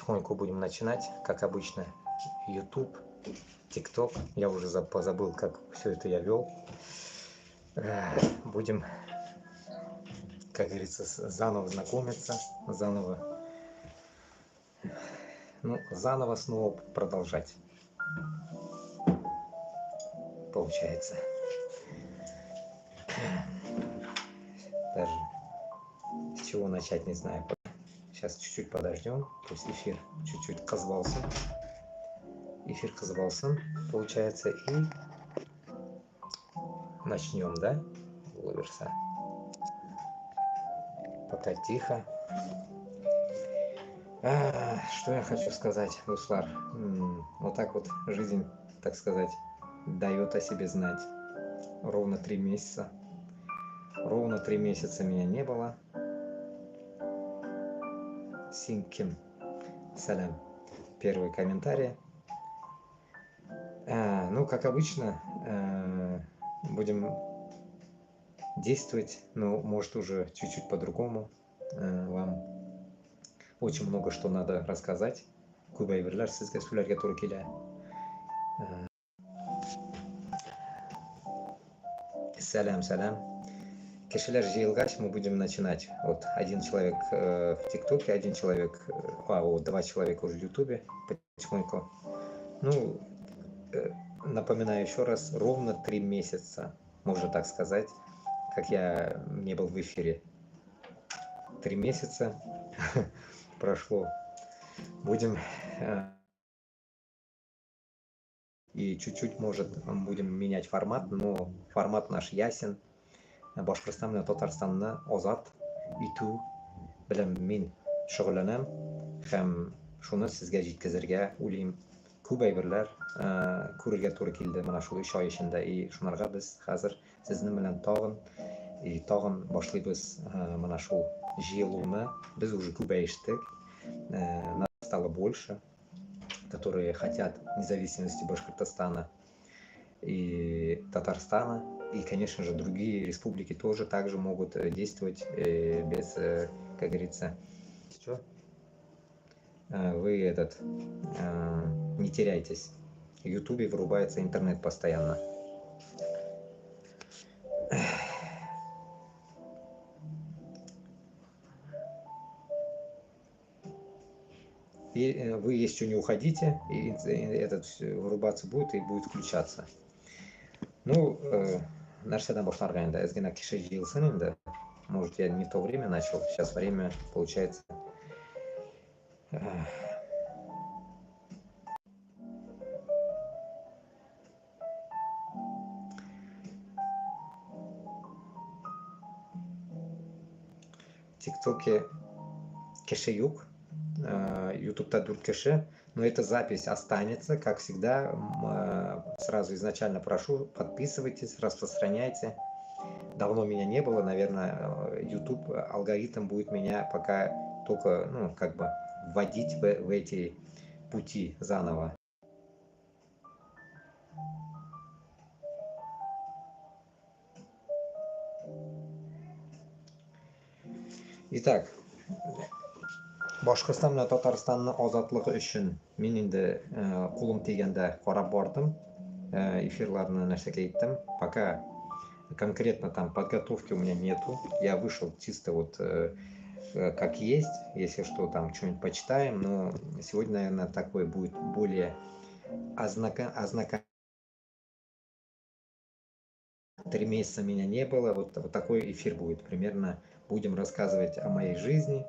потихоньку будем начинать, как обычно, YouTube, TikTok. Я уже позабыл, как все это я вел. Будем, как говорится, заново знакомиться, заново снова продолжать. Получается. Даже с чего начать, не знаю. Сейчас чуть-чуть подождем, пусть эфир чуть-чуть казбалсын. Эфир казбалсын, получается, и начнем, да? Улыбишься. Пока тихо. Что я хочу сказать, Руслар? Вот так вот жизнь, так сказать, дает о себе знать. Ровно 3 месяца. Ровно 3 месяца меня не было. Синким. Салям. Первый комментарий. Ну, как обычно, будем действовать, но может уже чуть-чуть по-другому. Вам очень много что надо рассказать. Көбәйберләр сезгә сөйләргә туры килә. Салям. Кешеләр җыелгач, мы будем начинать. Вот один человек в ТикТоке, один человек, два человека уже в Ютубе потихоньку. Ну, напоминаю еще раз, ровно 3 месяца, можно так сказать, как я не был в эфире. 3 месяца прошло. Будем и чуть-чуть, может, будем менять формат, но формат наш ясен. Башкортстан менен Татарстанны азат итү белән мин шөгыльләнәм һәм шуны сезгә җиткезергә уйлыйм. Күп әйберләр күрергә туры килде менә шул 3 ай эчендә. И шунарга без хәзер сезнең белән тагын башлыйбыз менә шул җыелуны. Без уже күбәештек. Нас стало больше, которые хотят независимости Башкортостана и Татарстана. И, конечно же, другие республики тоже также могут действовать без, как говорится, вы не теряйтесь. В Ютубе вырубается интернет постоянно. И вы еще не уходите, и этот вырубаться будет и будет включаться. Ну, нәрседен башларга инде, аз генә кеше җыелсын инде. Может, я не в то время начал, сейчас время получается. В ТикТоке кеше юк, Ютубта 4 кеше, но эта запись останется, как всегда. Сразу изначально прошу, подписывайтесь, распространяйте. Давно меня не было, наверное, YouTube алгоритм будет меня пока только, вводить в эти пути заново. Итак, Башкортстан менән Татарстанның азатлыгы өчен мин инде кулым тигәндә карап бардым, эфирларны нәрсәгә иттем. Пока конкретно там подготовки у меня нету. Я вышел чисто вот как есть, если что, там что-нибудь почитаем, но сегодня, наверное, такой будет более ознакомлен. 3 месяца меня не было, вот такой эфир будет. Примерно будем рассказывать о моей жизни,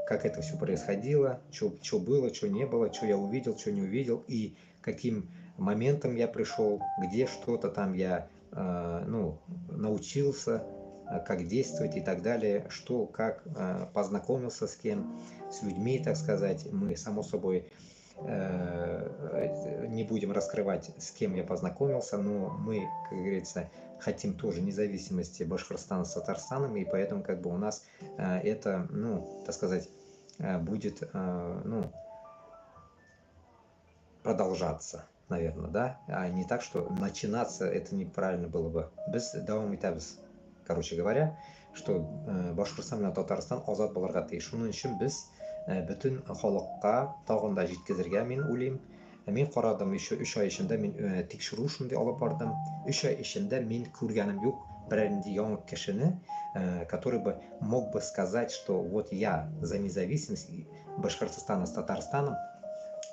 как это все происходило, что было, что не было, что я увидел, что не увидел, и каким моментом я пришел, где что-то там я научился, как действовать и так далее, что, как познакомился с кем, с людьми, так сказать. Мы, само собой, не будем раскрывать, с кем я познакомился, но мы, как говорится, хотим тоже независимости Башкортостана с Татарстаном, и поэтому у нас это, так сказать, будет продолжаться, наверное, да, а не так, что начинаться, это неправильно было бы. Без давам итәбез. Короче говоря, что Башкортстан менән Татарстан азат булырга тиеш. Шуның өчен без butun xalqqa tag'in da yetkazirga men o'ylayman. Men qaрадым еще 3 oy ichida men tekshiruv shunday olib bordim. 3 oy ichida men ko'rganim yo'q birinchi yangi kishini, который бы мог бы сказать, что вот я за независимость Башкортостана с Татарстаном,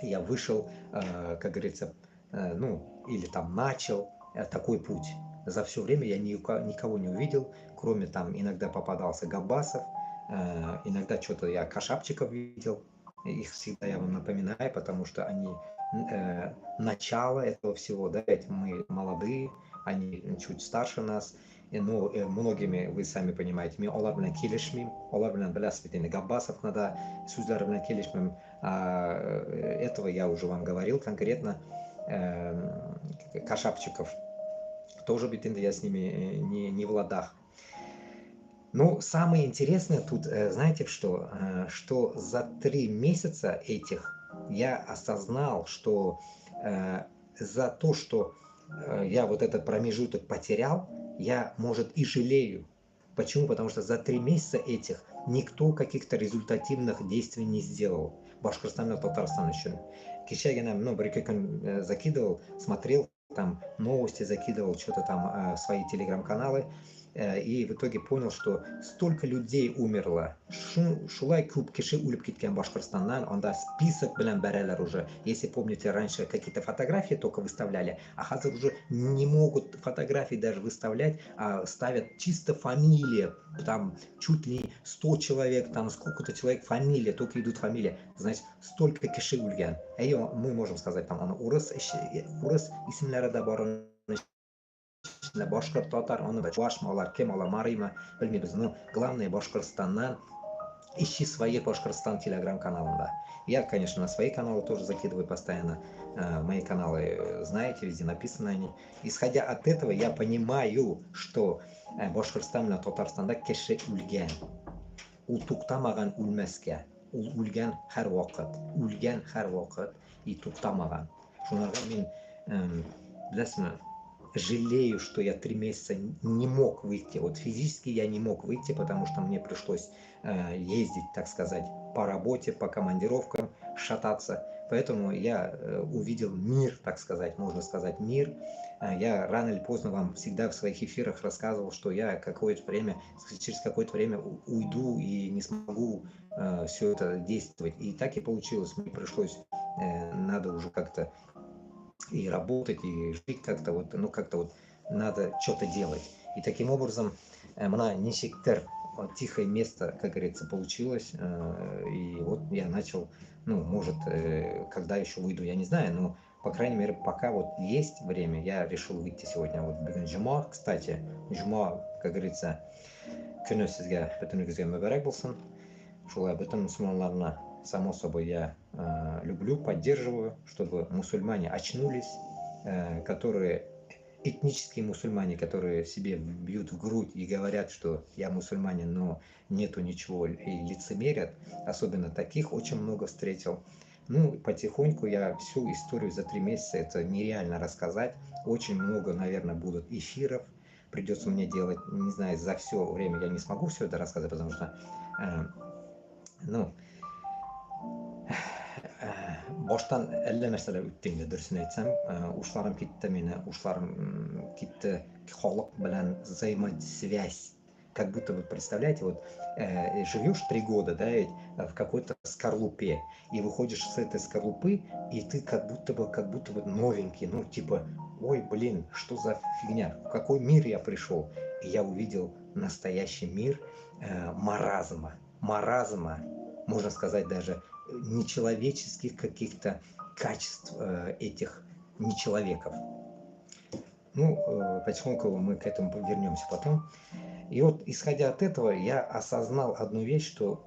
я вышел, как говорится, ну, или там начал такой путь. За все время я никого не увидел, кроме там иногда попадался Габбасов, иногда что-то я Кашапчиков видел. Их всегда я вам напоминаю, потому что они начало этого всего, да, ведь мы молодые, они чуть старше нас, ну, многими, вы сами понимаете, мен олар белән килешмим, олар белән беләсез бит инде Габбасов да сүзләре белән килешмим. Этого я уже вам говорил конкретно. Кашапчиков тоже бит инде я с ними не в ладах. Но самое интересное тут, знаете что, что за 3 месяца этих я осознал, что за то, что я вот этот промежуток потерял, я, может, и жалею. Почему? Потому что за 3 месяца этих никто каких-то результативных действий не сделал. Башкортостан и Татарстан еще. Кичагина, ну, Брикекон закидывал, смотрел, там новости закидывал, что-то там в свои телеграм-каналы. И в итоге понял, что столько людей умерло. Шулай күп кеше үлеп киткән Башкортостаннан, анда список белән бәрәләр уже. Если помните, раньше какие-то фотографии только выставляли, а хәзер уже не могут фотографии даже выставлять, а ставят чисто фамилии. Там чуть ли 100 человек, там сколько-то человек фамилия, только идут фамилия. Значит, столько кеше үлгән. Мы можем сказать, там, урыс исемләре дә бар. Башкорт, татар, оны башмалар, кем ала марыймы, bilmiyoruz. Но главное, Башкортостаннан ищи свои Башкортостан телеграм-каналында. Я, конечно, на свои каналы тоже закидываю постоянно. Мои каналы, знаете, везде написаны они. Исходя от этого, я понимаю, что Башкортостан менен Татарстанда кеше үлгән. Ул туктамаган үлмәскә. Ул үлгән һәр вакыт. Үлгән һәр вакыт и туктамаган. Шунларга мин, беләсезме, жалею, что я 3 месяца не мог выйти. Вот физически я не мог выйти, потому что мне пришлось ездить, так сказать, по работе, по командировкам, шататься. Поэтому я увидел мир, так сказать, можно сказать, мир. Я рано или поздно вам всегда в своих эфирах рассказывал, что я через какое-то время уйду и не смогу все это действовать. И так и получилось. Мне пришлось, надо уже как-то и работать, и жить как-то вот, ну как-то вот надо что-то делать. И таким образом, мына ничектер, вот тихое место, как говорится, получилось. И вот я начал, ну, может, когда еще выйду, я не знаю, но, по крайней мере, пока вот есть время, я решил выйти сегодня. Вот бүгін жұма, кстати, жұма, как говорится, күні сізге, бүтініңізге мүбәрәк болсын. Шулай бүтін мұсылманларына, само собой, я люблю, поддерживаю, чтобы мусульмане очнулись, которые этнические мусульмане, которые себе бьют в грудь и говорят, что я мусульманин, но нету ничего, и лицемерят, особенно таких очень много встретил. Ну, потихоньку я всю историю за 3 месяца, это нереально рассказать, очень много, наверное, будут эфиров, придется мне делать, не знаю, за все время я не смогу все это рассказать, потому что, ну, boshdan әллә нәрсәләр үтте инде, дөресен әйтсәм, ушларым китте мине, ушларым китте, халык белән взаимосвязь. Как будто вы представляете, вот живешь 3 года, да, ведь в какой-то скорлупе, и выходишь с этой скорлупы, и ты как будто бы новенький, ну типа, ой, блин, что за фигня, в какой мир я пришел? И я увидел настоящий мир маразма, можно сказать даже нечеловеческих каких-то качеств этих нечеловеков. Ну, потихоньку мы к этому вернемся потом. И вот, исходя от этого, я осознал одну вещь, что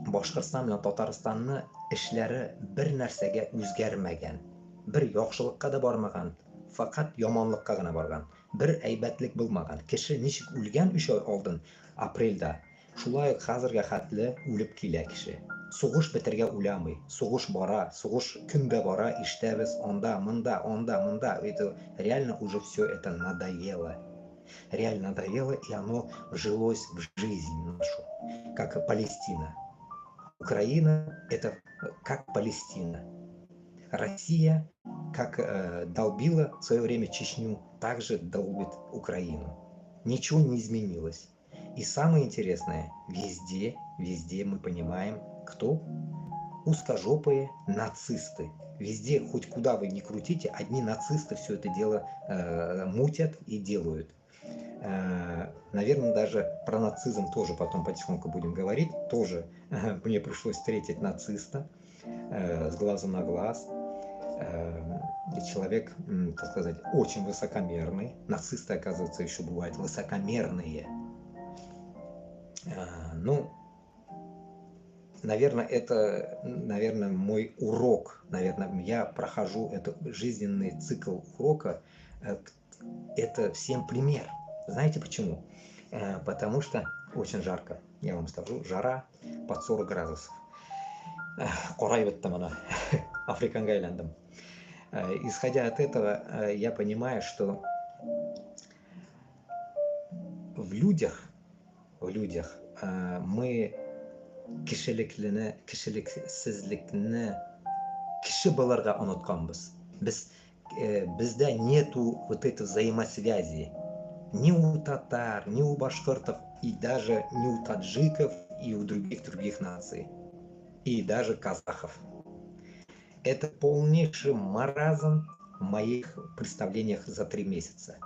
Башкортстан белән Татарстанны эшләре бер нәрсәгә үзгәрмәгән, бер яхшылыкка да бармаган, фақат яманлыкка гына барган, бер әйбәтлек булмаган. Кеше ничек үлгән 3 ай алдан, апрельдә, шулай ук хәзергә хәтле үлеп килә кеше. Сугыш бетергә уйламый, сугыш бара, сугыш көндә бара, ишетәбез, анда, монда. Это реально уже все это надоело. Реально надоело, и оно вжилось в жизнь нашу, как Палестина. Украина – это как Палестина. Россия, как долбила в свое время Чечню, также долбит Украину. Ничего не изменилось. И самое интересное, везде мы понимаем, кто? Узкожопые нацисты. Везде, хоть куда вы ни крутите, одни нацисты все это дело мутят и делают. Наверное, даже про нацизм тоже потом потихоньку будем говорить. Тоже мне пришлось встретить нациста с глазу на глаз. Человек, так сказать, очень высокомерный. Нацисты, оказывается, еще бывают высокомерные. Ну, наверное, это, мой урок. Наверное, я прохожу этот жизненный цикл урока. Это всем пример. Знаете почему? Потому что очень жарко. Я вам скажу, жара под 40 градусов. Африканга айландам. Исходя от этого, я понимаю, что в людях мы кишилексизликни киши боларга уnuтканбыз. Бізде нету вот этой взаимосвязи ни у татар, ни у башкиртов, и даже ни у таджиков, и у других наций, и даже казахов. Это полнейший маразм в моих представлениях за 3 месяца.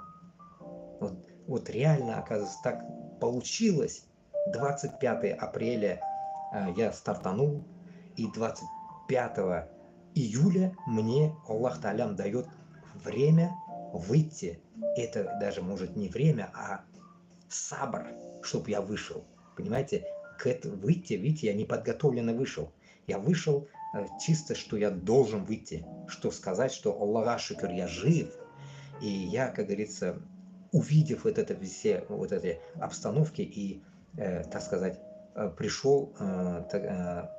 Вот реально, оказывается, так получилось. 25 апреля я стартанул, и 25 июля мне Аллах Та'алям дает время выйти. Это даже может не время, а сабр, чтобы я вышел. Понимаете, выйти, видите, я неподготовленно вышел. Я вышел чисто, что я должен выйти, что сказать, что Аллаха шукр, я жив. И я, как говорится, увидев все вот эти обстановки и, так сказать, пришел в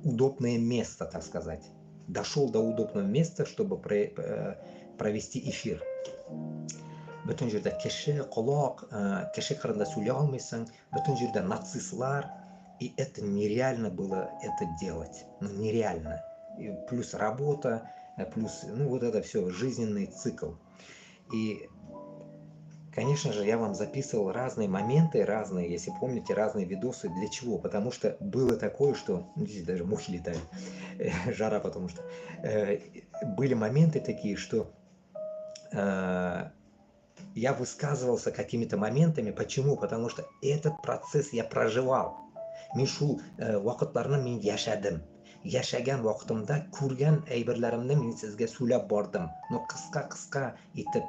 удобное место, так сказать. Дошел до удобного места, чтобы провести эфир. Bütün жерде кеше, құлақ, кеше қырында сөйлей алмайсың, bütün жерде нацистлар, и это нереально было это делать, ну нереально. И плюс работа, плюс, ну вот это все, жизненный цикл. И, конечно же, я вам записывал разные моменты, разные, если помните, разные видосы. Для чего? Потому что было такое, что, здесь даже мухи летают, жара, потому что были моменты такие, что я высказывался какими-то моментами. Почему? Потому что этот процесс я проживал. Мен шул вакытларны мен яшәдем. Яшәгән вакытымда күргән әйберләремне мин сезгә сөйләп бардым. Но кыска итеп,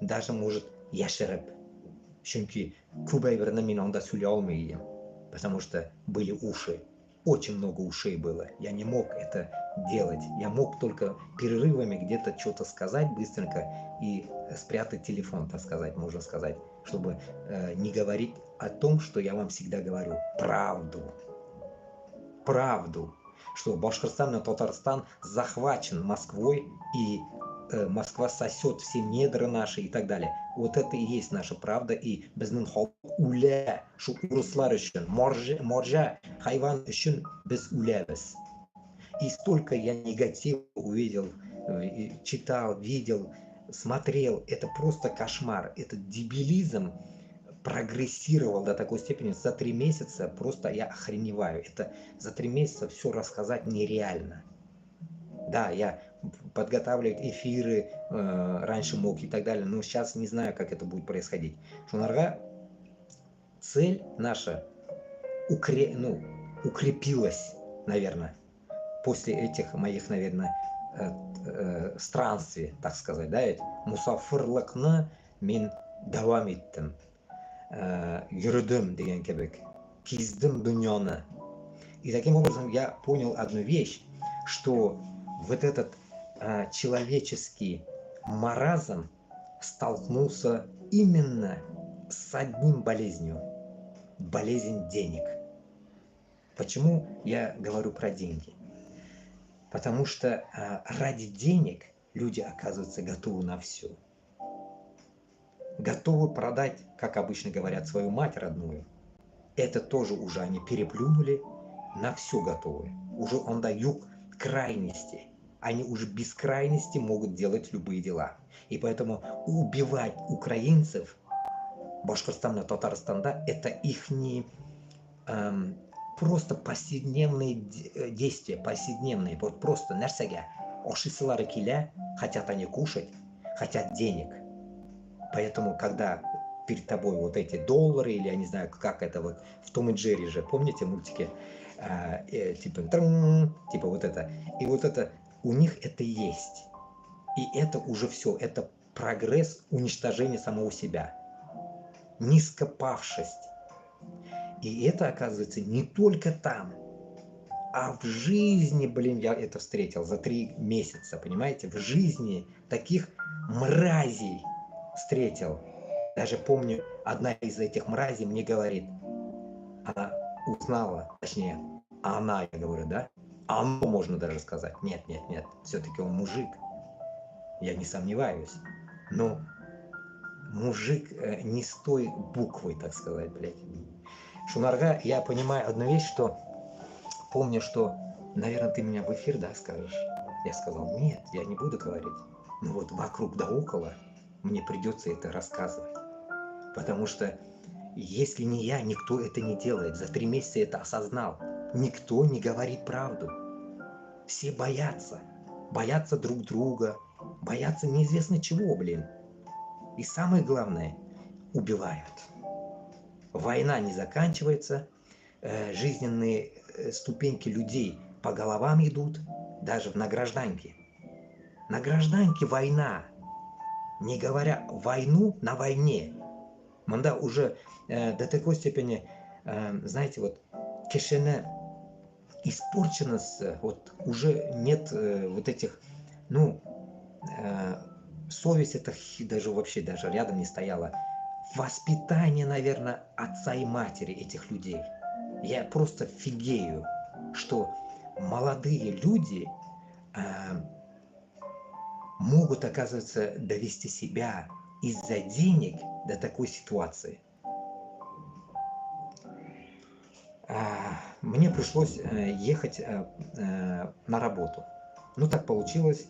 даже может яшереп. Чөнки күп әйберне мин анда сөйләй алмый идем. Потому что были уши. Очень много ушей было. Я не мог это делать. Я мог только перерывами где-то что-то сказать быстренько и спрятать телефон, так сказать, можно сказать, чтобы не говорить о том, что я вам всегда говорю. Правду. Что Башкортостан и Татарстан захвачен Москвой, и Москва сосет все недра наши и так далее. Вот это и есть наша правда. И безнең халык үлә, шу урыслар өчен, морҗа хайван өчен без үләбез. И столько я негатива увидел, читал, видел, смотрел. Это просто кошмар. Этот дебилизм прогрессировал до такой степени. За 3 месяца просто я охреневаю. Это за 3 месяца все рассказать нереально. Да, я подготавливать эфиры раньше мог и так далее, но сейчас не знаю, как это будет происходить. Шунарга цель наша укрепилась, наверное, после этих моих, наверное, странствий, так сказать, да, ведь мусафирлыкны мен давам иттем, йөрдем деген кебек, киздем дөньяны. И таким образом я понял одну вещь, что вот этот человеческий маразм столкнулся именно с одним болезнью. Болезнь денег. Почему я говорю про деньги? Потому что ради денег люди, оказывается, готовы на все. Готовы продать, как обычно говорят, свою мать родную. Это тоже уже они переплюнули на все готовы. Уже он дает крайности. Они уже без крайности могут делать любые дела. И поэтому убивать украинцев Башкортостана, Татарстанда, это их не просто повседневные действия, повседневные, вот просто нәрсәгә ашыйсылары килә, хотят они кушать, хотят денег. Поэтому, когда перед тобой вот эти доллары, или я не знаю, как это вот в Том и Джерри же, помните мультики, типа вот это, и вот это, у них это есть. И это уже все, это прогресс уничтожения самого себя, низкопавшесть. И это, оказывается, не только там, а в жизни, блин, я это встретил за 3 месяца, понимаете? В жизни таких мразей встретил. Даже помню, одна из этих мразей мне говорит, она узнала, точнее, она, я говорю, да? Оно можно даже сказать. Нет, нет, нет, все-таки он мужик. Я не сомневаюсь. Но мужик не с той буквой, так сказать, блядь. Шунарга, я понимаю одну вещь, что помню, что, наверное, ты меня в эфир, да, скажешь? Я сказал, нет, я не буду говорить. Но вот вокруг да около мне придется это рассказывать. Потому что если не я, никто это не делает. За 3 месяца это осознал. Никто не говорит правду. Все боятся. Боятся друг друга. Боятся неизвестно чего, блин. И самое главное, убивают. Война не заканчивается. Жизненные ступеньки людей по головам идут. Даже на гражданке. На гражданке война. Не говоря войну на войне. Мында уже до такой степени, знаете, вот кишене испорченность, вот уже нет вот этих, ну, совесть это даже вообще даже рядом не стояла. Воспитание, наверное, отца и матери этих людей. Я просто фигею, что молодые люди могут, оказывается, довести себя из-за денег до такой ситуации. Мне пришлось ехать на работу. Ну, так получилось,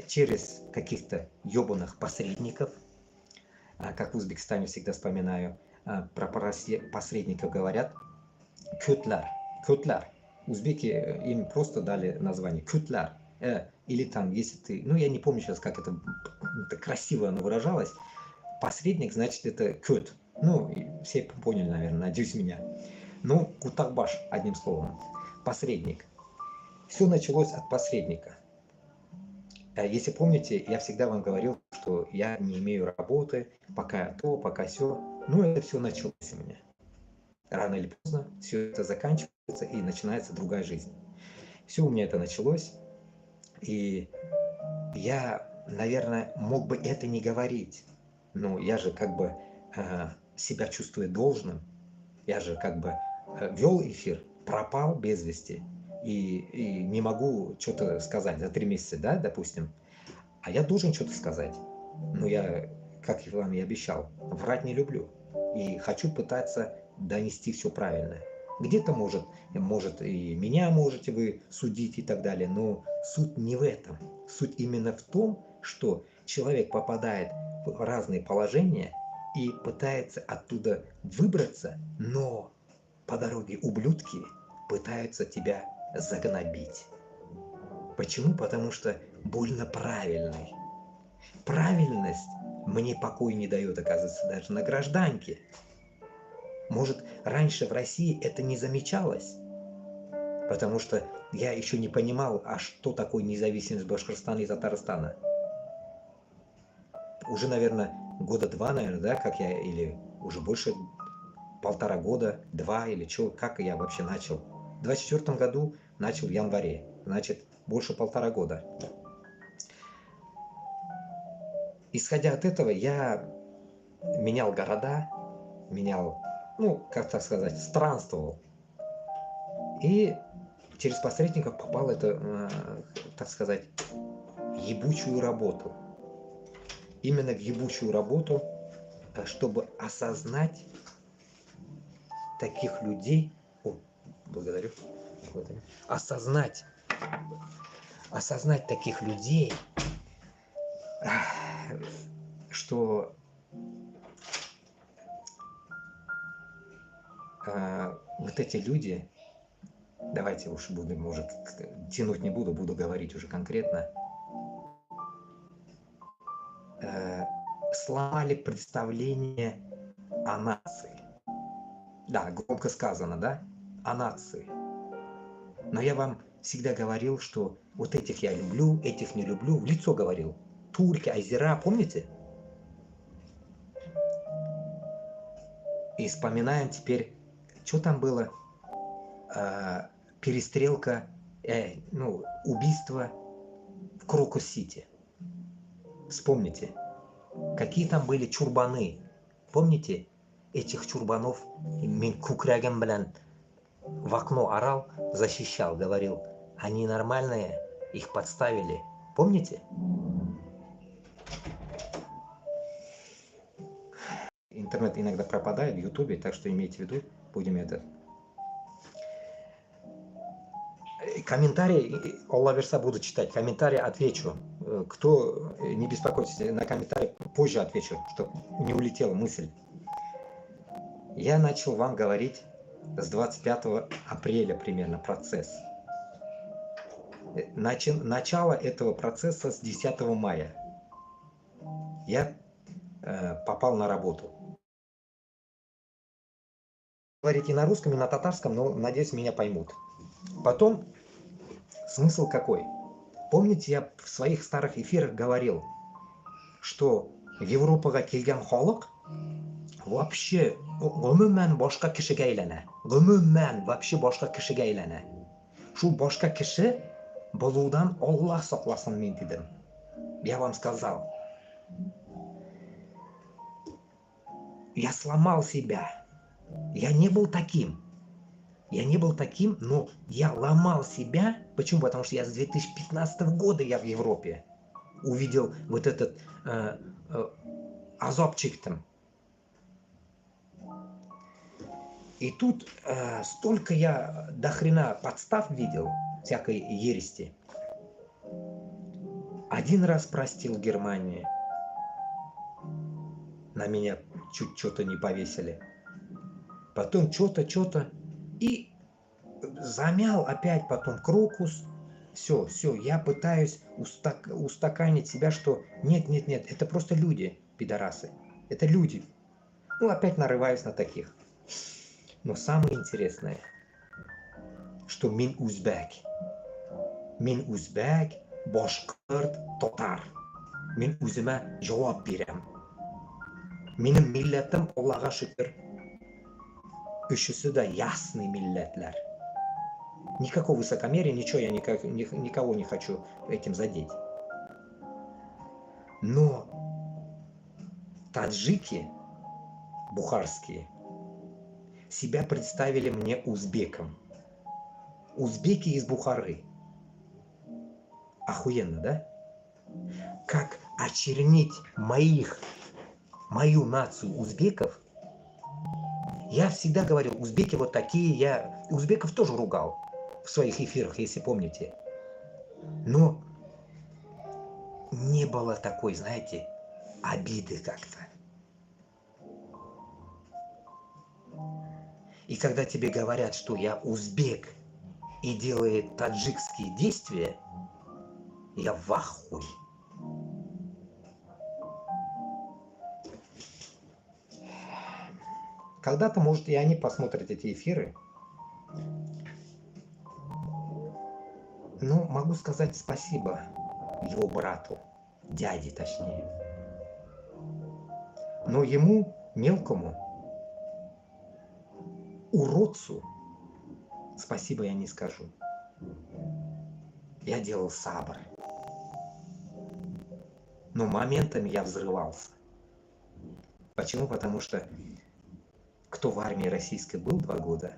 через каких-то ебаных посредников, как в Узбекистане всегда вспоминаю, про посредников говорят, кютлар, кютлар. Узбеки им просто дали название кютлар. Или там, если ты, ну, я не помню сейчас, как это красиво оно выражалось, посредник, значит, это кют. Ну, все поняли, наверное, надеюсь, меня. Ну, кутакбаш, одним словом, посредник. Все началось от посредника. Если помните, я всегда вам говорил, что я не имею работы, пока то, пока сё. Ну, это все началось у меня. Рано или поздно все это заканчивается и начинается другая жизнь. Все у меня это началось, и я, наверное, мог бы это не говорить. Но я же как бы себя чувствую должным. Я же как бы вел эфир, пропал без вести. И не могу что-то сказать за 3 месяца, да, допустим. А я должен что-то сказать. Но я, как вам и обещал, врать не люблю. И хочу пытаться донести все правильно. Где-то может и меня можете вы судить и так далее, но суть не в этом. Суть именно в том, что человек попадает в разные положения и пытается оттуда выбраться, но по дороге ублюдки пытаются тебя загнобить. Почему? Потому что больно правильный. Правильность мне покоя не дает, оказывается, даже на гражданке. Может, раньше в России это не замечалось, потому что я еще не понимал, а что такое независимость Башкортостана и Татарстана. Уже, наверное, года 2, наверное, да, как я, или уже больше 1,5 года, 2 или что, как я вообще начал. В 24 году начал в январе, значит, больше 1,5 года. Исходя от этого, я менял города, менял, ну, как так сказать, странствовал. И через посредников попал это, так сказать, ебучую работу. Именно в ебучую работу, чтобы осознать таких людей, Благодарю. Осознать таких людей, что вот эти люди, давайте уж будем, может, тянуть не буду, буду говорить уже конкретно, сломали представление о нации. Да, громко сказано, да? О нации. Но я вам всегда говорил, что вот этих я люблю, этих не люблю. В лицо говорил. Турки, азера, помните? И вспоминаем теперь, что там было? Перестрелка, убийство в Крокус-Сити. Вспомните, какие там были чурбаны. Помните этих чурбанов? Мен кукрягем, блин, в окно орал, защищал, говорил, они нормальные, их подставили. Помните? Интернет иногда пропадает в Ютубе, так что имейте в виду, будем это. Комментарии, Аллах верса, буду читать, комментарии отвечу. Кто, не беспокойтесь, на комментарии позже отвечу, чтобы не улетела мысль. Я начал вам говорить с 25 апреля примерно процесс. Начало этого процесса с 10 мая. Я попал на работу. Говорить и на русском, и на татарском, но, надеюсь, меня поймут. Потом, смысл какой? Помните, я в своих старых эфирах говорил, что в Европаға келген халық вообще гомумән башка кешегә әйләнә. Гомумән вообще башка кешегә әйләнә. Шул башка кеше булудан Аллах сакласын, мен дидем. Я вам сказал. Я сломал себя. Я не был таким. Но я ломал себя. Почему? Потому что я с 2015 года я в Европе увидел вот этот азапчик там. И тут столько я до хрена подстав видел, всякой ерести. Один раз простил Германию. На меня чуть что-то не повесили. Потом что-то. И замял опять потом Крокус. Все, я пытаюсь устаканить себя, что нет, это просто люди, пидорасы. Это люди. Ну, опять нарываюсь на таких. Но самое интересное, что мин узбек, башкырт, татар. Мен үзіме жауап берем. Менің милләтім, Аллаға шүкір, үшісі да ясный милләтлер. Никакого высокомерия, ничего, я никого не хочу этим задеть. Но таджики, бухарские, себя представили мне узбеком. Узбеки из Бухары. Охуенно, да? Как очернить мою нацию узбеков? Я всегда говорил, узбеки вот такие, я узбеков тоже ругал в своих эфирах, если помните. Но не было такой, знаете, обиды как-то. И когда тебе говорят, что я узбек и делает таджикские действия, я в ахуе. Когда-то, может, и они посмотрят эти эфиры. Но могу сказать спасибо его брату, дяде точнее. Но ему, мелкому, уродцу, спасибо я не скажу. Я делал сабр. Но моментами я взрывался. Почему? Потому что кто в армии российской был 2 года,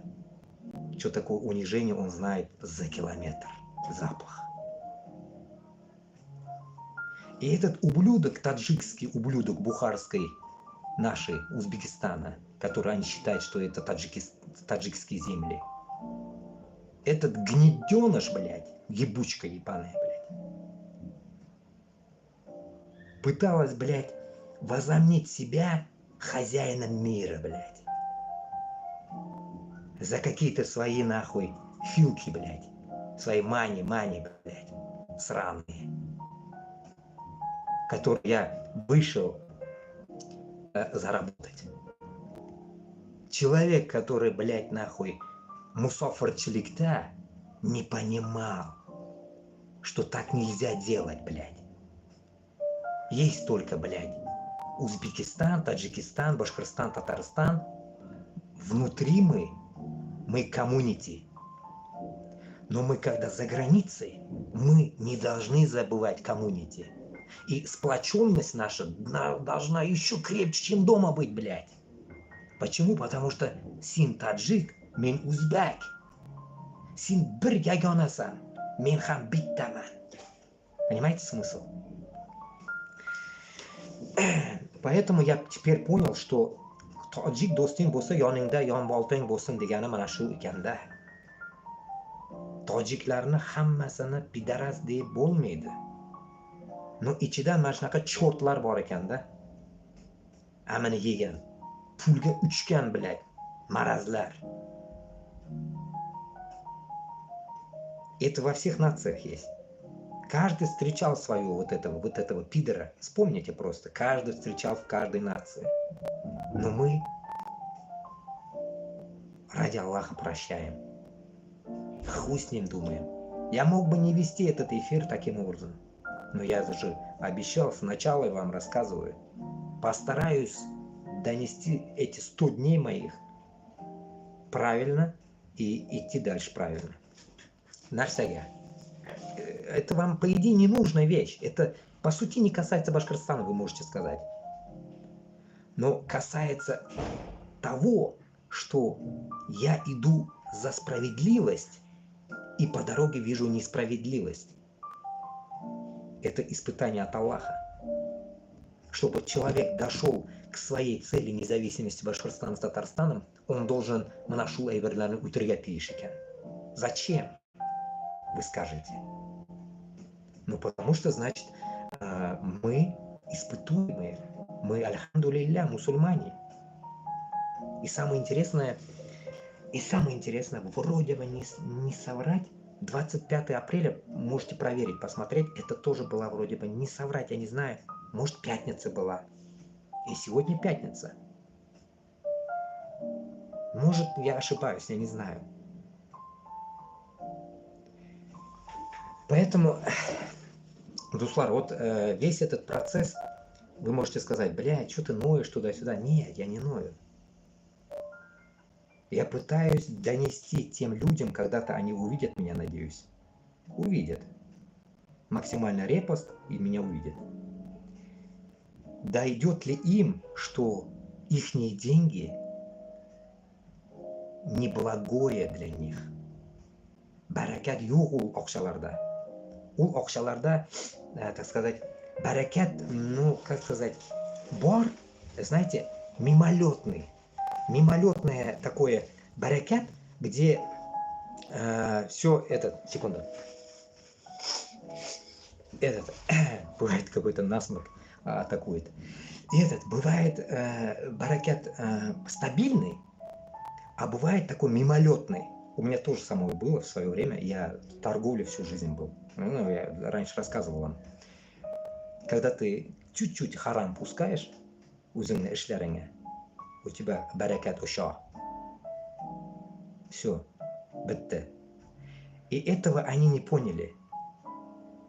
что такое унижение, он знает за километр. Запах. И этот ублюдок, таджикский ублюдок бухарской, нашей, Узбекистана, который они считают, что это таджикские земли, этот гнеденыш, блядь, ебучка ебаная, блядь, пыталась, блядь, возомнить себя хозяином мира, блядь. За какие-то свои, нахуй, филки, блядь. Свои мани, блядь, сраные. Которые я вышел заработать. Человек, который, блядь, нахуй, мусафарчиликта, не понимал, что так нельзя делать, блядь. Есть только, блядь, Узбекистан, Таджикистан, Башкортостан, Татарстан. Внутри мы комьюнити. Но мы, когда за границей, мы не должны забывать комьюнити. И сплоченность наша должна еще крепче, чем дома быть, блядь. Почему? Потому что син таджик, мен узбек. Син bir yagonasan, men ham bittaman. Понимаете смысл? Поэтому я теперь понял, что tojik do'sting bo'lsa, yoningda yonboltang bo'lsin degani mana shu ekanda. Tojiklarni hammasini pidaras deb bo'lmaydi. Но ichidan mana shunaqa chortlar bor ekanda. Amini yegan, pulga uchgan, блядь, marazlar. Это во всех нациях есть. Каждый встречал своего вот этого пидора. Вспомните просто, каждый встречал в каждой нации. Но мы ради Аллаха прощаем. Хуй с ним думаем. Я мог бы не вести этот эфир таким образом. Но я же обещал, сначала я вам рассказываю. Постараюсь донести эти 100 дней моих правильно и идти дальше правильно. Нарсага. Это вам, по идее, ненужная вещь. Это, по сути, не касается Башкортостана, вы можете сказать. Но касается того, что я иду за справедливость и по дороге вижу несправедливость. Это испытание от Аллаха. Чтобы человек дошел к своей цели независимости Башкортостана с Татарстаном, он должен Манашул Эйверлану Утригатишикен. Зачем? Вы скажете. Ну, потому что, значит, мы испытуемые. Мы, альхамдулилля, мусульмане. И самое интересное, вроде бы не соврать, 25 апреля, можете проверить, посмотреть, это тоже была вроде бы не соврать, я не знаю, может, пятница была. И сегодня пятница. Может, я ошибаюсь, я не знаю. Поэтому, Дуслар, вот весь этот процесс, вы можете сказать, блядь, что ты ноешь туда-сюда. Нет, я не ною. Я пытаюсь донести тем людям, когда-то они увидят меня, надеюсь. Увидят. Максимально репост и меня увидят. Дойдет ли им, что ихние деньги неблагое для них? Баракат yok ул акчаларда. Ул акчаларда, так сказать, баракат, ну, как сказать, бар, знаете, мимолетное такое баракат, где все это, секунду, этот, бывает какой-то насморк атакует. Этот, бывает баракат стабильный, а бывает такой мимолетный. У меня тоже самое было в свое время, я в торговле всю жизнь был. Ну, я раньше рассказывал вам. Когда ты чуть-чуть харам пускаешь, узенные эшляринга, у тебя баракат уша. Все, бетте. И этого они не поняли.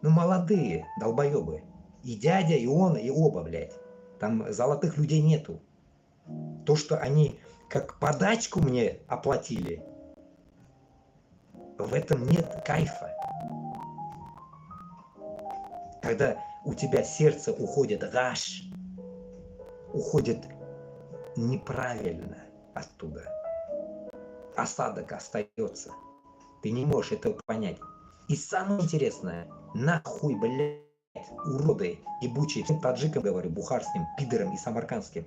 Ну, молодые долбоебы. И дядя, и он, и оба, блядь. Там золотых людей нету. То, что они как подачку мне оплатили, в этом нет кайфа. Когда у тебя сердце уходит гаш, уходит неправильно оттуда. Осадок остается. Ты не можешь этого понять. И самое интересное, нахуй, блядь, уроды ебучие, всем таджикам говорю, бухарским, пидорам и самаркандским.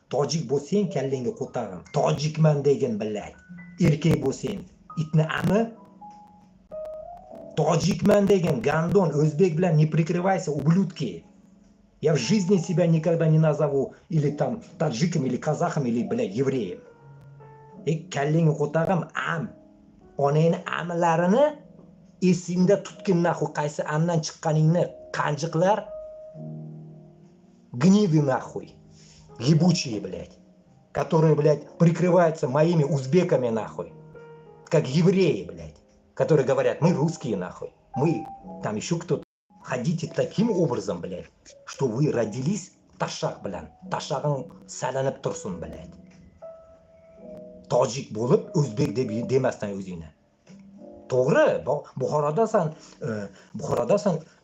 Tojik bo'lsang kallangga ko'targ'in. Tojikman degan, блядь. Erkak bo'lsang, itni ami Таджикмен деген гандон, өзбек bilan не прикрывайся, ублюдки. Я в жизни себя никогда не назову или там таджиком, или казахом, или, блядь, евреем. Kalling qo'tag'im am. Onangni amlarini esingda tutgin nahу, qaysi amdan chiqqaningni, qanjiqlar. Гниды нахуй. Ебучие, блядь. Которые, блядь, прикрываются моими узбеками, нахуй. Как евреи, блядь. Которые говорят, мы русские, нахуй. Мы, там еще кто-то. Ходите таким образом, блядь, что вы родились ташақ, блядь. Ташағың сәлініп тұрсын, блядь. Таджик болып, өзбек деместен өзіңе. To'g'ri, Buxorodasan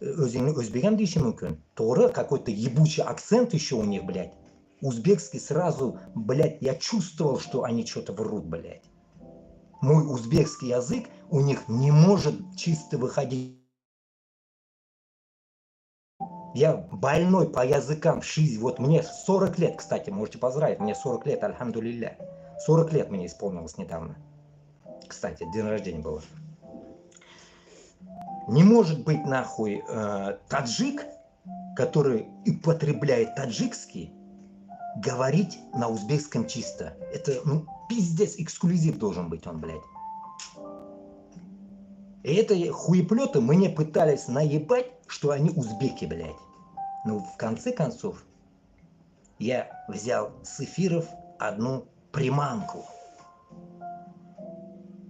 o'zingni o'zbekam deyishi mumkin. To'g'ri, какой-то ебучий акцент еще у них, блядь. Узбекский сразу, блядь, я чувствовал, что они что-то врут, блядь. Мой узбекский язык у них не может чисто выходить. Я больной по языкам, жизнь, вот мне 40 лет, кстати, можете поздравить, мне 40 лет, альхамдулилля. 40 лет мне исполнилось недавно. Кстати, день рождения было. Не может быть нахуй таджик, который употребляет таджикский, говорить на узбекском чисто. Это, ну, пиздец, эксклюзив должен быть он, блядь. И это хуеплеты мне пытались наебать, что они узбеки, блядь. Но в конце концов я взял с эфиров одну приманку.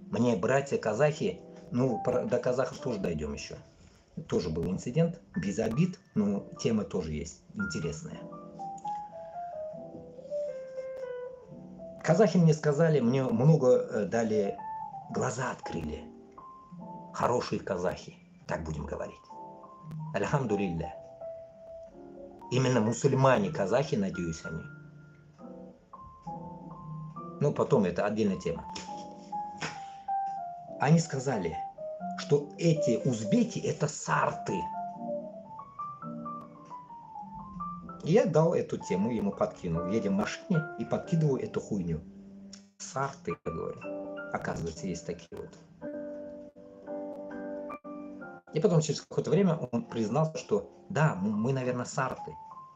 Мне братья-казахи, ну, до казахов тоже дойдем еще. Тоже был инцидент, без обид, но тема тоже есть интересная. Казахи мне сказали, мне много дали, глаза открыли. Хорошие казахи, так будем говорить. Альхамдулилля. Именно мусульмане, казахи, надеюсь, они. Ну, потом это отдельная тема. Они сказали, что эти узбеки это сарты. Я дал эту тему, ему подкинул. Едем в машине и подкидываю эту хуйню. Сарты, я говорю. Оказывается, есть такие вот. И потом через какое-то время он признался, что да, мы, наверное, сарты.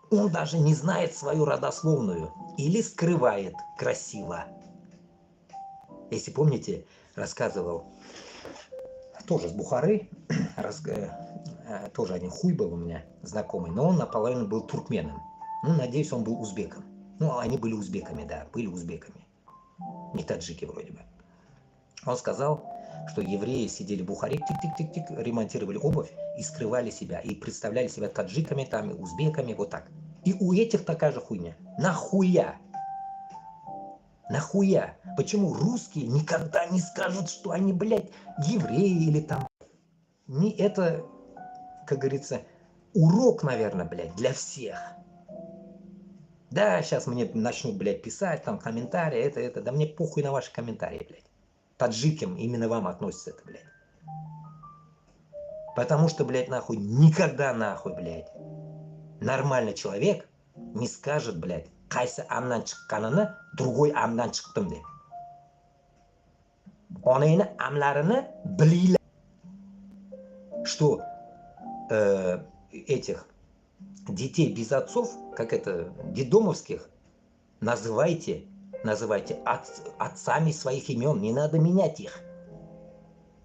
Он даже не знает свою родословную или скрывает красиво. Если помните, рассказывал, тоже с Бухары, тоже один хуй был у меня знакомый, но он наполовину был туркменом. Ну, надеюсь, он был узбеком. Ну, они были узбеками, да, были узбеками. Не таджики вроде бы. Он сказал, что евреи сидели в Бухаре, тик-тик-тик-тик, ремонтировали обувь и скрывали себя, и представляли себя таджиками, там, и узбеками, вот так. И у этих такая же хуйня. Нахуя? Нахуя? Почему русские никогда не скажут, что они, блядь, евреи или там... Не это, как говорится, урок, наверное, блядь, для всех. Да, сейчас мне начнут, блядь, писать, там, комментарии, это. Да мне похуй на ваши комментарии, блядь. Таджикам именно вам относится это, блядь. Потому что, блядь, нахуй, никогда, нахуй, блядь, нормальный человек не скажет, блядь, qaysi amdan chiqqanini другой amdan chiqdim deb. Onangni amlarini bilinglar. Что этих детей без отцов, как это, детдомовских, называйте отцами своих имен, не надо менять их.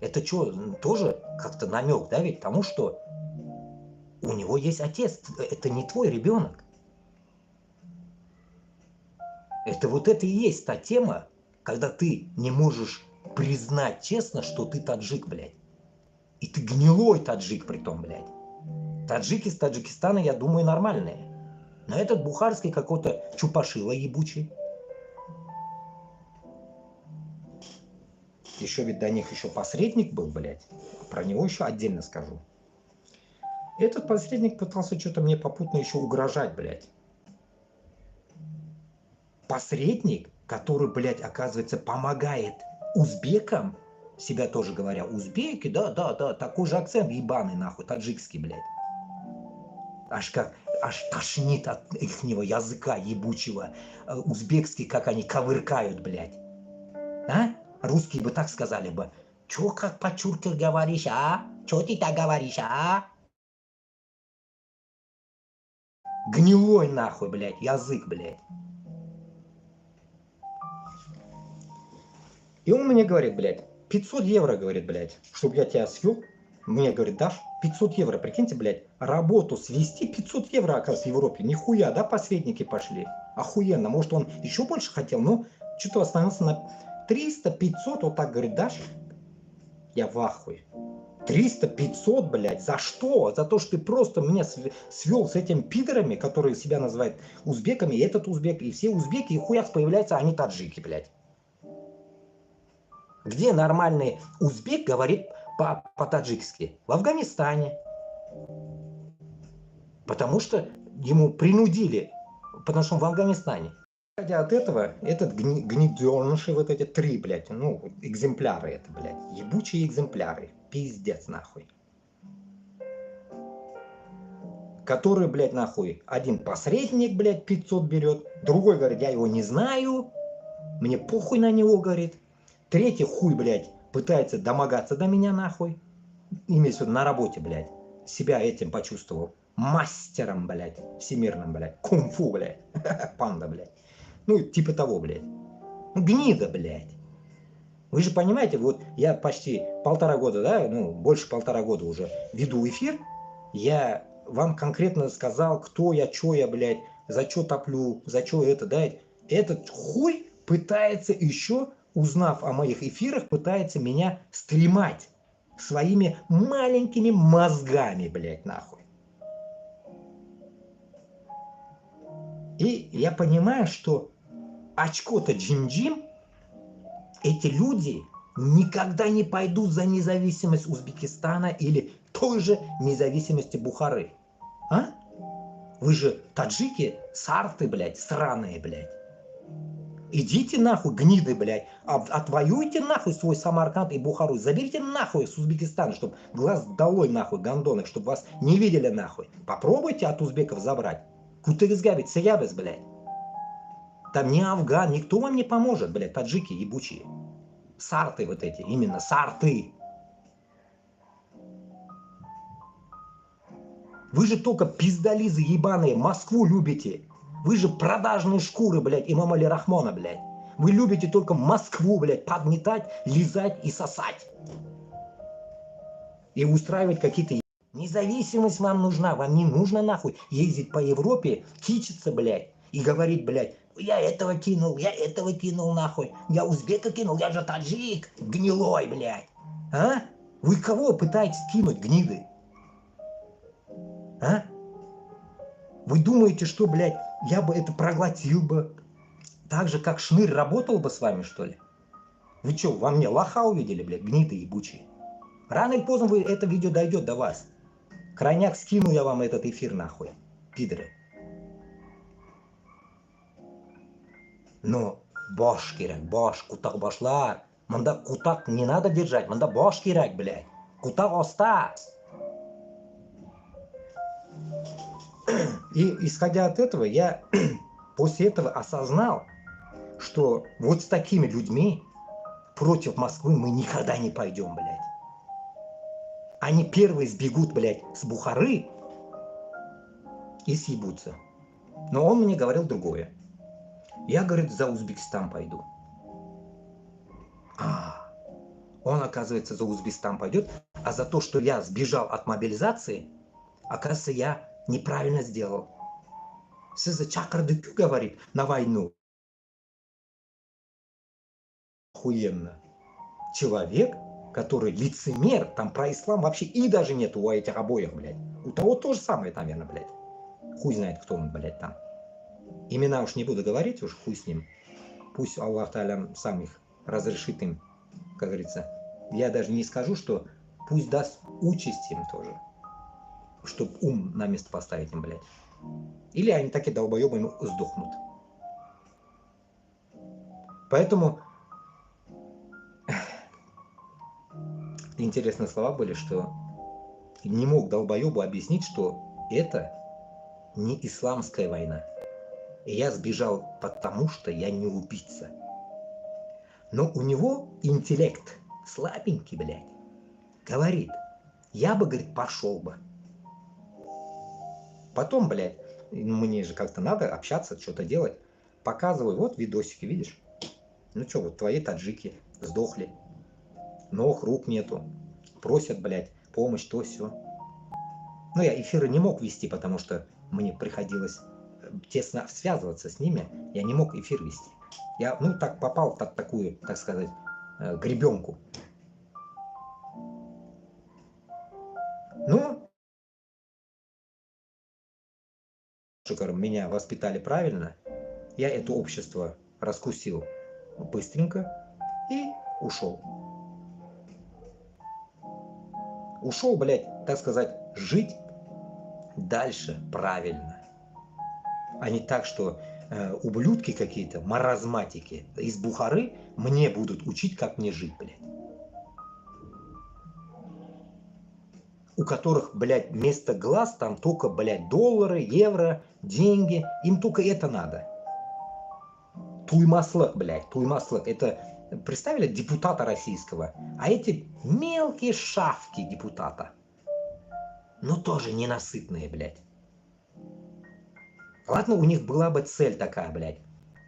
Это что, тоже как-то намек, да, ведь тому, что у него есть отец, это не твой ребенок. Это вот это и есть та тема, когда ты не можешь признать честно, что ты таджик, блядь. И ты гнилой таджик при том, блядь. Таджики из Таджикистана, я думаю, нормальные. Но этот бухарский какой-то чупашила ебучий. Еще ведь до них еще посредник был, блядь. Про него еще отдельно скажу. Этот посредник пытался что-то мне попутно еще угрожать, блядь. Посредник, который, блядь, оказывается, помогает узбекам, себя тоже говоря, узбеки, да, такой же акцент ебаный, нахуй, таджикский, блядь. Аж тошнит от ихнего языка ебучего, узбекский, как они ковыркают, блядь. А? Русские бы так сказали бы, чё как по-чурке говоришь, а? Чё ты так говоришь, а? Гнилой нахуй, блядь, язык, блядь. И он мне говорит, блядь, 500 евро, говорит, блядь, чтобы я тебя свел. Мне говорит, дашь 500 евро, прикиньте, блядь, работу свести 500 евро, оказывается, в Европе. Нихуя, да, посредники пошли. Охуенно, может, он еще больше хотел, но что-то остановился на 300-500, вот так, говорит, дашь? Я в ахуе. 300-500, блядь, за что? За то, что ты просто меня свел с этими пидорами, которые себя называют узбеками, и этот узбек, и все узбеки, и хуяк появляются, они таджики, блядь. Где нормальный узбек говорит по-таджикски? В Афганистане. Потому что ему принудили, потому что он в Афганистане. Хотя от этого, этот гнеденыши, вот эти три, блядь, ну, экземпляры это, блядь, ебучие экземпляры, пиздец, нахуй. Который, блядь, нахуй, один посредник, блядь, 500 берет, другой говорит, я его не знаю, мне похуй на него, говорит. Третий хуй, блядь, пытается домогаться до меня, нахуй. Имеется в виду на работе, блядь. Себя этим почувствовал. Мастером, блядь, всемирным, блядь. Кунг-фу, блядь. Панда, блядь. Ну, типа того, блядь. Ну, гнида, блядь. Вы же понимаете, вот я почти 1,5 года, да, ну, больше 1,5 года уже веду эфир. Я вам конкретно сказал, кто я, чё я, блядь, за чё топлю, за чё это, да. Этот хуй пытается еще, узнав о моих эфирах, пытается меня стремать своими маленькими мозгами, блядь, нахуй. И я понимаю, что очко-то джим-джим, эти люди никогда не пойдут за независимость Узбекистана или той же независимости Бухары. А? Вы же таджики, сарты, блядь, сраные, блядь. Идите нахуй, гниды, блядь, отвоюйте нахуй свой Самарканд и Бухару, заберите нахуй с Узбекистана, чтобы глаз долой нахуй, гондоны, чтобы вас не видели нахуй. Попробуйте от узбеков забрать. Кутыризгабит, саябес, блядь. Там ни Афган, никто вам не поможет, блядь, таджики ебучие. Сарты вот эти, именно сарты. Вы же только пиздолизы ебаные, Москву любите. Вы же продажные шкуры, блядь, имама Али Рахмона, блядь. Вы любите только Москву, блядь, подметать, лизать и сосать. И устраивать какие-то... Независимость вам нужна, вам не нужно нахуй ездить по Европе, кичиться, блядь, и говорить, блядь, я этого кинул нахуй, я узбека кинул, я же таджик, гнилой, блядь. А? Вы кого пытаетесь кинуть, гниды? А? Вы думаете, что, блядь, я бы это проглотил бы? Так же, как Шнырь работал бы с вами, что ли? Вы что, во мне лоха увидели, блядь, гниды ебучие? Рано или поздно это видео дойдет до вас. Крайняк, скину я вам этот эфир нахуй, пидоры. Но бош керек, бош, кутак бошлар. Мында кутак не надо держать, мында бош керек, блядь. Кутак оста. И исходя от этого, я после этого осознал, что вот с такими людьми против Москвы мы никогда не пойдем, блядь. Они первые сбегут, блядь, с Бухары и съебутся. Но он мне говорил другое. Я, говорит, за Узбекистан пойду. Он, оказывается, за Узбекистан пойдет, а за то, что я сбежал от мобилизации, оказывается, я неправильно сделал. Сызы чакырдык, говорит, на войну. Охуенно. Человек, который лицемер, там про ислам вообще и даже нет у этих обоих, блядь. У того то же самое, наверное, блядь. Хуй знает, кто он, блядь, там. Имена уж не буду говорить, уж хуй с ним. Пусть Аллах Та'аля сам их разрешит им, как говорится. Я даже не скажу, что пусть даст участь им тоже. Чтоб ум на место поставить им, блядь. Или они так и долбоебами сдохнут. Поэтому интересные слова были, что не мог долбоебу объяснить, что это не исламская война. И я сбежал потому, что я не убийца. Но у него интеллект слабенький, блядь, говорит, я бы, говорит, пошел бы. Потом, блядь, мне же как-то надо общаться, что-то делать. Показываю, вот видосики, видишь? Ну что, вот твои таджики сдохли. Ног, рук нету. Просят, блядь, помощь, то все. Ну, я эфиры не мог вести, потому что мне приходилось тесно связываться с ними. Я не мог эфир вести. Я, ну, так попал в такую, так сказать, гребенку. Ну, меня воспитали правильно. Я это общество раскусил быстренько и ушел. Ушел, блядь, так сказать, жить дальше правильно. А не так, что ублюдки какие-то, маразматики из Бухары мне будут учить, как мне жить, блядь. У которых, блядь, вместо глаз там только, блядь, доллары, евро, деньги. Им только это надо. Туймаслык, блядь, туймаслык. Это, представили, депутата российского. А эти мелкие шавки депутата. Но тоже ненасытные, блядь. Ладно, у них была бы цель такая, блядь.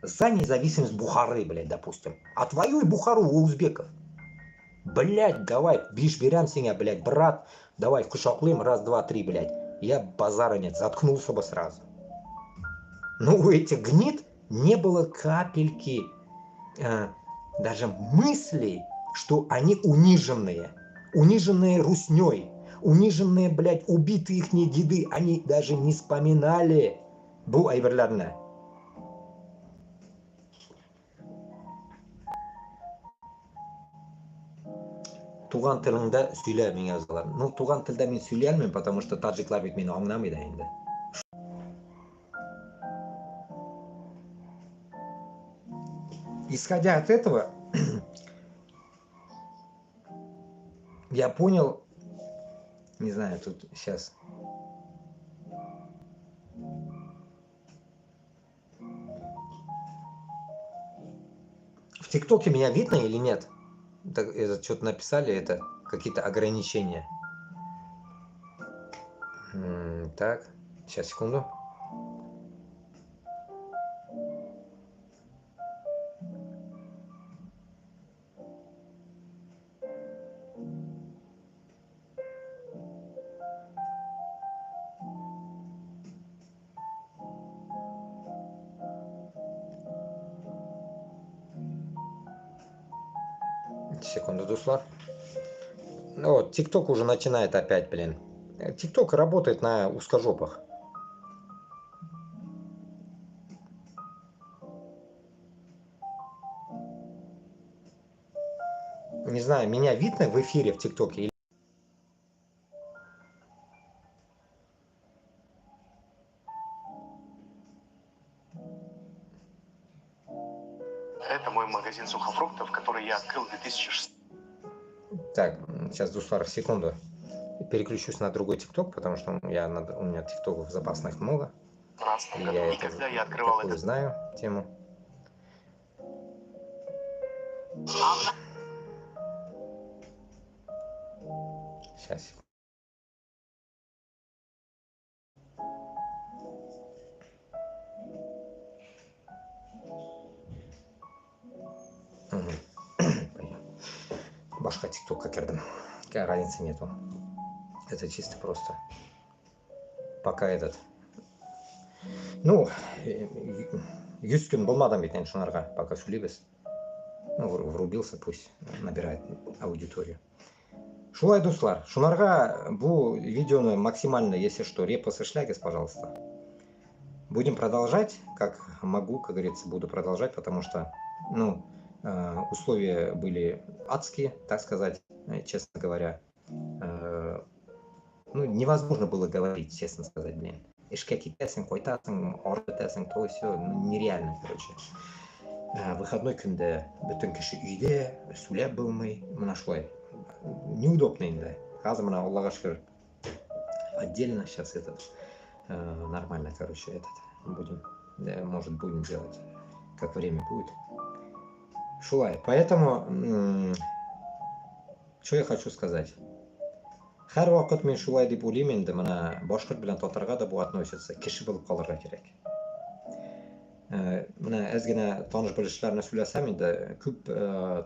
За независимость Бухары, блядь, допустим. Отвоюй Бухару у узбеков. Блядь, давай, бишберям синя, блядь, брат. Давай, кушаклым, раз, два, три, блядь. Я базара нет, заткнулся бы сразу. Но у этих гнид не было капельки даже мыслей, что они униженные. Униженные русней. Униженные, блядь, убитые их деды. Они даже не вспоминали. Бу айверлерне. Туган тіліңді сөйле мен жазалар. Ну, туган тілде мен сөйлей алмаймын, потому что таджиклар бит мені аңламайды енді. Исходя от этого, я понял, не знаю, тут сейчас. В ТикТоке меня видно или нет? Это что-то написали, это какие-то ограничения. Так, сейчас, секунду. Секунду, Дуслар. Ну вот, ТикТок уже начинает опять, блин. ТикТок работает на узкожопах. Не знаю, меня видно в эфире в ТикТоке или... Это мой магазин сухофруктов, который я открыл в 2006. Так, сейчас, Дуслар, секунду. Переключусь на другой ТикТок, потому что у меня ТикТоков запасных много. И когда я открывал такую знаю тему. Сейчас. Башка ТикТокка кирдым. Какая разницы нету. Это чисто просто. Пока этот. Ну, 100 күн болмады бит енді шынарға, пока сөйлейбіз. Ну, врубился, пусть набирает аудиторию. Шулай, дуслар, шунарға бұл видеоны максимально, если что, репосы шлягис, пожалуйста. Будем продолжать, как могу, как говорится, буду продолжать, потому что, ну, условия были адские, так сказать, честно говоря. Ну, невозможно было говорить, честно сказать, блин. Ишке кетесің, қойтасың, ордатасың, то все, ну, нереально, короче. Выходной күнде бүтін кіші үйде сөйлеп болмай, мына шулай. Неудобно енді. Қазір мына Аллаға шүкір отдельно сейчас этот нормально, короче, этот будем, может, будем делать, как время будет. Шулай. Поэтому, что я хочу сказать. har vaqt men shulay deb o'ylayman endi mana boshqirt bilan totarga da bu относится kishi bo'lib qolirga kerak. Mana ozgina tanish bilishlarni so'zlasam endi ko'p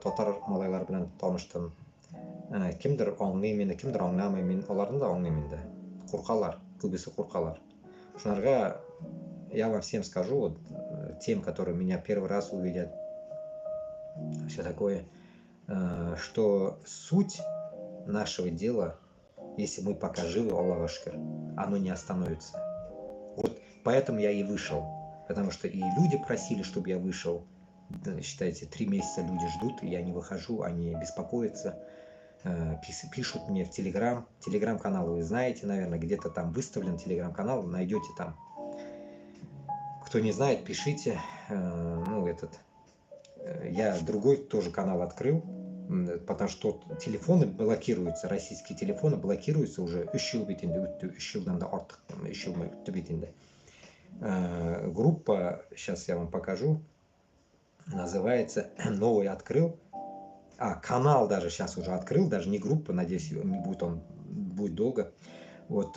totar malaylar bilan tanishdim. Kimdir anglaydi meni, kimdir anglamaydi, men ularni da anglayman endi. Qo'rqalar, ko'bisi qo'rqalar. Shularga я вам всем скажу, вот тем, которые меня первый раз увидят, все такое, что суть нашего дела, если мы пока живы, Аллах ашкар, оно не остановится. Вот поэтому я и вышел. Потому что и люди просили, чтобы я вышел. Считайте, 3 месяца люди ждут, и я не выхожу, они беспокоятся, пишут мне в Телеграм. Телеграм-канал вы знаете, наверное, где-то там выставлен Телеграм-канал, найдете там. Кто не знает, пишите. Я другой тоже канал открыл, потому что телефоны блокируются, российские телефоны блокируются уже 3 жылдан да артық, 3 жыл битинде. Группа, сейчас я вам покажу, называется, новый открыл, канал даже сейчас уже открыл, даже не группа, надеюсь, не будет он будет долго. Вот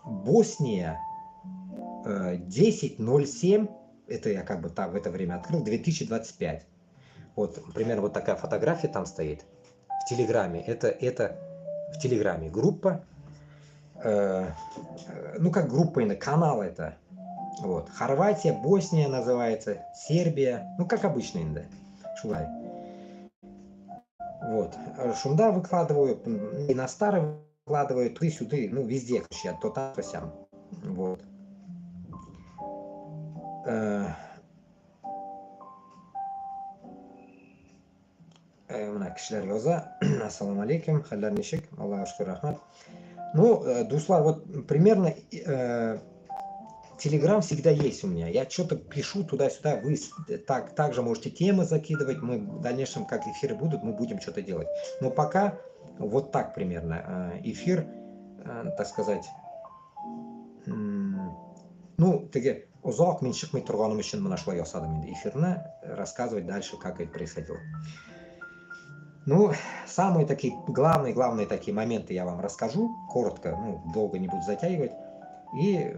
Босния 10.07, это я как бы там в это время открыл, 2025. Вот примерно вот такая фотография там стоит в Телеграме. Это в Телеграме группа, ну как группа, именно канал это. Вот. Хорватия, Босния называется, Сербия, ну как обычно инде. Шулай. Вот. Шунда выкладываю, и на старый выкладываю, туда-сюда, ну везде, то там, то сям. Вот. Mana kishilar yoza, assalomu alaykum, xayrlar nishik, Allohga shukr, rahmat. Ну, Дуслар, вот примерно Телеграм всегда есть у меня. Я что-то пишу туда-сюда, вы также можете темы закидывать, мы в дальнейшем, как эфиры будут, мы будем что-то делать. Но пока вот так примерно эфир, так сказать, ну, таки, узак мен шықмай тұрғаным үшін мына шулай жасадым енді эфирны, рассказывать дальше, как это происходило. Ну, самые такие главные такие моменты я вам расскажу, коротко, ну, долго не буду затягивать. И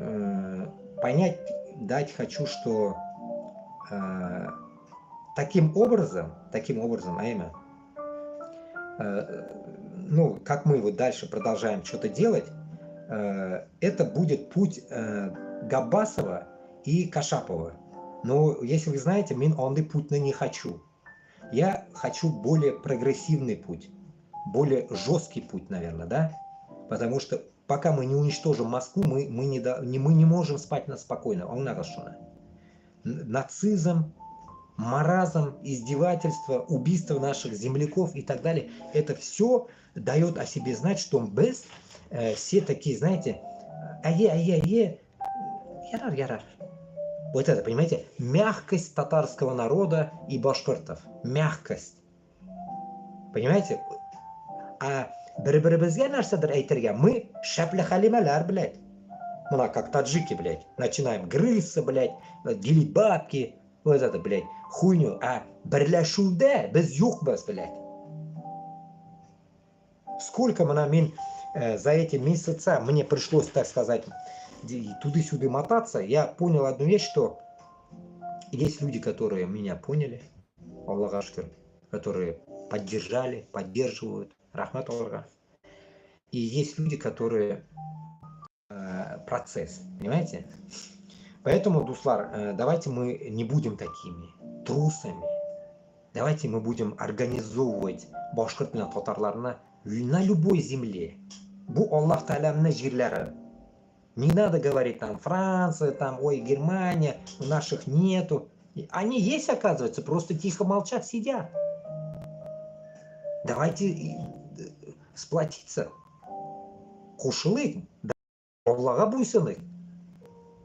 понять, дать хочу, что таким образом, именно, ну, как мы вот дальше продолжаем что-то делать, это будет путь Габбасова и Кашапова. Но если вы знаете, мен ондай путь не хочу. Я хочу более прогрессивный путь, более жесткий путь, наверное, да? Потому что пока мы не уничтожим Москву, мы не можем спать спокойно. А у нас что? Нацизм, маразм, издевательство, убийство наших земляков и так далее. Это все дает о себе знать, что без все такие, знаете, ярар. Вот это, понимаете, мягкость татарского народа и башкиртов. Мягкость. Понимаете? А bir-birimizga narsadir aytirgan, мы shapli halimalar, блядь. Мына как таджики, блядь. Начинаем грызться, блядь, делить бабки, вот это, блядь, хуйню. А birlashuvda biz yo'qmiz, блядь. Сколько мен за эти месяца мне пришлось, так сказать, туда-сюда мотаться, я понял одну вещь, что есть люди, которые меня поняли, Аллах ашкар, которые поддержали, поддерживают, рахмат Аллаху. И есть люди, которые процесс, понимаете? Поэтому, Дуслар, давайте мы не будем такими трусами. Давайте мы будем организовывать башкирт bilan татарларны на любой земле. Бу Аллах Та'аламның жерлері. Не надо говорить там Франция, там, ой, Германия, у наших нету. Они есть, оказывается, просто тихо молчат, сидят. Давайте сплотиться. Қошылық, Аллаға буйсынық.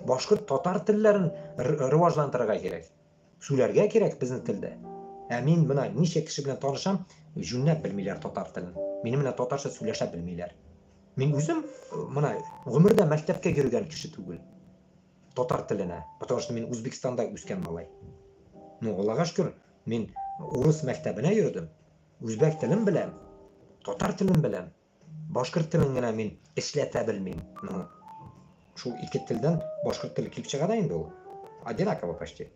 Башқұрт татар тіллерін рыважландырырға керек. Сөйлерге керек біздің тілді. Мен мына неше кіші білен танышам, жүннәп білмейлер татар тілін. Мені мына татарша сөйлешіп білмейлер. Мен өзім мына ғұмырда мәктепке кірген кіші түгіл. Татар тіліне. Потому что мен Өзбекстанда өскен малай. Ну, Аллаға шүкір, мен орыс мәктебіне жүрдім. Өзбек тілін білем, татар тілін білем. Башкорт тілін генә мин эшләтә белмим. Ну, шул ике телдән башкорт теле килеп чыга да инде ул. Одинаково почти.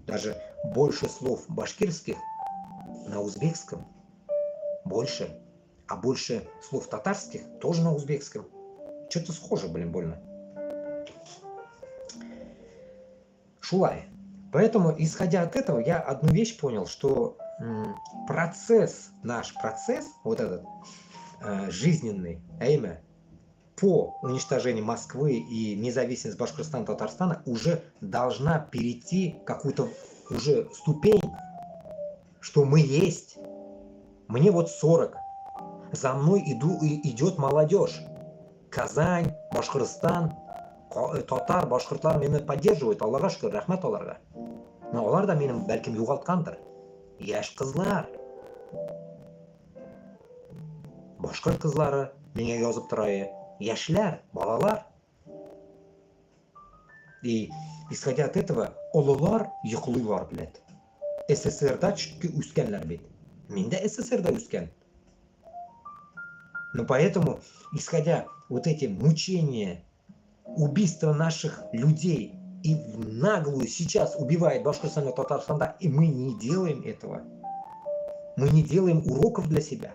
Даже больше слов башкирских на узбекском. Больше. А больше слов татарских тоже на узбекском. Что-то схоже, блин, больно. Шулай. Поэтому, исходя от этого, я одну вещь понял, что наш процесс, вот этот жизненный, имя, по уничтожению Москвы и независимости Башкортостана, Татарстана уже должна перейти какую-то уже ступень, что мы есть. Мне вот 40. За мной идет молодежь. Казань, Башкортостан, татар, башкортлар меня поддерживают. Аллаға шүкір, рахмат оларға. Но олар да менің бәлкім юғалтқандыр. Яш қызлар. Башкорт қызлары менге язып тұрайы. Яшьләр, балалар. И исходя от этого, олылар йоклыйлар, блядь. СССРда чүкке үскәнләр бит. Мин дә СССРда үскән. Но поэтому, исходя вот эти мучения, убийства наших людей и в наглую сейчас убивает Башкортостан и Татарстан, и мы не делаем этого. Мы не делаем уроков для себя.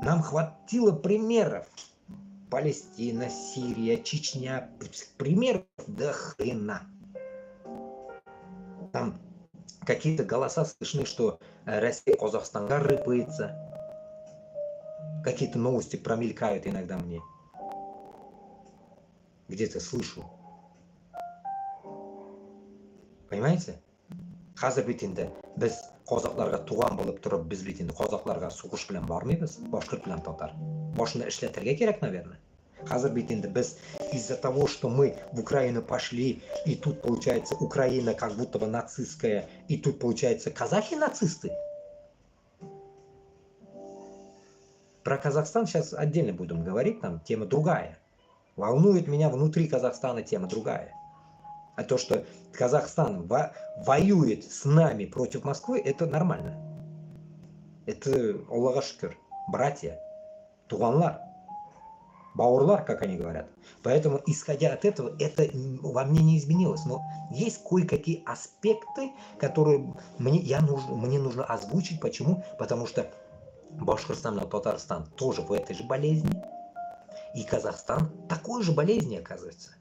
Нам хватило примеров. Палестина, Сирия, Чечня. Примеров до хрена. Там какие-то голоса слышны, что Россия Казахстанга рыпается. Какие-то новости промелькают иногда мне. Где-то слышу. Понимаете? Хазыр бит инде без казакларга туган булып турып, без бит инде казакларга сугыш белән бармыйбыз, башкорт белән татар. Башында эшләтергә кирәк, наверное. Хазыр бит инде без из-за того, что мы в Украину пошли, и тут получается Украина как будто бы нацистская, и тут получается казахи нацисты. Про Казахстан сейчас отдельно будем говорить, там тема другая. Волнует меня внутри Казахстана тема другая. А то, что Казахстан воюет с нами против Москвы, это нормально. Это Аллаға шүкір, братья, туғанлар, бауырлар, как они говорят. Поэтому, исходя от этого, это во мне не изменилось. Но есть кое-какие аспекты, которые мне нужно озвучить. Почему? Потому что Башкортостан и Татарстан тоже в этой же болезни. И Казахстан такой же болезни, оказывается.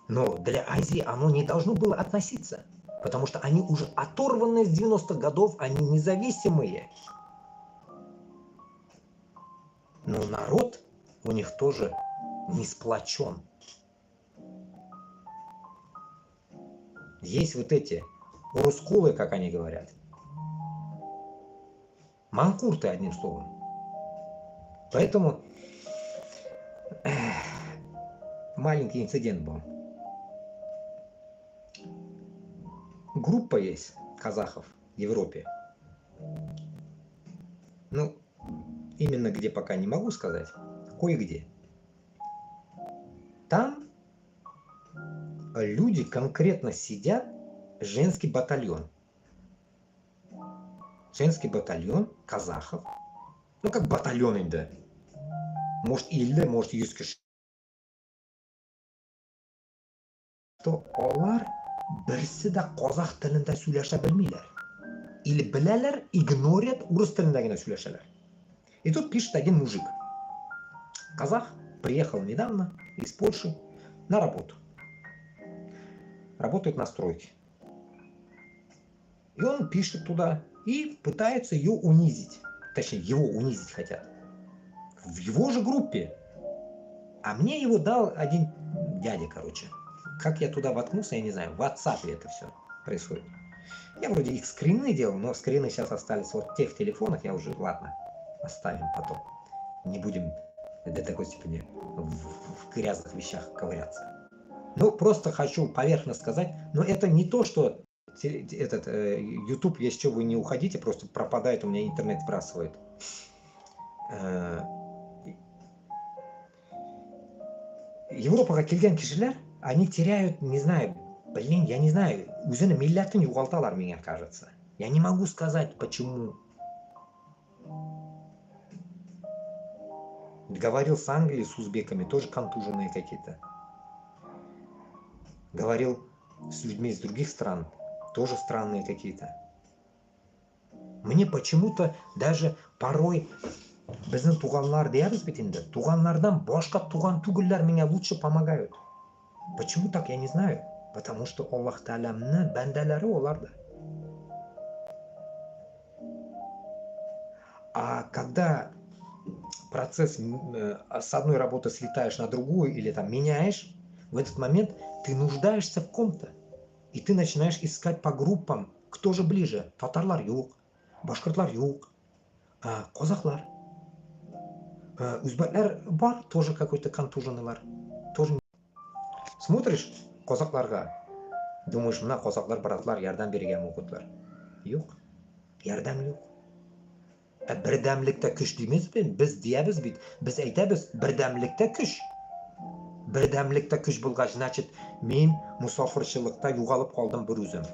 Но для Азии оно не должно было относиться. Потому что они уже оторваны с 90-х годов, они независимые. Но народ у них тоже не сплочен. Есть вот эти урускулы, как они говорят. Манкурты, одним словом. Поэтому маленький инцидент был. Группа есть казахов в Европе. Ну, именно где пока не могу сказать. Кое-где. Там люди конкретно сидят, женский батальон. Женский батальон казахов. Ну, как батальон инде. Может, илде, может, 100 киши. То олар бірсі де қазақ тілінде сөйлеше білмейлер. Или білелер, игнорят, урыс тілінде генә сөйлешелер. И тут пишет один мужик. Казах приехал недавно из Польши на работу. Работает на стройке. И он пишет туда и пытается ее унизить. Точнее, его унизить хотят. В его же группе. А мне его дал один дядя, короче. Как я туда воткнулся, я не знаю. В WhatsApp это все происходит. Я вроде их скрины делал, но скрины сейчас остались вот в тех телефонах. Я уже, ладно, оставим потом. Не будем до такой степени в грязных вещах ковыряться. Ну, просто хочу поверхностно сказать, но это не то, что этот YouTube, если что, вы не уходите, просто пропадает, у меня интернет сбрасывает. Европаға келген кишилер, они теряют, не знаю, блин, я не знаю, өзінің милләтін юғалталар, мне кажется. Я не могу сказать, почему. Говорил с Англией, с узбеками, тоже контуженные какие-то. Говорил с людьми из других стран, тоже странные какие-то. Мне почему-то даже порой біздің туғанлар дейміз бит енді, туғанлардан башқа туған түгіллер меня лучше помогают. Почему так, я не знаю. Потому что Аллах Тааламның бәндәләре олар да. А когда процесс с одной работы слетаешь на другую или там меняешь, в этот момент ты нуждаешься в ком-то. И ты начинаешь искать по группам, кто же ближе. Татарлар юк, башкортлар юк, казахлар. Узбеклер бар, тоже какой-то контуженный. Тоже. Смотришь казахларга, думаешь, мына казахлар братлар ярдәм бирергә мөмкинләр. Юк, ярдәм юк. Бердәмлектә көч димез бит, без диябез бит. Без әйтәбез, бердәмлектә көч. Бердәмлектә көч булгач, значит, мин мусафирчылыкта югалып калдым бер үзем.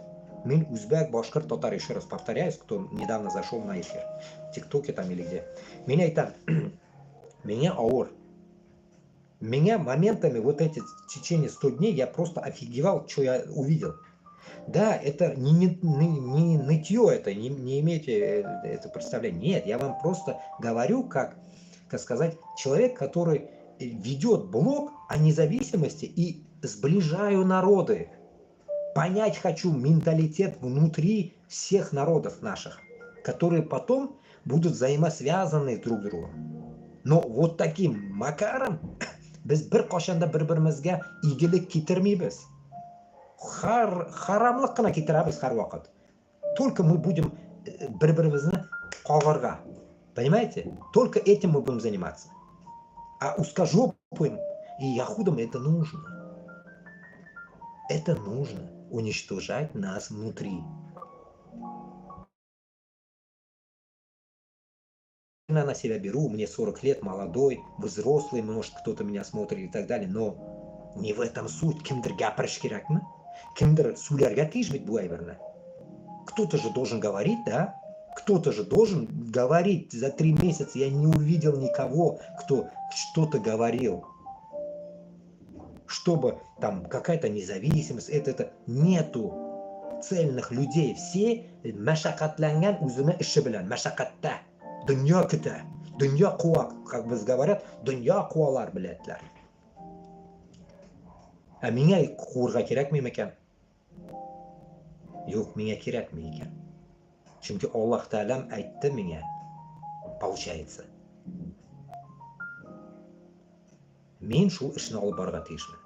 Мин узбек, башкорт, татар, еще раз повторяюсь, кто недавно зашел на эфир, в ТикТоке там или где. Меня это, меня аур. Меня моментами, вот эти в течение 100 дней, я просто офигевал, что я увидел. Да, это не нытье, это, не имейте это представление. Нет, я вам просто говорю, как сказать, человек, который ведет блог о независимости и сближаю народы. Понять хочу менталитет внутри всех народов наших, которые потом будут взаимосвязаны друг с другом. Но вот таким макаром biz bir qashanda bir-birimizga igilik keltirmaymiz. Haramlik qana keltiramiz har vaqt. Только мы будем bir-birimizni qog'irga. Понимаете? Только этим мы будем заниматься. А узкожопым и яхудам это нужно. Это нужно уничтожать нас внутри. Я на себя беру, мне 40 лет, молодой, взрослый, может кто-то меня смотрит и так далее, но не в этом суть. Кимдер гапырыш керекми? Кимдер сүләргә тиеш бит бу әйберне. Кто-то же должен говорить, да? Кто-то же должен говорить. За 3 месяца я не увидел никого, кто что-то говорил. Чтобы там какая-то независимость, это нету цельных людей. Все мәшәкатьләнгән үзенең эше белән, мәшәкатьтә. Дөнья көтә, дөнья куа, как бы говорят, дөнья куалар беләтләр. А миңа куырга кирәкми микән? Юк, миңа кирәкми икән. Чөнки Аллаһ Таалам әйтте миңа, получается. Мен шул эшне алып барырга тиешмен.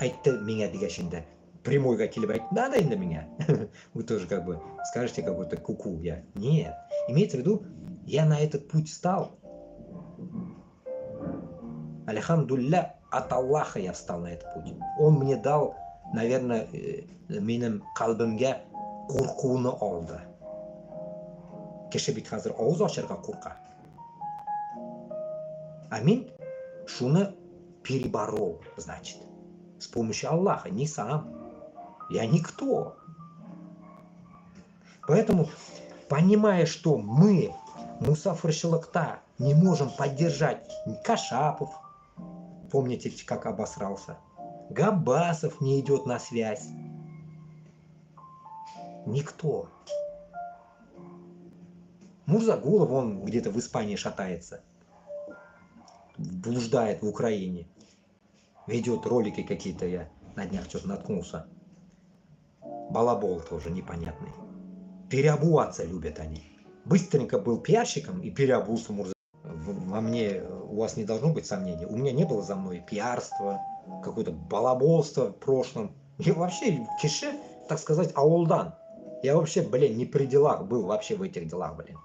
Әйтте миңа дигәшендә. Прямойга килеп әйтте, надо инде миңа. Вы тоже как бы скажете какой-то куку. Я. Нет. Имеется в виду, я на этот путь стал. Альхамдулилля, от Аллаха я встал на этот путь. Он мне дал, наверное, минем калбымга куркуны алды. Кеше бит хәзер авыз ачарга курка. А мин шуны переборол, значит, с помощью Аллаха, не сам. Я никто. Поэтому, понимая, что мы, мусафирчылыкта, не можем поддержать Кашапов, помните, как обосрался, Габасов не идет на связь, никто. Мурзагулов, он где-то в Испании шатается, блуждает в Украине, ведет ролики какие-то, я на днях что-то наткнулся. Балабол тоже непонятный. Переобуваться любят они. Быстренько был пиарщиком и переобулся Мурзагулов. Во мне, у вас не должно быть сомнений. У меня не было за мной пиарства, какое-то балаболство в прошлом. Я вообще кеше, так сказать, ауылдан. Я вообще, блин, не при делах был вообще в этих делах, блин.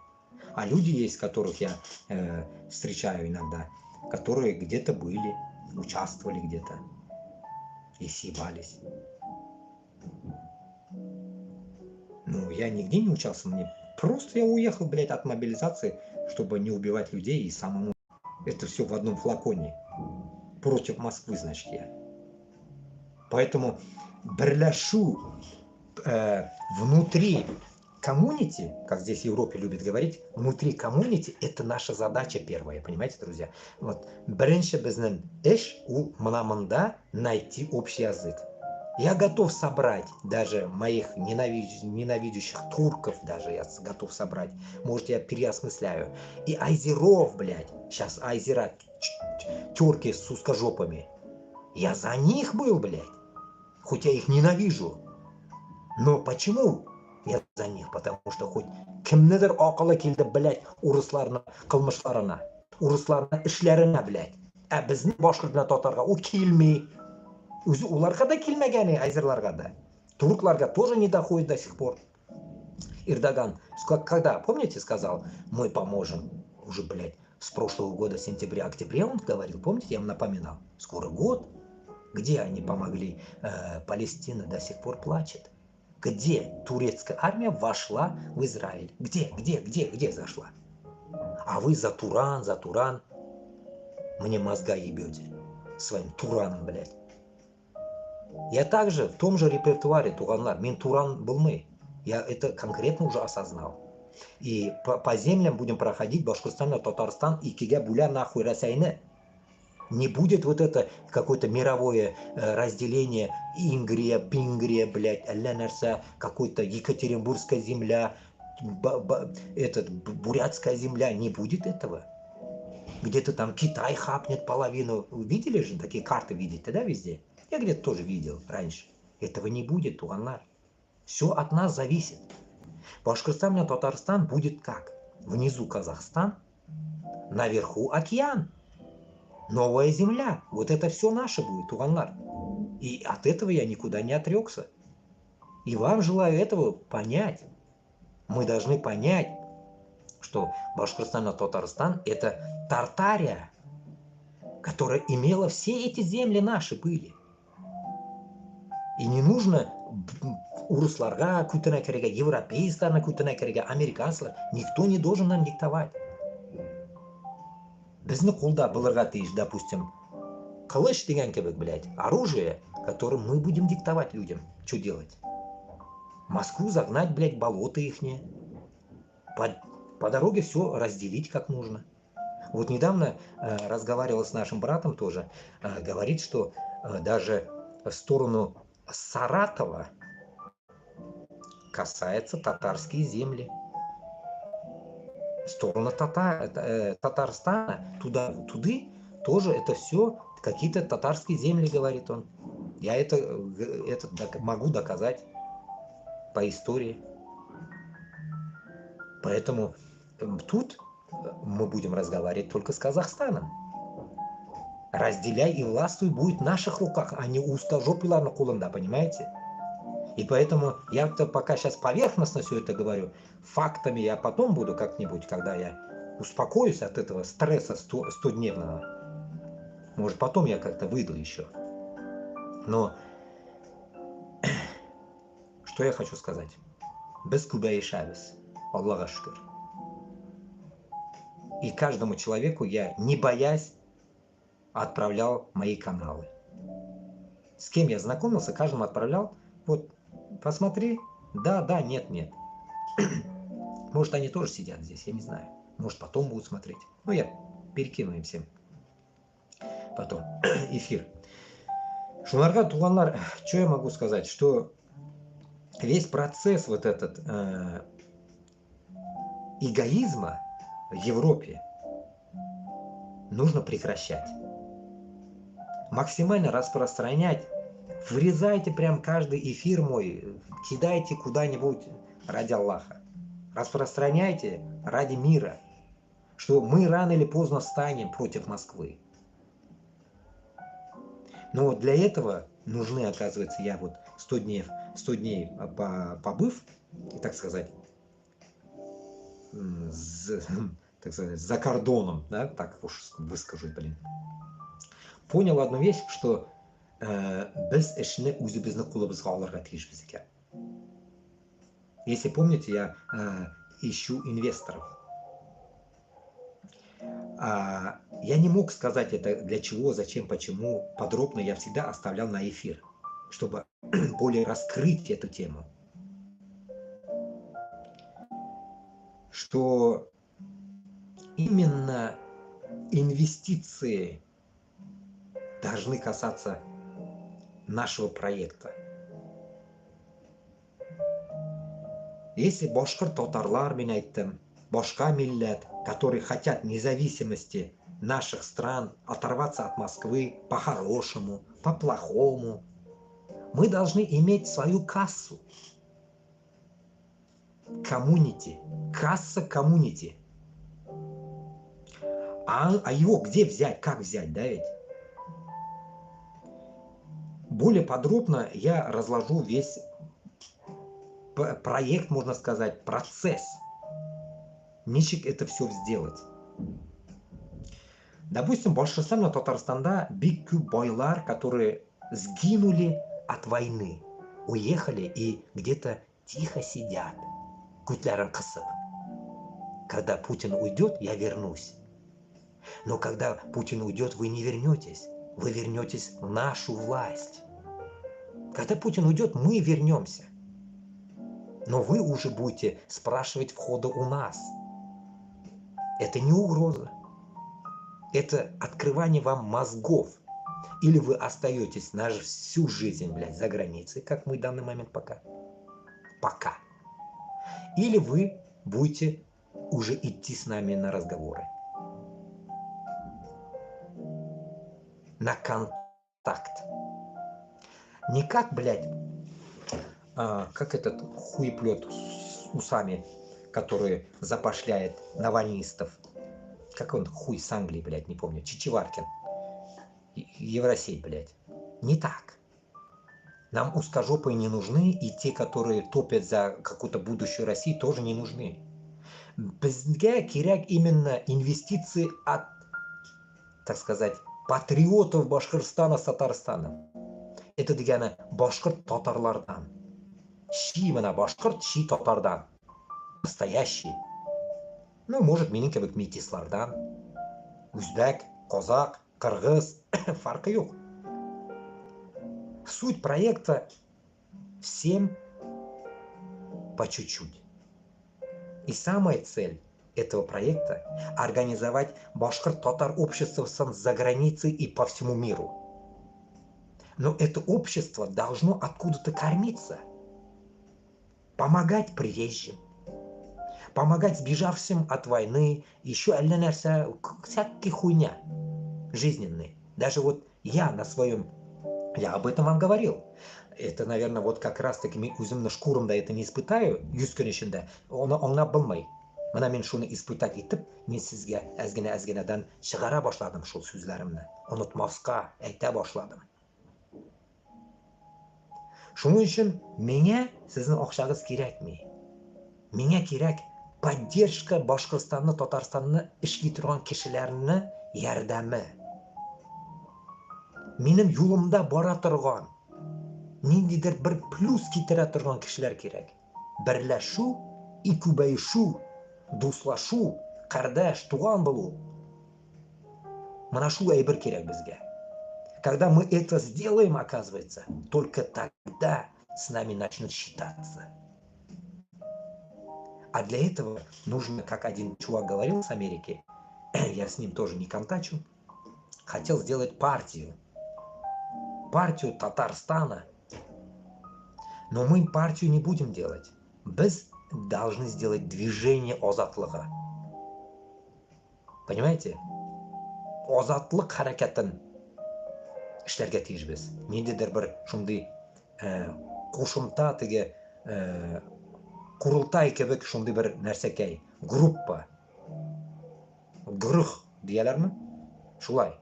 А люди есть, которых я встречаю иногда, которые где-то были, участвовали где-то и съебались. Ну, я нигде не учался, мне просто я уехал, блядь, от мобилизации, чтобы не убивать людей и самому. Это все в одном флаконе. Против Москвы, значит, я. Поэтому бреляшу внутри комьюнити, как здесь в Европе любят говорить, внутри комьюнити это наша задача первая, понимаете, друзья? Вот, бірінші біздің іш у мынамында найти общий язык. Я готов собрать даже моих ненавидящих турков, даже я готов собрать. Может, я переосмысляю. И айзеров, блядь. Сейчас айзера, терки с узкожопами. Я за них был, блядь. Хоть я их ненавижу. Но почему я за них? Потому что хоть кімнедір ақылы келді, блядь, ұрысларына, қылмышларына, ұрысларына, ішлеріне, блядь. Біздің башқұртына татарға о келмей. Өзі оларға да келмегені, айзерларға да. Туркларға тоже не доходит до сих пор. Эрдоган, когда, помните, сказал, мы поможем, уже, блядь, с прошлого года, сентября-октября он говорил, помните, я вам напоминал, скоро год. Где они помогли? Палестина до сих пор плачет. Где турецкая армия вошла в Израиль? Где зашла? А вы за Туран, мне мозга ебете своим Тураном, блядь. Я также в том же репертуаре Туганлар, мен Туран был мы. Я это конкретно уже осознал. И по землям будем проходить Башкортостан, Татарстан и киге буля нахуй Россияны. Не будет вот это какое-то мировое разделение Ингрия, Пингрия, блядь, Ленерса, какой-то Екатеринбургская земля, Бурятская земля. Не будет этого. Где-то там Китай хапнет половину. Видели же такие карты, видите, да, везде? Я где-то тоже видел раньше. Этого не будет, Туганлар. Все от нас зависит. Башкортостан и Татарстан будет как? Внизу Казахстан, наверху океан. Новая земля. Вот это все наше будет, Туганлар. И от этого я никуда не отрекся. И вам желаю этого понять. Мы должны понять, что Башкортостан и Татарстан это Тартария, которая имела все эти земли наши были. И не нужно урысларға күтіне кереге, европейстарына күтіне кереге, американцлар. Никто не должен нам диктовать. Бізді қолда былырға тиіш, допустим, қылыш деген кебек, блядь, оружие, которым мы будем диктовать людям, что делать. Москву загнать, блядь, болото ихнее. По дороге все разделить как нужно. Вот недавно разговаривал с нашим братом тоже, говорит, что даже в сторону Саратова касается татарские земли. В сторону Татарстана, туды тоже это все какие-то татарские земли, говорит он. Я это могу доказать по истории. Поэтому тут мы будем разговаривать только с Казахстаном. Разделяй и властвуй будет в наших руках, а не у стажопиларных куланда, понимаете? И поэтому я пока сейчас поверхностно все это говорю, фактами я потом буду как-нибудь, когда я успокоюсь от этого стресса 100-дневного. Может, потом я как-то выйду еще. Но что я хочу сказать? Без кубей шабис. Аллаха шукр. И каждому человеку я, не боясь, отправлял мои каналы. С кем я знакомился, каждому отправлял. Вот, посмотри, да, нет. Может, они тоже сидят здесь, я не знаю. Может, потом будут смотреть. Ну, я перекину им всем потом эфир. Шунарга Туганлар, что я могу сказать? Что весь процесс вот этот эгоизма в Европе нужно прекращать. Максимально распространять. Врезайте прям каждый эфир мой, кидайте куда-нибудь ради Аллаха. Распространяйте ради мира, что мы рано или поздно станем против Москвы. Но для этого нужны, оказывается, я вот 100 дней побыв, так сказать, за кордоном, да, так уж выскажу, блин. Понял одну вещь, что если помните, я ищу инвесторов. Я не мог сказать это для чего, зачем, почему. Подробно я всегда оставлял на эфир, чтобы более раскрыть эту тему. что именно инвестиции должны касаться нашего проекта. Если башкир татарлар, мен айттым, башка милләт, которые хотят независимости наших стран, оторваться от Москвы по-хорошему, по-плохому, мы должны иметь свою кассу. Коммунити. Касса коммунити. А его где взять, как взять, да ведь? Более подробно я разложу весь проект, можно сказать, процесс. Ничек это все сделать. Допустим, Башкортостан и Татарстанда бик көп байлар, которые сгинули от войны, уехали и где-то тихо сидят, күтләрен кысып. Когда Путин уйдет, я вернусь. Но когда Путин уйдет, вы не вернетесь. Вы вернетесь в нашу власть. Когда Путин уйдет, мы вернемся. Но вы уже будете спрашивать входа у нас. Это не угроза. Это открывание вам мозгов. Или вы остаетесь на всю жизнь, блядь, за границей, как мы в данный момент пока. Пока. Или вы будете уже идти с нами на разговоры. На контакт. Не как, блядь, как этот хуеплет с усами, который запошляет навальнистов. Как он, хуй с Англии, блядь, не помню, Чичеваркин. Евросеть, блядь. Не так. Нам узкожопые не нужны, и те, которые топят за какую-то будущую Россию, тоже не нужны. Бізге керек именно инвестиции от, так сказать, патриотов Башкортостана с Татарстаном. Это дегені башкорт татарлардан. Ши мына башкорт, ши татардан. Настоящий. Ну, может, менің кебек метислардан. Үзбек, казак, кыргыз. Фаркы yok. Суть проекта всем по чуть-чуть. И самая цель этого проекта – организовать башкорт-татар общество за границей и по всему миру. Но это общество должно откуда-то кормиться. Помогать приезжим. Помогать сбежавшим от войны. Еще всякие хуйня жизненные. Даже вот я на своем... Я об этом вам говорил. Это, наверное, вот как раз-таки мен өзімнің шкурымда это не испытаю, 100 күн ішінде, оны аңлап болмай. Мына мен шуны испытать етіп, мен сізге әзгенеден шығара башладым шул сүзләремне. Онытмаска әйтә башладым. Шуның үшін меңә сезнең акчагыз кирәкми. Меңә кирәк поддержка Башкортстанны, Татарстанны эшли торган кешеләрне ярдәме. Минем юлымда бара торган, ниндидер бір плюс китерә торган кешеләр кирәк. Берләшү, икүбәешү, дуслашу, кардәш, туган булу. Мына шул әйбер кирәк безгә. Когда мы это сделаем, оказывается, только тогда с нами начнут считаться. А для этого нужно, как один чувак говорил с Америки, я с ним тоже не контачу, хотел сделать партию Татарстана. Но мы партию не будем делать. Біз должны сделать движение озатлыга. Понимаете? Озатлык харакатын эшләргә тиешбез. Ниндидер бер шундый кушымта теге курылтай кебек шундый бер нәрсәкәй, группа. Грых дияләрме? Шулай.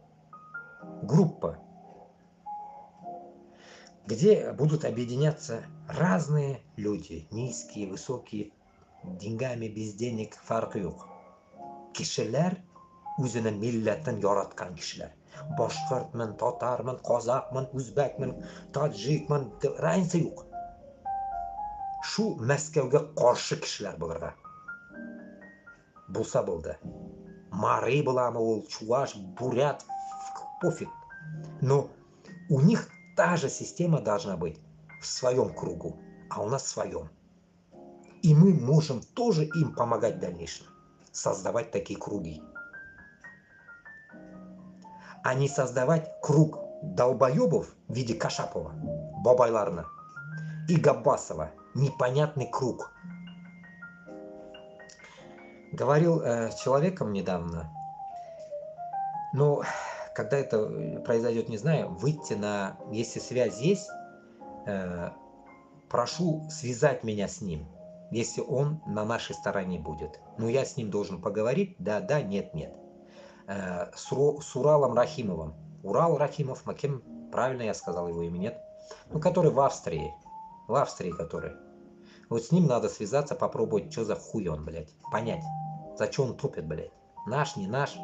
Группа, где будут объединяться разные люди, низкие, высокие, деньгами, без денег, фаркы юк. Кешеләр үзенең милләтен яраткан кешеләр. Башкортмын, татармын, казакмын, үзбәкмын, таджикмын, разница юк. Шу Мәскәүгә каршы кешеләр булырга. Булса булды. Марый буламы ул, чуваш, бурят, пофиг. Но у них та же система должна быть в своем кругу, а у нас в своем. И мы можем тоже им помогать в дальнейшем. Создавать такие круги. А не создавать круг долбоебов в виде Кашапова, Бабайларна и Габбасова. Непонятный круг. Говорил с человеком недавно, но когда это произойдет, не знаю, выйти на, если связь есть, прошу связать меня с ним, если он на нашей стороне будет. Но я с ним должен поговорить, да, да, нет, нет. С Уралом Рахимовым. Урал Рахимов, Маким, правильно я сказал его имя, нет? Ну, который в Австрии, который. Вот с ним надо связаться, попробовать, что за хуй он, блядь, понять, за что он топит, блядь. Наш, не наш,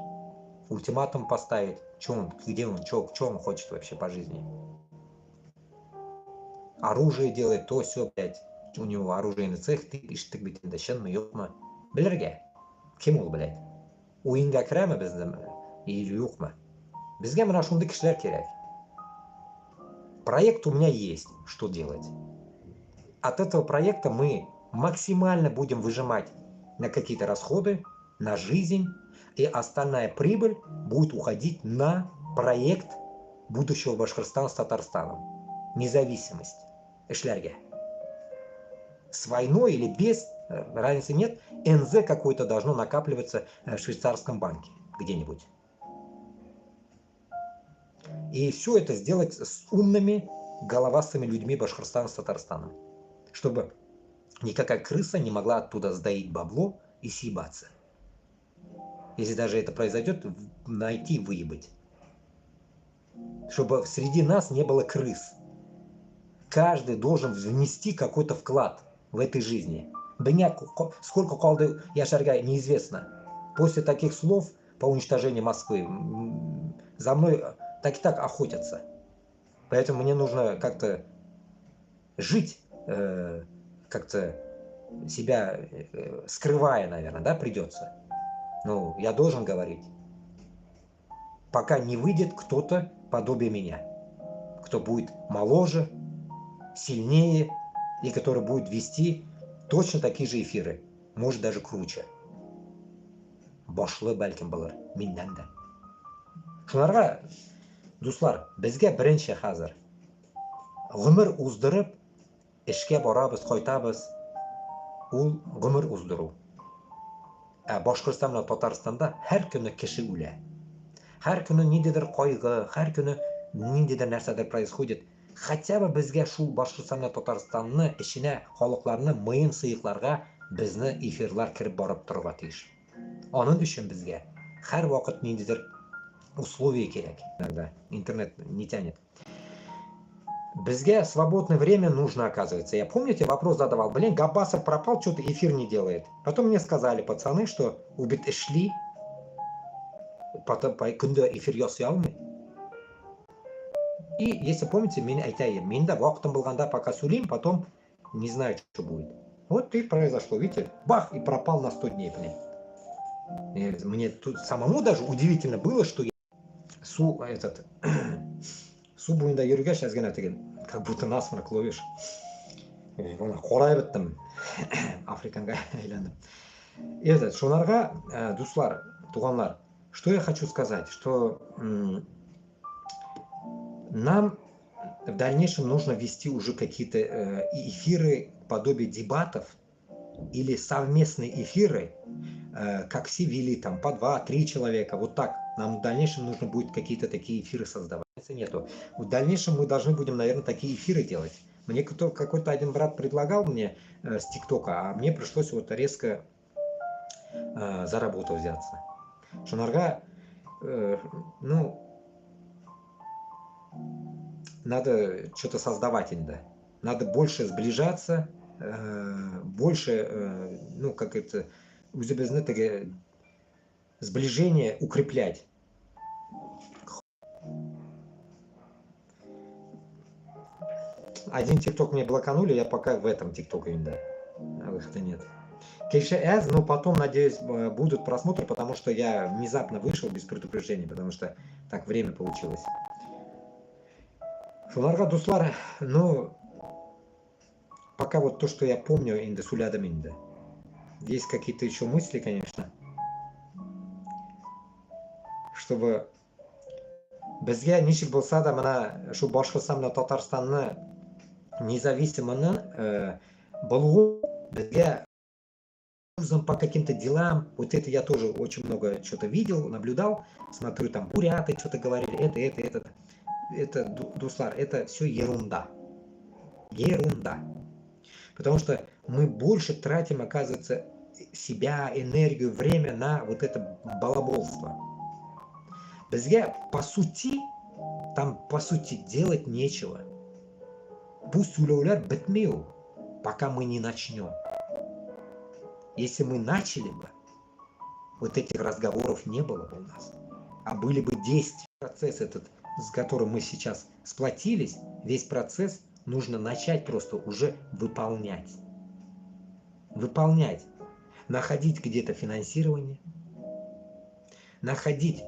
ультиматум поставить, что он, где он, что он хочет вообще по жизни. Оружие делает, то все, блядь, у него оружейный цех, ты ишь, бит инде, шынмы, юкмы, билерге, ким ол, блядь. Уинга кіремі біздің, или юкмы. Бізге мына шундай кішілер керек. Проект у меня есть, что делать. От этого проекта мы максимально будем выжимать на какие-то расходы, на жизнь, и остальная прибыль будет уходить на проект будущего Башкортостана с Татарстаном. Независимость. Эшлярге. С войной или без, разницы нет, НЗ какой-то должно накапливаться в швейцарском банке где-нибудь. И все это сделать с умными, головастыми людьми Башкортостана с Татарстаном. Чтобы никакая крыса не могла оттуда сдаить бабло и съебаться. Если даже это произойдет, найти, выебать. Чтобы среди нас не было крыс. Каждый должен внести какой-то вклад в этой жизни. Меня сколько колды яшарга неизвестно. После таких слов по уничтожению Москвы за мной так и так охотятся. Поэтому мне нужно как-то жить, как-то себя скрывая, наверное, да, придется. Ну, я должен говорить. Пока не выйдет кто-то подобие меня. Кто будет моложе, сильнее, и который будет вести точно такие же эфиры. Может, даже круче. Башлы бәлкім болар, миннән дә. Шуларга, дуслар, безгә беренче хәзер. Гомер уздырып, эшкә барабыз, кайтабыз. Ул гомер уздыру. Башкортстан белән Татарстанда һәр көнне кеше үлә. Һәр көнне ниндидер кайгы, һәр көнне ниндидер нәрсәдер происходит. Хотя бы безгә шул Башкортстан белән Татарстанны эченә халыкларны мыен сыйыкларга безне эфирлар кирип барып торырга тиеш. Аның өчен безгә һәр вакыт ниндидер условия кирәк. Интернет не тянет. Безгә свободное время нужно, оказывается. Я, помните, вопрос задавал. Блин, Габбасов пропал, что-то эфир не делает. Потом мне сказали пацаны, что убит шли. Потом күндә эфир ясый алмый. И, если помните, меня айтайым, минда вакытым булганда пока сөйлейм, потом не знаю, что будет. Вот и произошло, видите? Бах, и пропал на 100 дней, блин. Мне тут самому даже удивительно было, что я су буйында йөргәч, әзгәнә теген, как будто насморк ловишь. Корай беттем. Африканга әйләндем. И шуларга, дуслар, туганлар, что я хочу сказать, что нам в дальнейшем нужно вести уже какие-то эфиры подобие дебатов или совместные эфиры, как все вели, там по 2-3 человека, вот так. Нам в дальнейшем нужно будет какие-то такие эфиры создавать. Нету. В дальнейшем мы должны будем, наверное, такие эфиры делать. Мне какой-то один брат предлагал мне с ТикТока, а мне пришлось вот резко за работу взяться. Шунарга, ну, надо что-то создавать иногда. Надо больше сближаться, больше, ну, как это, сближение укреплять. Один ТикТок мне блоканули, я пока в этом ТикТоке, да. А выхода нет. Кейше Эз, но потом, надеюсь, будут просмотры, потому что я внезапно вышел без предупреждения, потому что так время получилось. Шуларга, дуслар, ну, пока вот то, что я помню, инде сулядам инде. Есть какие-то еще мысли, конечно, чтобы бізге ничек болса да мына шу Башкортстан менен Татарстанны независимыны болуы бізге по каким-то делам, вот это я тоже очень много что-то видел, наблюдал, смотрю, там буряты что-то говорили, это, дуслар, это все ерунда. Ерунда. Потому что мы больше тратим, оказывается, себя, энергию, время на вот это балаболство. Бізге, по сути, там, по сути, делать нечего. Пусть сөйлеулер бітмеу, пока мы не начнем. Если мы начали бы, вот этих разговоров не было бы у нас. А были бы действия. Процесс этот, с которым мы сейчас сплотились, весь процесс нужно начать просто уже выполнять. Выполнять. Находить где-то финансирование. Находить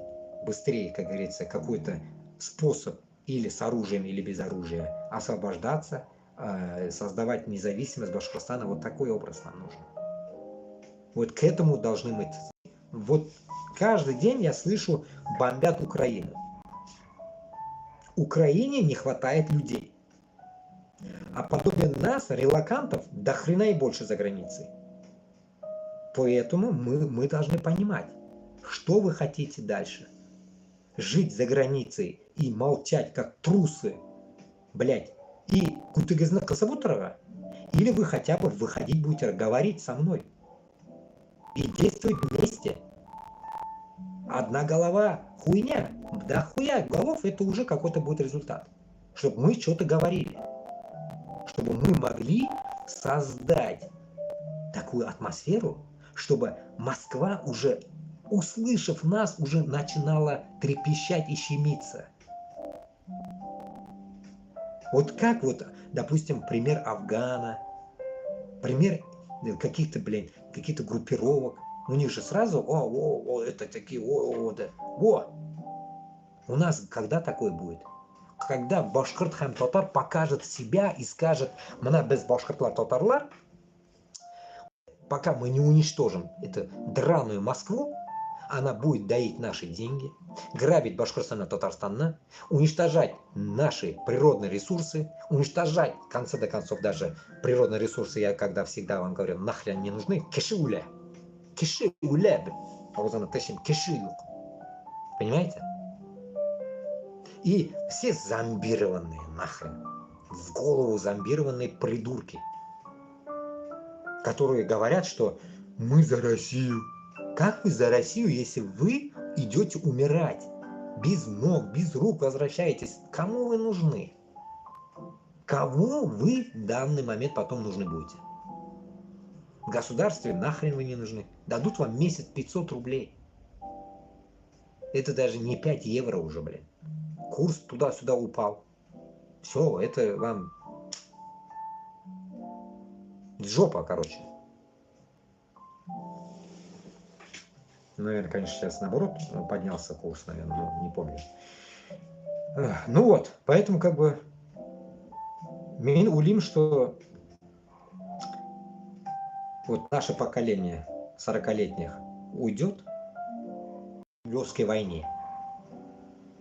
быстрее, как говорится, какой-то способ или с оружием, или без оружия освобождаться, создавать независимость Башкортостана. Вот такой образ нам нужен. Вот к этому должны мы... Вот каждый день я слышу, бомбят Украину. Украине не хватает людей. А подобие нас, релокантов, до хрена и больше за границей. Поэтому мы должны понимать, что вы хотите дальше. Жить за границей и молчать, как трусы, блядь, и кутыгызны кысыбутырга? Или вы хотя бы выходить будете говорить со мной? И действовать вместе. Одна голова хуйня. Да хуя голов, это уже какой-то будет результат. Чтобы мы что-то говорили. Чтобы мы могли создать такую атмосферу, чтобы Москва уже, услышав нас, уже начинала трепещать и щемиться. Вот как вот, допустим, пример Афгана, пример каких-то, блин, каких-то группировок. У них же сразу, это такие, да. У нас когда такое будет? Когда башкирт һәм татар покажет себя и скажет, мына без башкиртлар, татарлар, пока мы не уничтожим эту драную Москву, она будет доить наши деньги, грабить Башкортостан и Татарстан, уничтожать наши природные ресурсы, уничтожать, в конце до концов, даже природные ресурсы, я когда всегда вам говорю, нахрен не нужны, киши-уля, а вот она тащим киши. Понимаете? И все зомбированные нахрен, в голову зомбированные придурки, которые говорят, что мы за Россию. Как вы за Россию, если вы идете умирать? Без ног, без рук возвращаетесь. Кому вы нужны? Кому вы в данный момент потом нужны будете? Государстве нахрен вы не нужны. Дадут вам месяц 500 рублей. Это даже не 5 евро уже, блин. Курс туда-сюда упал. Все, это вам жопа, короче. Наверное, конечно, сейчас наоборот поднялся курс, наверное, но не помню. Ну вот, поэтому как бы мен улим, что вот наше поколение 40-летних уйдет в Лёвской войне.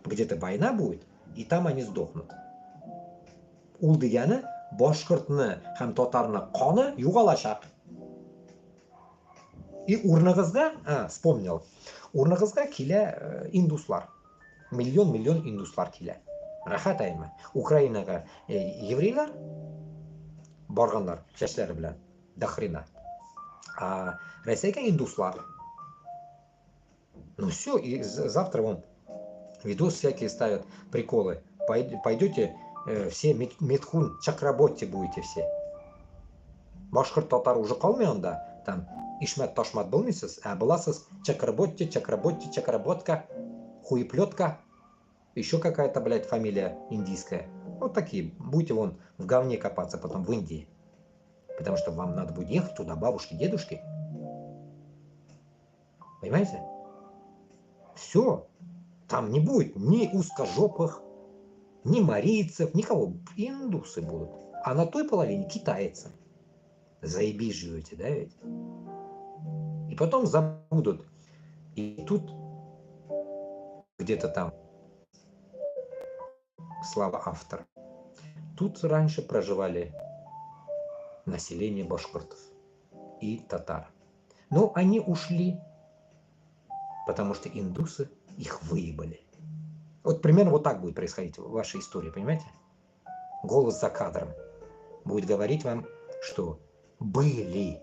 Где-то война будет, и там они сдохнут. Ул дегени башкиртны һәм татарны каны югалачак. И урнығызға, вспомнил, урнығызға келе индуслар. Миллион индуслар келе. Рахат айма. Украинаға еврейлар баргандар чәчләре белән дохрена. А Россияга индуслар. Ну все, и завтра вон видос всякие ставят, приколы. Пойдете все Митхун Чакработти будете все. Башкирт татар уже калмый там Ишмат Ташмат болмайсыз, а буласыз Чакработти, Чакработка, Хуеплетка, еще какая-то, блядь, фамилия индийская. Вот такие. Будете вон в говне копаться потом в Индии. Потому что вам надо будет ехать туда, бабушки, дедушки. Понимаете? Все. Там не будет ни узкожопых, ни марийцев, никого. Индусы будут. А на той половине китайцы. Заебись живете, да ведь? И потом забудут. И тут где-то там слава автор. Тут раньше проживали население башкортов и татар. Но они ушли, потому что индусы их выебали. Вот примерно вот так будет происходить в вашей истории, понимаете? Голос за кадром будет говорить вам, что были,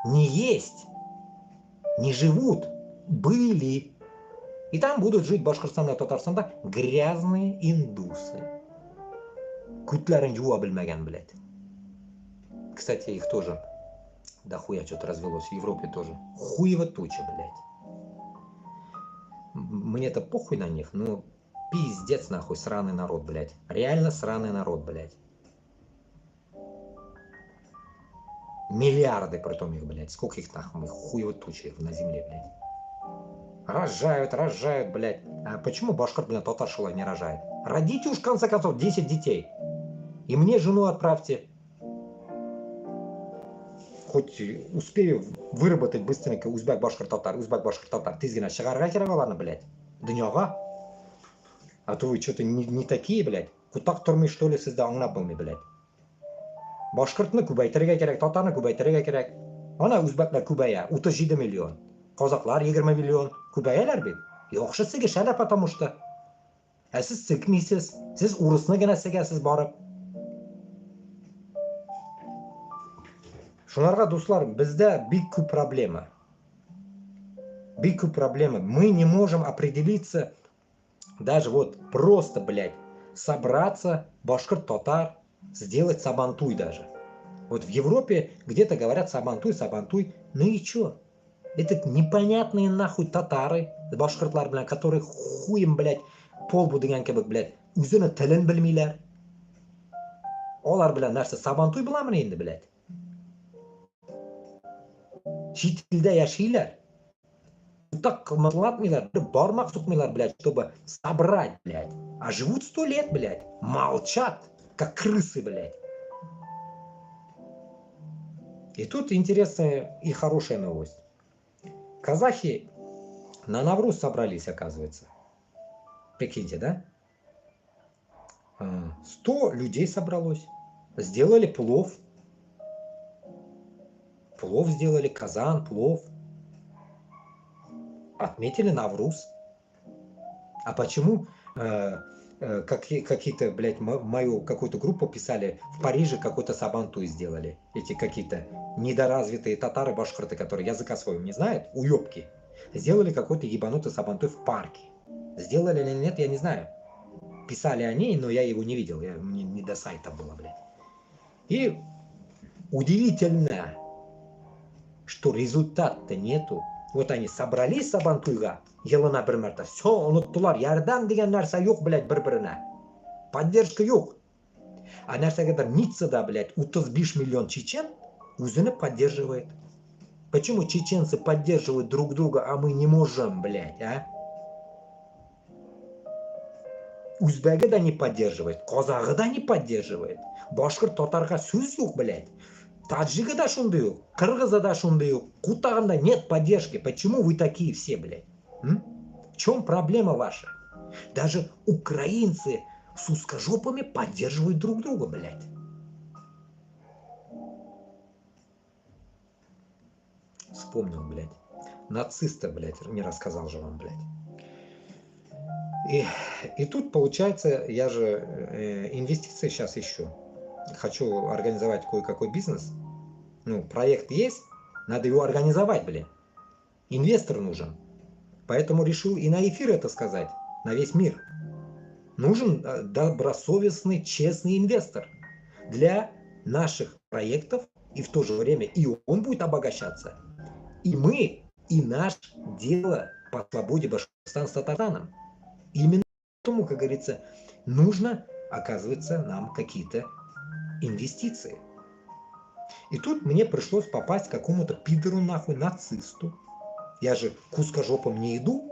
не есть, не живут, были. И там будут жить в Башкортостане, Татарстанда грязные индусы. Күтләрен юа белмәгән, блядь. Кстати, их тоже дохуя что-то развелось в Европе тоже. Хуево туча, блядь. Мне-то похуй на них, но пиздец нахуй, сраный народ, блядь. Реально сраный народ, блядь. Миллиарды притом их, блядь. Сколько их нахуй, хуево туча их на земле, блядь. Рожают, блядь. А почему башкор, блядь, татаршила не рожает? Родите уж, в конце концов, 10 детей. И мне жену отправьте. Хоть успею выработать быстренько узбек, башкор, татар. Тезгина шығарға керек оларны, блядь. Дүнияға. А то вы что-то не такие, блядь. Кутак тұрмай, что ли, сізді аңнап болмай, блядь. Башкортны көбәйтергә керек, татарны көбәйтергә керек. Ана үзбәкләр көбәя, 37 миллион. Казаклар 20 миллион. Көбәяләр бит. Яхшы сигешәләр, потому что. Ә сез сикмисез. Сез урысны гына сигәсез барып. Шунарга, дуслар, бездә бик күп проблема. Бик күп проблема. Мы не можем определиться, даже вот просто, блядь, собраться, башкорт-татар, сделать сабантуй даже. Вот в Европе где-то говорят сабантуй, ну и чё? Это непонятные нахуй татары, башкортлар, блядь, которые хуем, блядь, полбу дигән кебек, блядь, үзенең телен белмиләр. Алар белән нәрсә сабантуй буламы инде, блядь? Чит илдә яшиләр. Так кымырлатмыйлар, бармак сукмыйлар, блядь, чтобы собрать, блядь. А живут 100 лет, блядь. Молчат, как крысы, блядь. И тут интересная и хорошая новость. Казахи на Навруз собрались, оказывается. Прикиньте, да? 100 людей собралось. Сделали плов. Плов сделали, казан, плов. Отметили Навруз. А почему какие-то, блядь, мою какую-то группу писали, в Париже какой-то сабантуй сделали. Эти какие-то недоразвитые татары, башкорты, которые языка своего не знают, уёбки, сделали какой-то ебанутый сабантуй в парке. Сделали или нет, я не знаю. Писали они, но я его не видел, мне не до сайта было, блядь. И удивительно, что результата нету. Вот они собрались сабантуйга, елына бір мәртә, все ұныттылар, ярдәм деген нәрсә юк, блядь, бір-біріне. Поддержка юк. А нәрсәгәдер Ниццада, блядь, 35 миллион чечен үзене поддерживает. Почему чеченцы поддерживают друг друга, а мы не можем, блядь, а? Узбегі да не поддерживает, казағы да не поддерживает. Башкорт татарға сөз юк, блядь. Таджика да шундай юк, кыргыза да шундай юк. Кутағында нет поддержки. Почему вы такие все, блядь? В чем проблема ваша? Даже украинцы с узкожопами поддерживают друг друга, блядь. Вспомнил, блядь. Нациста, блядь, не рассказал же вам, блядь. И тут получается, я же инвестиции сейчас ищу. Хочу организовать кое-какой бизнес. Ну, проект есть, надо его организовать, блин. Инвестор нужен. Поэтому решил и на эфир это сказать, на весь мир. Нужен добросовестный, честный инвестор для наших проектов, и в то же время и он будет обогащаться. И мы, и наше дело по свободе Башкортостана с Татарстаном. Именно поэтому, как говорится, нужно, оказывается, нам какие-то инвестиции. И тут мне пришлось попасть к какому-то пидору нахуй, нацисту. Я же к узкожопам не иду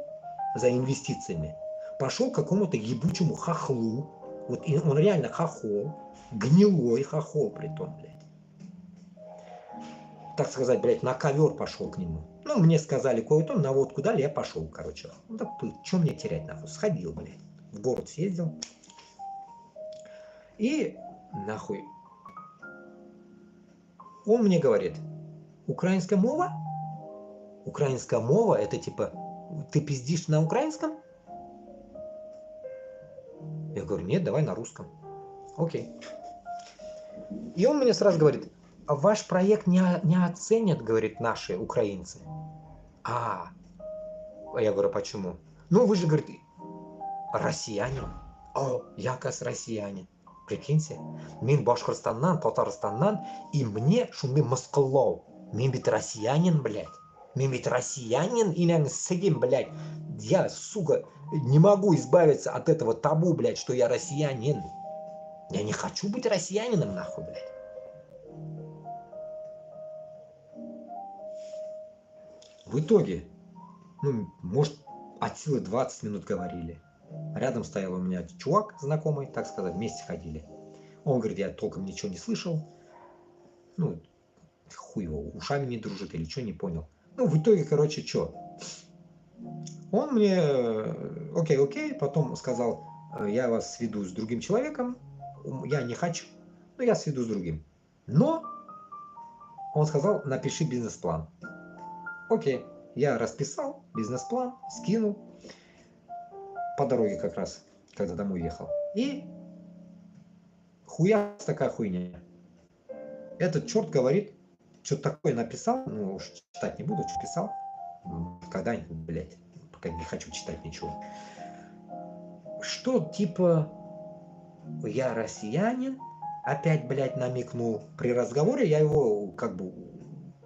за инвестициями. Пошел к какому-то ебучему хохлу. Вот он реально хохол. Гнилой хохол притом, блядь. так сказать, блядь, на ковер пошел к нему. Ну, мне сказали кое-то, на водку дали, я пошел, короче. Ну, да, что мне терять, нахуй? Сходил, блядь. В город съездил. И, нахуй, он мне говорит, украинская мова? Украинская мова, это типа, ты пиздишь на украинском? Я говорю, нет, давай на русском. Окей. И он мне сразу говорит, а ваш проект не оценят, говорит, наши украинцы. А я говорю, почему? Ну, вы же, говорит, россиянин. О, я, оказывается, россиянин. Прикиньте, мен Башкортостаннан, Татарстаннан, и мне, что мен мысқыллау. Мен ведь россиянин, блядь. Мен ведь россиянин, и я сидим, блядь. Я, сука, не могу избавиться от этого табу, блядь, что я россиянин. Я не хочу быть россиянином, нахуй, блядь. В итоге, ну, может, от силы 20 минут говорили. Рядом стоял у меня чувак знакомый, так сказать, вместе ходили. Он говорит, я толком ничего не слышал. Ну, хуй его, ушами не дружит или что, не понял. Ну, в итоге, короче, что? Он мне, окей, потом сказал, я вас сведу с другим человеком, я не хочу, но я сведу с другим. Но он сказал, напиши бизнес-план. Окей, я расписал бизнес-план, скинул по дороге как раз, когда домой ехал. И хуя такая хуйня. Этот черт говорит, что-то такое написал, ну уж читать не буду, что писал. Когда-нибудь, блядь, пока не хочу читать ничего. Что типа я россиянин, опять, блядь, намекнул. При разговоре я его как бы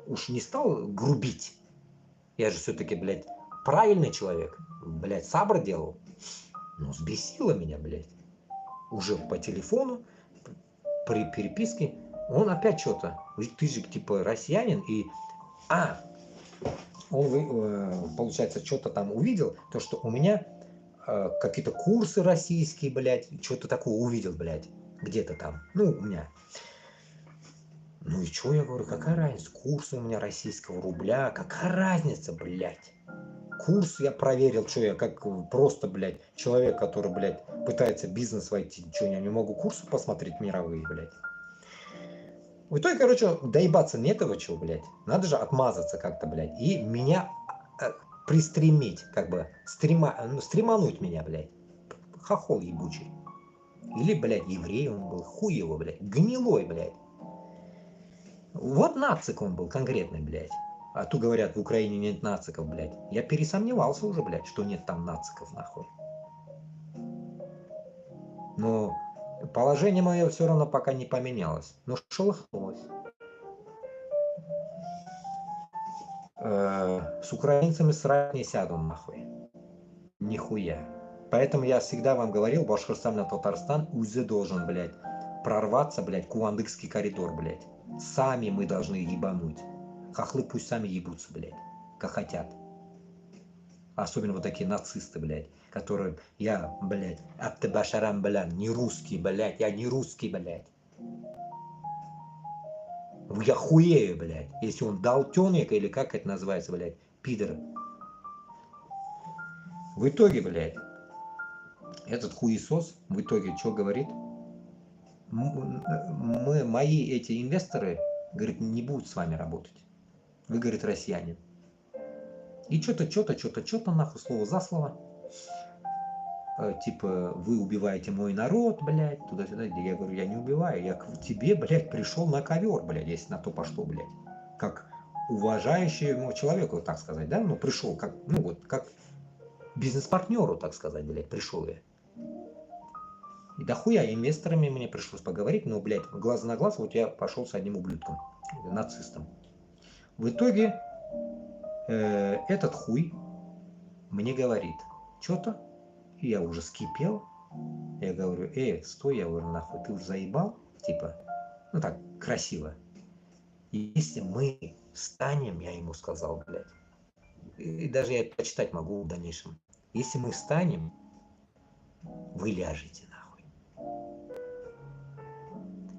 уж не стал грубить. Я же все-таки, блядь, правильный человек. Блядь, сабр делал. Но взбесило меня, блядь. Уже по телефону, при переписке, он опять что-то. Ты же типа россиянин и... он, получается, что-то там увидел, то, что у меня какие-то курсы российские, блядь, что-то такое увидел, блядь, где-то там, ну, у меня. Ну и что, я говорю, какая разница, курсы у меня российского рубля, какая разница, блядь. Курс я проверил, что я как просто, блядь, человек, который, блядь, пытается бизнес войти, что я не могу курсы посмотреть мировые, блядь. В итоге, короче, доебаться нет его чего, блядь. Надо же отмазаться как-то, блядь. И меня пристремить, как бы, стремануть меня, блядь. Хохол ебучий. Или, блядь, еврей он был, хуй его, блядь. Гнилой, блядь. Вот нацик он был конкретный, блядь. А то говорят, в Украине нет нациков, блядь. Я пересомневался уже, блядь, что нет там нациков, нахуй. Но положение мое все равно пока не поменялось. Но шелохнулось. С украинцами срать не сяду, нахуй. Нихуя. Поэтому я всегда вам говорил, Башкортостан на Татарстан уже должен, блядь, прорваться, блядь, Кувандыкский коридор, блядь. Сами мы должны ебануть. Хохлы пусть сами ебутся, блядь, как хотят. Особенно вот такие нацисты, блядь, которые, я, блядь, Аттебашарам, блядь, не русский, блядь, я не русский, блядь. Я хуею, блядь, если он далтёнок или как это называется, блядь, пидор. В итоге, блядь, этот хуесос в итоге что говорит? Мои эти инвесторы, говорит, не будут с вами работать. Вы, говорит, россиянин. И что-то, нахуй, слово за слово. Типа, вы убиваете мой народ, блядь, туда-сюда. Я говорю, я не убиваю, я к тебе, блядь, пришел на ковер, блядь, если на то пошло, блядь. Как уважающему человеку, так сказать, да? Ну, пришел, как, ну, вот, как бизнес-партнеру, так сказать, блядь, пришел я. И дохуя инвесторами мне пришлось поговорить, но, блядь, глаз на глаз, вот я пошел с одним ублюдком, нацистом. В итоге этот хуй мне говорит что-то, и я уже скипел. Я говорю, стой, я говорю, нахуй, ты уже заебал? Типа, ну так, красиво. И если мы встанем, я ему сказал, блядь, и даже я это почитать могу в дальнейшем. Если мы встанем, вы ляжете, нахуй.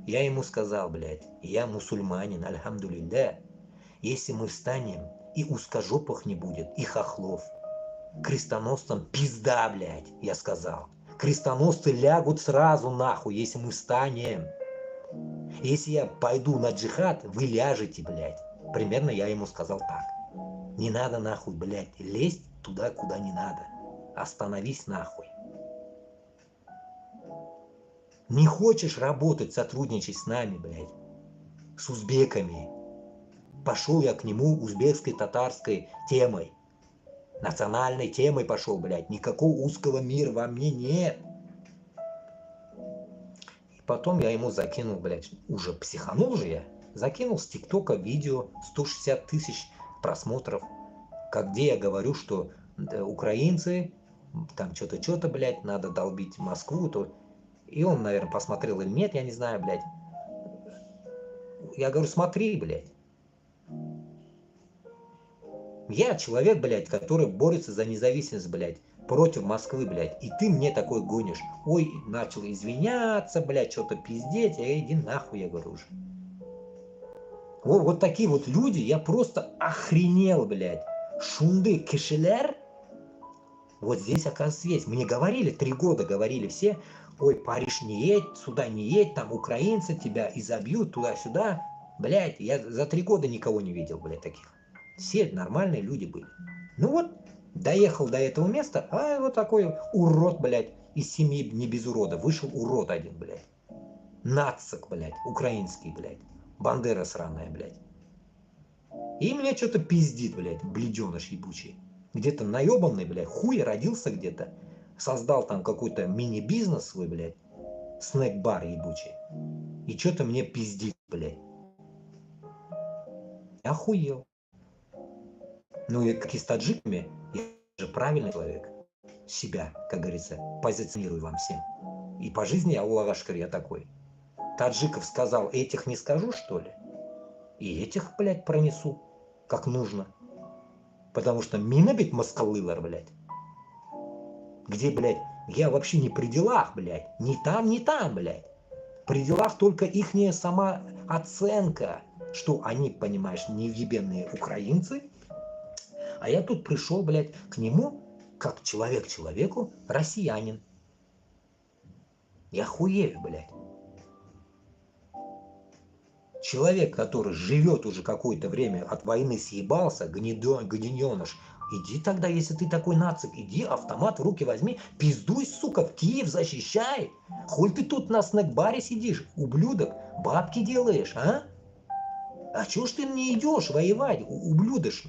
Я ему сказал, блядь, я мусульманин, альхамдулилля. если мы встанем, и узкожопых не будет, и хохлов. Крестоносцам пизда, блядь, я сказал. Крестоносцы лягут сразу нахуй, если мы встанем. Если я пойду на джихад, вы ляжете, блядь. Примерно я ему сказал так. Не надо нахуй, блядь, лезть туда, куда не надо. Остановись нахуй. Не хочешь работать, сотрудничать с нами, блядь, с узбеками. Пошел я к нему узбекской, татарской темой. Национальной темой пошел, блядь. Никакого узкого мира во мне нет. И потом я ему закинул, блядь, уже психанул же я. Закинул с ТикТока видео 160 тысяч просмотров. Где я говорю, что украинцы, там что-то, блядь, надо долбить Москву. И он, наверное, посмотрел или нет, я не знаю, блядь. Я говорю, смотри, блядь. Я человек, блядь, который борется за независимость, блядь, против Москвы, блядь. И ты мне такой гонишь. Ой, начал извиняться, блядь, что-то пиздеть. Иди нахуй, я говорю уже. Вот такие вот люди, я просто охренел, блядь. Шунды, кишелер. Вот здесь, оказывается, есть. Мне говорили, 3 года говорили все. Ой, Париж не едь, сюда не едь, там украинцы тебя изобьют, туда-сюда. Блядь, я за 3 года никого не видел, блядь, таких. Все нормальные люди были. Ну вот, доехал до этого места, а вот такой урод, блядь, из семьи не без урода. Вышел урод один, блядь. Нацик, блядь, украинский, блядь. Бандера сраная, блядь. И мне что-то пиздит, блядь, бляденыш ебучий. Где-то наебанный, блядь, хуй родился где-то. Создал там какой-то мини-бизнес свой, блядь. Снэк-бар ебучий. И что-то мне пиздит, блядь. Охуел. Ну и как и с таджиками, я же правильный человек. Себя, как говорится, позиционирую вам всем. И по жизни, Аллах Ашкар, я такой. Таджиков сказал, этих не скажу, что ли? И этих, блядь, пронесу, как нужно. Потому что мина ведь москалылар, блядь. Где, блядь, я вообще не при делах, блядь. Ни там, блядь. При делах только ихняя сама оценка, что они, понимаешь, невъебенные украинцы. А я тут пришел, блядь, к нему, как человек человеку, россиянин. Я хуею, блядь. Человек, который живет уже какое-то время, от войны съебался, гниденыш, иди тогда, если ты такой нацик, иди автомат в руки возьми, пиздуй, сука, в Киев защищай. Хуй ты тут на снэк-баре сидишь, ублюдок, бабки делаешь, а? А чё ж ты не идешь воевать, ублюдыш?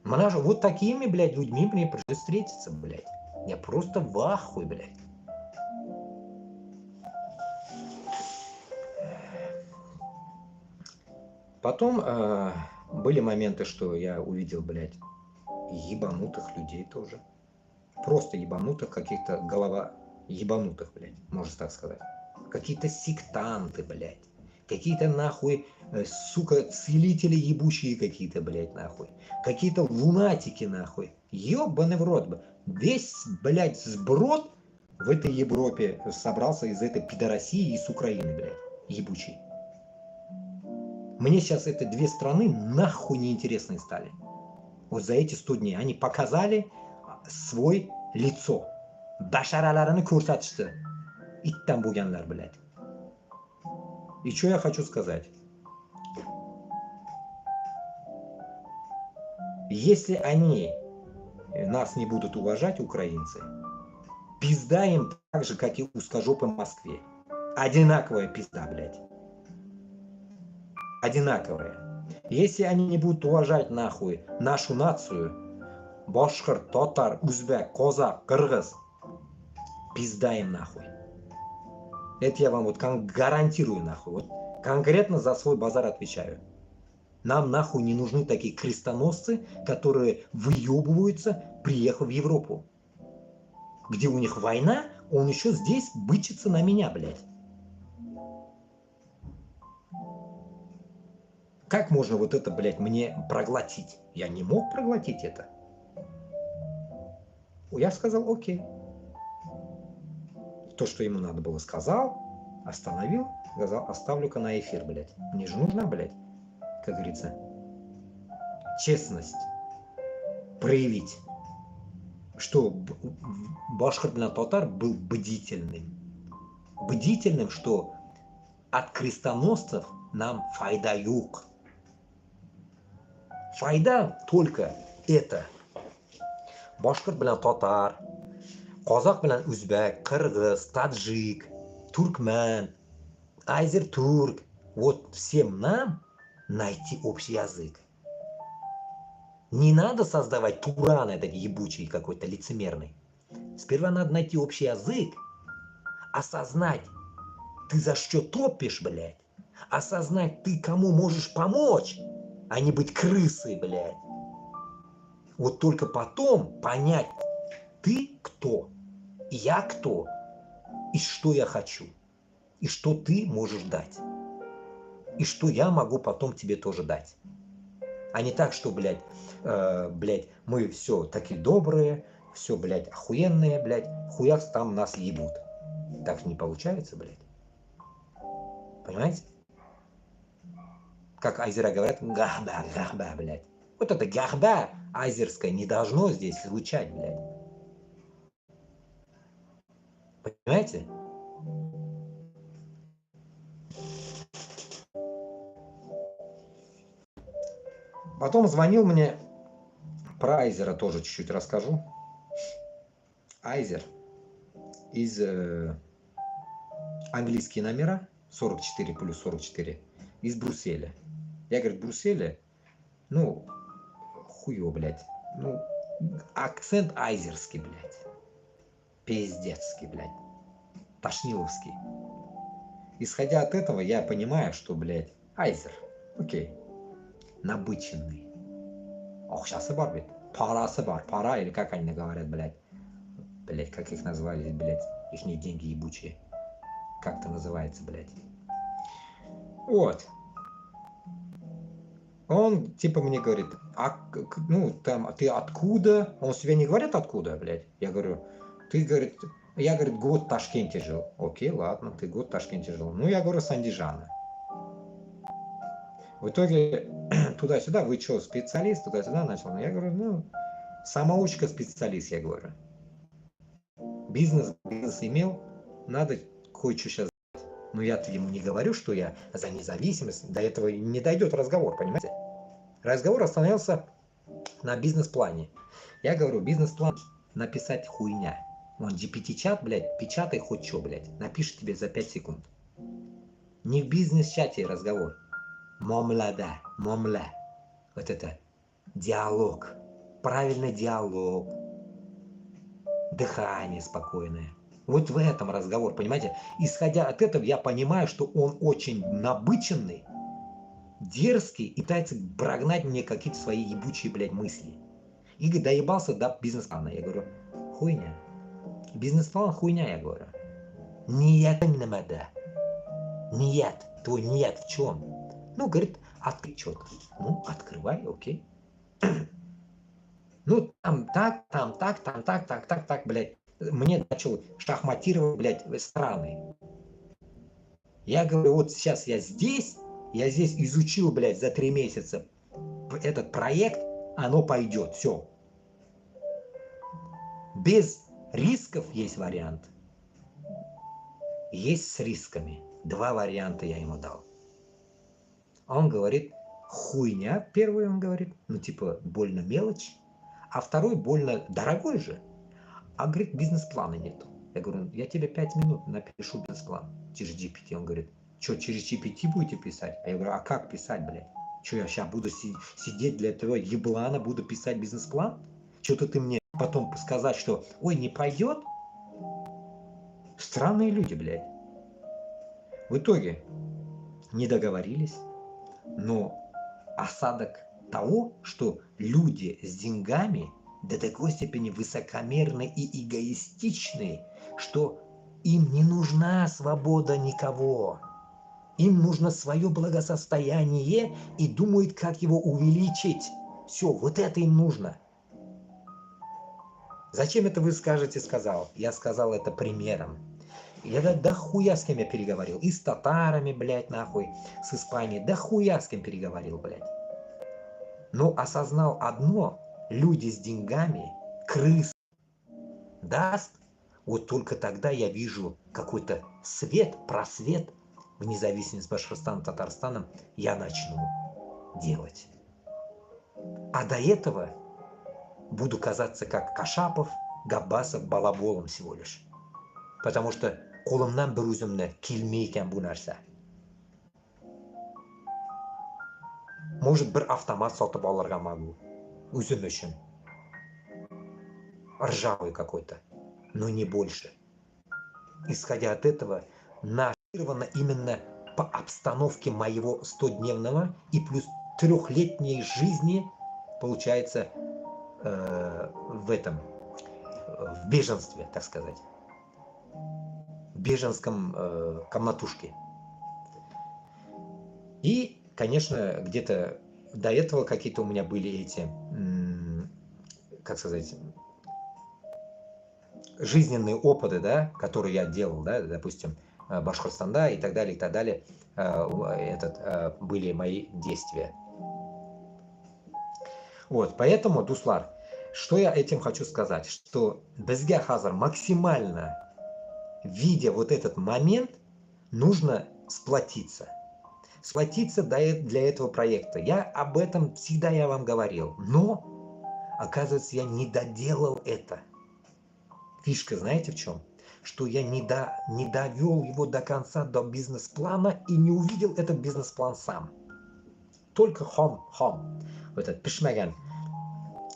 Вот такими, блядь, людьми мне пришлось встретиться, блядь. Я просто в ахуе, блядь. Потом были моменты, что я увидел, блядь, ебанутых людей тоже. Просто ебанутых, каких-то голова ебанутых, блядь, можно так сказать. Какие-то сектанты, блядь. Какие-то нахуй, сука, целители ебучие какие-то, блядь, нахуй. Какие-то лунатики, нахуй. Ебаный в рот. Весь, блядь, сброд в этой Европе собрался из этой пидорасии и с Украины, блядь, ебучий. Мне сейчас эти 2 страны нахуй неинтересные стали. Вот за эти 100 дней они показали свой лицо. Башараларını ko'rsatishdi. Ittan bo'lganlar, блядь. И что я хочу сказать? Если они нас не будут уважать, украинцы, пизда им так же, как и узкожопым в Москве. Одинаковая пизда, блядь. Одинаковая. Если они не будут уважать нахуй нашу нацию, башкир, татар, узбек, козак, кыргыз, пизда им нахуй. Это я вам вот гарантирую нахуй. Вот конкретно за свой базар отвечаю. Нам нахуй не нужны такие крестоносцы, которые выебываются, приехав в Европу. Где у них война, он еще здесь бычится на меня, блядь. Как можно вот это, блядь, мне проглотить? Я не мог проглотить это. Я сказал, окей. То, что ему надо было, сказал. остановил, сказал, оставлю-ка на эфир, блядь. Мне же нужна, блядь, как говорится, честность проявить, что Башкортостан был бдительным. Бдительным, что от крестоносцев нам файда юг. Файда только это. Башкорт белән татар, казак белән үзбәк, кыргыз, таджик, туркмен, азер турк. Вот всем нам найти общий язык. Не надо создавать туран этот ебучий какой-то лицемерный. Сперва надо найти общий язык, осознать, ты за что топишь, блядь, осознать, ты кому можешь помочь, а не быть крысой, блядь. Вот только потом понять, ты кто, я кто, и что я хочу, и что ты можешь дать, и что я могу потом тебе тоже дать. А не так, что, блядь, мы все такие добрые, все, блядь, охуенные, блядь, хуяк там нас ебут. Так не получается, блядь. Понимаете? Как азера говорят, гахба, гахба, блядь. Вот это гахба азерское не должно здесь звучать, блядь. Понимаете? Потом звонил мне, про Айзера тоже чуть-чуть расскажу. Айзер из английские номера, 44 плюс 44, из Брюсселя. Я, говорю, Брюсселя, ну, хуё, блядь. Ну, акцент айзерский, блядь. Пиздецкий, блядь. Тошниловский. Исходя от этого, я понимаю, что, блядь, айзер, окей, набыченный. Акчасы бар ведь, парасы бар, пара, или как они говорят, блядь. Блядь, как их назвали, блядь, ихние деньги ебучие. Как это называется, блядь. Вот. Он типа мне говорит, ну там, ты откуда? Он себе не говорит откуда, блядь. Я говорю, ты, говорит, я, говорит, год в Ташкенте жил. Окей, ладно, ты год в Ташкенте жил. Ну, я говорю, с Андижана. В итоге туда-сюда, вы что, специалист? Туда-сюда начал. Я говорю, ну, самоучка специалист, я говорю. Бизнес имел, надо кое-что сейчас. Но я-то ему не говорю, что я за независимость. До этого не дойдет разговор, понимаете? Разговор остановился на бизнес-плане. Я говорю, бизнес-план написать хуйня. Вон GPT-чат, блядь, печатай хоть что, блядь. Напишет тебе за 5 секунд. Не в бизнес-чате разговор. Момла. Вот это диалог. Правильный диалог. Дыхание спокойное. Вот в этом разговор, понимаете? Исходя от этого, я понимаю, что он очень набыченный, дерзкий и пытается прогнать мне какие-то свои ебучие, блядь, мысли. И доебался до бизнес-плана. Я говорю, хуйня. Бизнес-план хуйня, я говорю. Нет, да. Нет. Твой нет в чем? Ну, говорит, открыть что-то. Ну, открывай, окей. Ну, там так, блядь. Мне начал шахматировать, блядь, страны. Я говорю, вот сейчас я здесь изучил, блядь, за 3 месяца этот проект, оно пойдет, все. Без рисков есть вариант. Есть с рисками. 2 варианта я ему дал. Он говорит, хуйня, первый он говорит, ну типа больно мелочь, а второй больно дорогой же. А говорит, бизнес-плана нету. Я говорю, я тебе 5 минут напишу бизнес-план через GPT. Он говорит, что, через GPT будете писать? А я говорю, а как писать, блядь? Что, я сейчас буду сидеть для этого еблана, буду писать бизнес-план? Что-то ты мне потом сказать, что, ой, не пойдет? Странные люди, блядь. В итоге не договорились, но осадок того, что люди с деньгами до такой степени высокомерны и эгоистичны, что им не нужна свобода никого. Им нужно свое благосостояние и думают, как его увеличить. Все, вот это им нужно. Зачем это вы скажете, сказал? Я сказал это примером. Я да хуя с кем я переговорил. И с татарами, блядь, нахуй, с Испанией. Да хуя с кем переговорил, блядь. Но осознал одно. Люди с деньгами, крыс даст, вот только тогда я вижу какой-то свет, просвет в независимости Башкортостаном, Татарстаном я начну делать. А до этого буду казаться как Кашапов, Габбасов, балаболом всего лишь. Потому что қолымнан бір өзімні келмей екен бұл нәрсе. Может, бір автомат сатып алырға могу. Өзім үшін. Ржавый какой-то. Но не больше. Исходя от этого, нашировано именно по обстановке моего 100-дневного и плюс 3-летней жизни, получается, в этом, в беженстве, так сказать. В беженском комнатушке. И, конечно, где-то до этого какие-то у меня были эти, как сказать, жизненные опыты, да, которые я делал, да, допустим, Башкортостанда и так далее, были мои действия. Вот, поэтому, Дуслар, что я этим хочу сказать, что безге хазар максимально, видя вот этот момент, нужно сплотиться. Сплотиться для этого проекта. Я об этом всегда я вам говорил, но, оказывается, я не доделал это. Фишка, знаете в чем? Что я не довел его до конца, до бизнес-плана и не увидел этот бизнес-план сам. Только хом. Этот пешмаган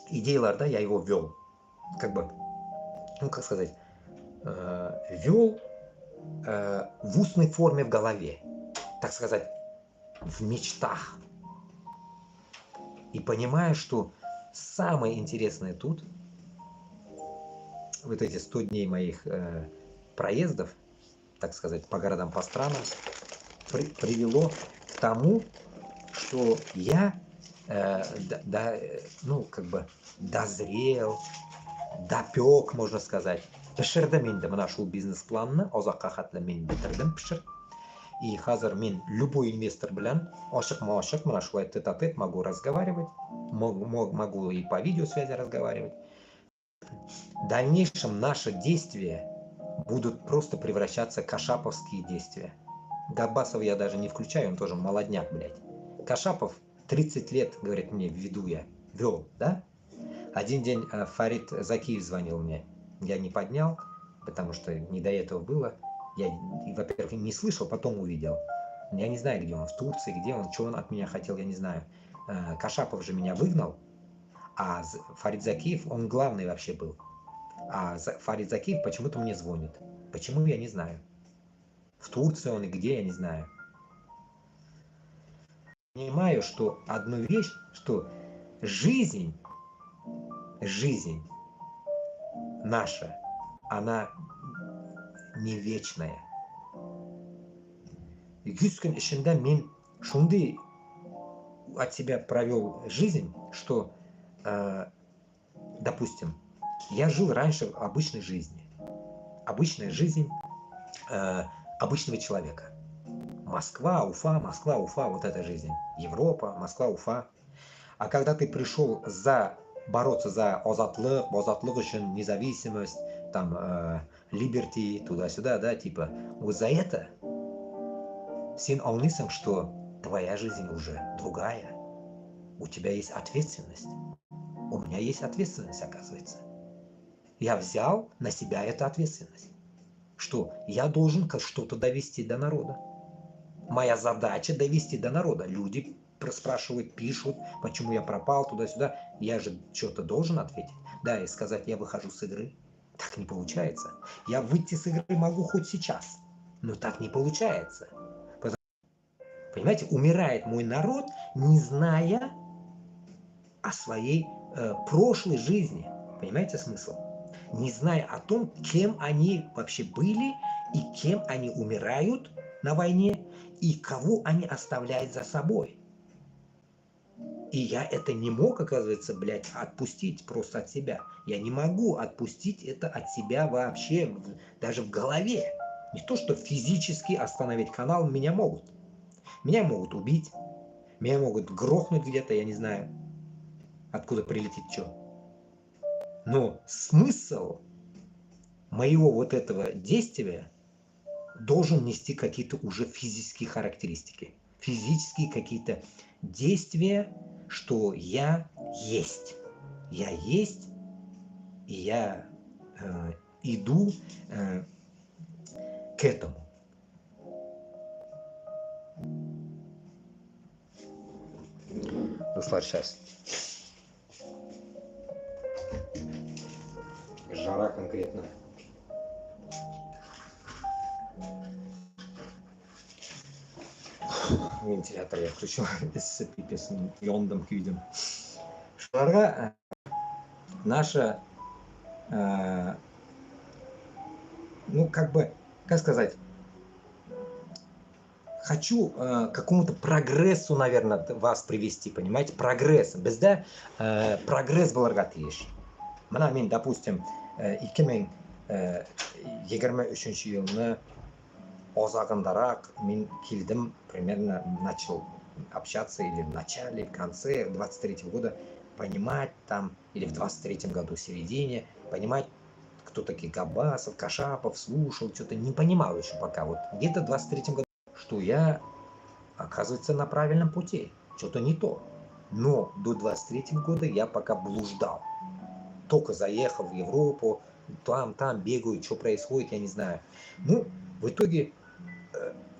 идеяларда я его вел. Как бы, ну как сказать, вел в устной форме в голове. Так сказать, в мечтах. И понимаю, что самое интересное тут, вот эти 100 дней моих проездов, так сказать, по городам, по странам, привело к тому, что я дозрел, допек, можно сказать. Пішірді менді мына шул бизнес-планны, ұзаққа қатлы мен бітірдім, пішір. И хазар мен любой инвестор белән ашык-машык мына шулай тет-а-тет могу разговаривать, могу и по видеосвязи разговаривать. В дальнейшем наши действия будут просто превращаться в кашаповские действия. Габбасова я даже не включаю, он тоже молодняк, блядь. Кашапов 30 лет, говорит мне, вел, да? Один день Фарид Закиев звонил мне, я не поднял, потому что не до этого было. Я, во-первых, не слышал, потом увидел. Я не знаю, где он, в Турции, где он, что он от меня хотел, я не знаю. Кашапов же меня выгнал, а Фарид Закиев, он главный вообще был. А Фарид Закиев почему-то мне звонит. Почему, я не знаю. В Турции он и где, я не знаю. Понимаю, что одну вещь, что жизнь наша, она не вечная. И 100 күн ішінде мен шундай от себя провел жизнь, что, допустим, я жил раньше обычной жизнью. Обычная жизнь обычного человека. Москва, Уфа, вот эта жизнь. Европа, Москва, Уфа. А когда ты пришел бороться за азатлык үшін, независимость, там, liberty, туда-сюда, да, типа, вот за это сен аңлайсың, что твоя жизнь уже другая. У тебя есть ответственность. У меня есть ответственность, оказывается. Я взял на себя эту ответственность. Что я должен что-то довести до народа. Моя задача довести до народа. Люди спрашивают, пишут, почему я пропал туда-сюда. Я же что-то должен ответить. Да, и сказать, я выхожу с игры. Так не получается. Я выйти с игры могу хоть сейчас. Но так не получается. Понимаете, умирает мой народ, не зная о своей прошлой жизни. Понимаете смысл? Не зная о том, кем они вообще были и кем они умирают на войне и кого они оставляют за собой. И я это не мог, оказывается, блядь, отпустить просто от себя. Я не могу отпустить это от себя вообще, даже в голове. Не то, что физически остановить канал меня могут. Меня могут убить, меня могут грохнуть где-то, я не знаю, откуда прилетит что. Но смысл моего вот этого действия должен нести какие-то уже физические характеристики. Физические какие-то действия, что я есть. Я есть, и я иду к этому. Руслан, сейчас. Жара конкретно. Вентилятор я включил. Пипесін yoндым күйдім. Жара наша, ну как бы, как сказать, хочу к какому-то прогрессу, наверное, вас привести, понимаете, прогресс. Бізде прогресс боларға тиіш. Мына мен, допустим, 2023 жылны озағындарақ мен келдім, примерно начал общаться или в начале, в конце 23 года, понимать там, или в 23 году в середине, понимать, кто такие Габасов, Кашапов, слушал, что-то не понимал еще пока. Вот где-то в 23 году, что я, оказывается, на правильном пути, что-то не то. Но до 23 года я пока блуждал. Только заехал в Европу, там бегаю, что происходит, я не знаю. Ну, в итоге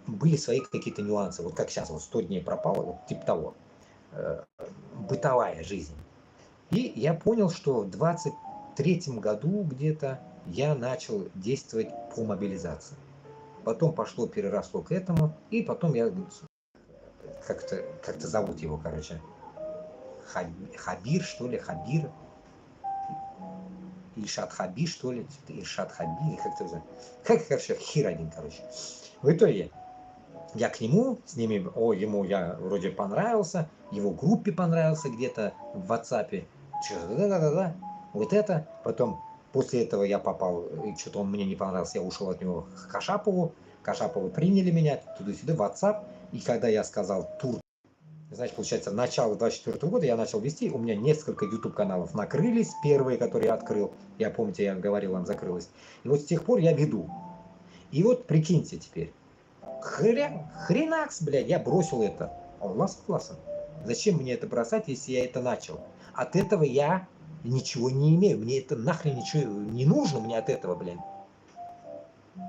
были свои какие-то нюансы. Вот как сейчас, вот 100 дней пропало, вот типа того. Бытовая жизнь. И я понял, что в 23 году где-то я начал действовать по мобилизации. Потом пошло, переросло к этому, и потом я как-то зовут его, короче, Хабир, что ли, Хабир, Ильшат Хаби, что ли, Ильшат Хаби, как-то, короче, хер один, короче. В итоге я к нему, с ними, ему я вроде понравился, его группе понравился где-то в WhatsApp, да, вот это, потом после этого я попал, что-то он мне не понравился, я ушел от него к Кашапову, Кашаповы приняли меня туда-сюда, в WhatsApp, и когда я сказал тур, значит, получается, начало 24 года я начал вести, у меня несколько YouTube каналов накрылись, первые, которые я открыл, я помните, я говорил вам, закрылось, и вот с тех пор я веду. И вот прикиньте теперь, хренакс, блядь, я бросил это. Аллах согласен. Зачем мне это бросать, если я это начал? От этого я ничего не имею, мне это нахрен ничего не нужно, мне от этого, блин.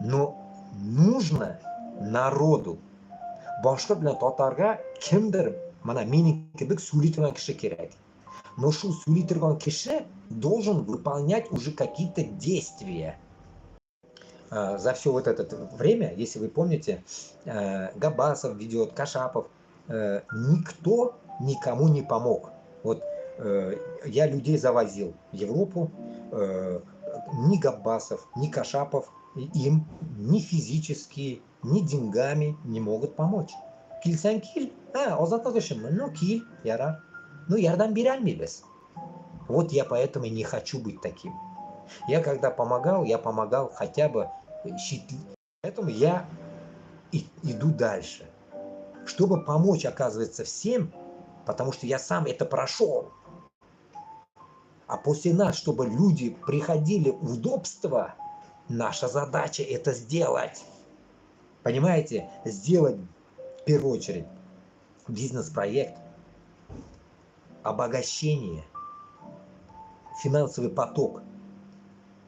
Но нужно народу. Башка, блин, татарға кімдір, мана менікідік сөйлей тұрған кіші керек. Но шу сөйлей тұрған кіші должен выполнять уже какие-то действия. За все вот это время, если вы помните, Габасов ведет, Кашапов, никто никому не помог. Вот я людей завозил в Европу, ни Габасов, ни Кашапов им ни физически, ни деньгами не могут помочь. Килсен кил, ну кил, яра, ну ярдан берелмейбіз. Вот я поэтому не хочу быть таким. Я когда помогал, я помогал хотя бы, поэтому я иду дальше. Чтобы помочь, оказывается, всем, потому что я сам это прошел. А после нас, чтобы люди приходили в удобство, наша задача это сделать. Понимаете? Сделать в первую очередь бизнес-проект, обогащение, финансовый поток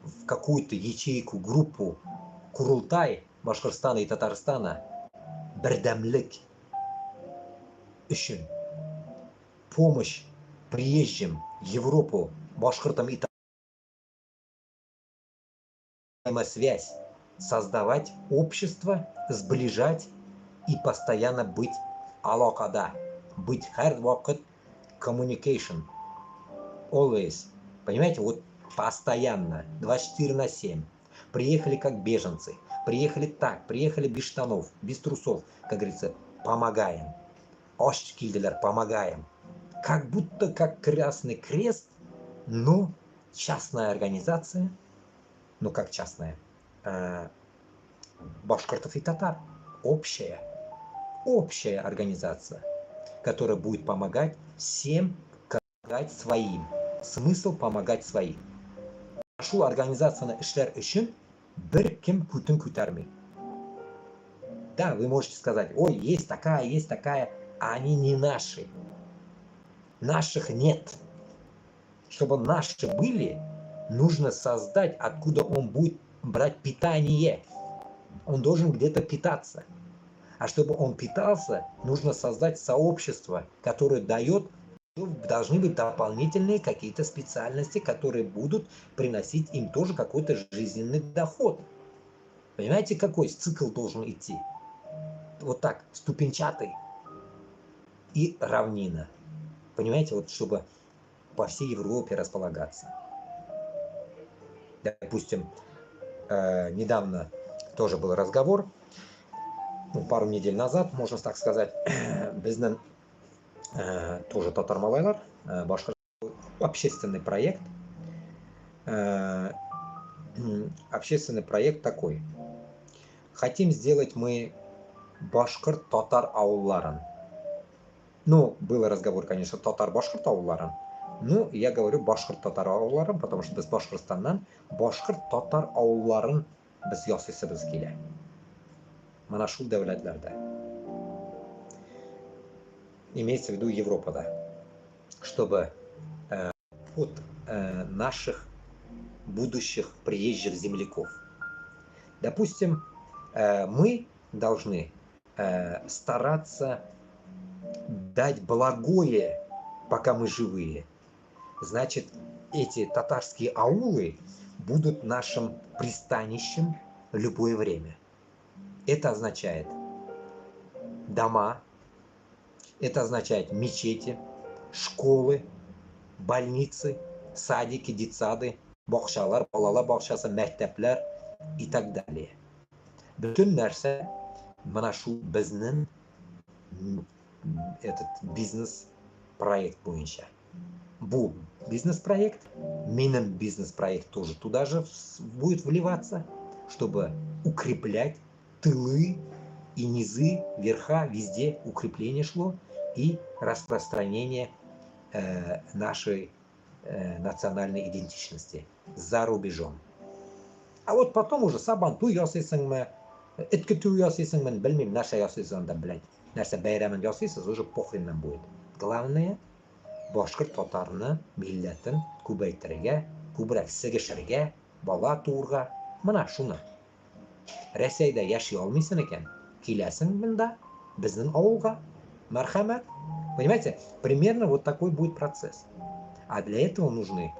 в какую-то ячейку, группу Курултай Башкортостана и Татарстана бердәмлек үшін помощь приезжим в Европу, башкортам и взаимосвязь, создавать общество, сближать и постоянно быть алакада, быть hard work communication, always, понимаете, вот постоянно, 24/7. Приехали как беженцы, приехали так, приехали без штанов, без трусов, как говорится, помогаем. Ошкильдер, помогаем. Как будто как Красный Крест, но частная организация, ну как частная, башкиртов и татар. Общая организация, которая будет помогать всем, помогать своим. Смысл помогать своим. Шу организацияны эшләр өчен беркем күтен күтәрми. Да, вы можете сказать, ой, есть такая, а они не наши. Наших нет. Чтобы наши были, нужно создать, откуда он будет брать питание. Он должен где-то питаться. А чтобы он питался, нужно создать сообщество, которое дает, должны быть дополнительные какие-то специальности, которые будут приносить им тоже какой-то жизненный доход. Понимаете, какой цикл должен идти? Вот так, ступенчатый и равнина. Понимаете, вот чтобы по всей Европе располагаться. Допустим, недавно тоже был разговор, пару недель назад, можно так сказать, біздің тоже татар малайлар, общественный проект. Общественный проект такой. Хотим сделать мы башкырт-татар ауылларын. Ну, был разговор, конечно, татар-башкырт ауылларын. Ну, я говорю башкырт-татар ауылларын, потому что біз Башкортстаннан башкырт-татар ауылларын біз ясыйсыбыз келе. Мана шул дәүләтләрдә. Имеется в виду Европада. Чтобы от наших будущих приезжих земляков. Допустим, мы должны стараться дать благое, пока мы живые. Значит, эти татарские аулы будут нашим пристанищем в любое время. Это означает дома, это означает мечети, школы, больницы, садики, детсады, бақшалар, балалар бақшасы, мәктәпләр и так далее. Бүтін нәрсе мына шу безнең этот бизнес-проект бойынша. Бу бизнес-проект, минем бизнес-проект тоже туда же будет вливаться, чтобы укреплять тылы и низы, верха, везде укрепление шло и распространение нашей национальной идентичности за рубежом. А вот потом уже сабанту ясыйсыңмы, эткету ясыйсыңмы, білмеймін, наша ясыйсыңда, блядь, нәрсе бәйрәмен ясыйсыз, уже похреннан будет. Главное, башкырт татарны милләтен күбәйтергә, күбрәк сигешергә, бала туырга, мына шуны. Рәсәйдә яши алмыйсың икән, киләсең монда, безнең авылга, мәрхәмәт. Понимаете, примерно вот такой будет процесс. А для этого нужны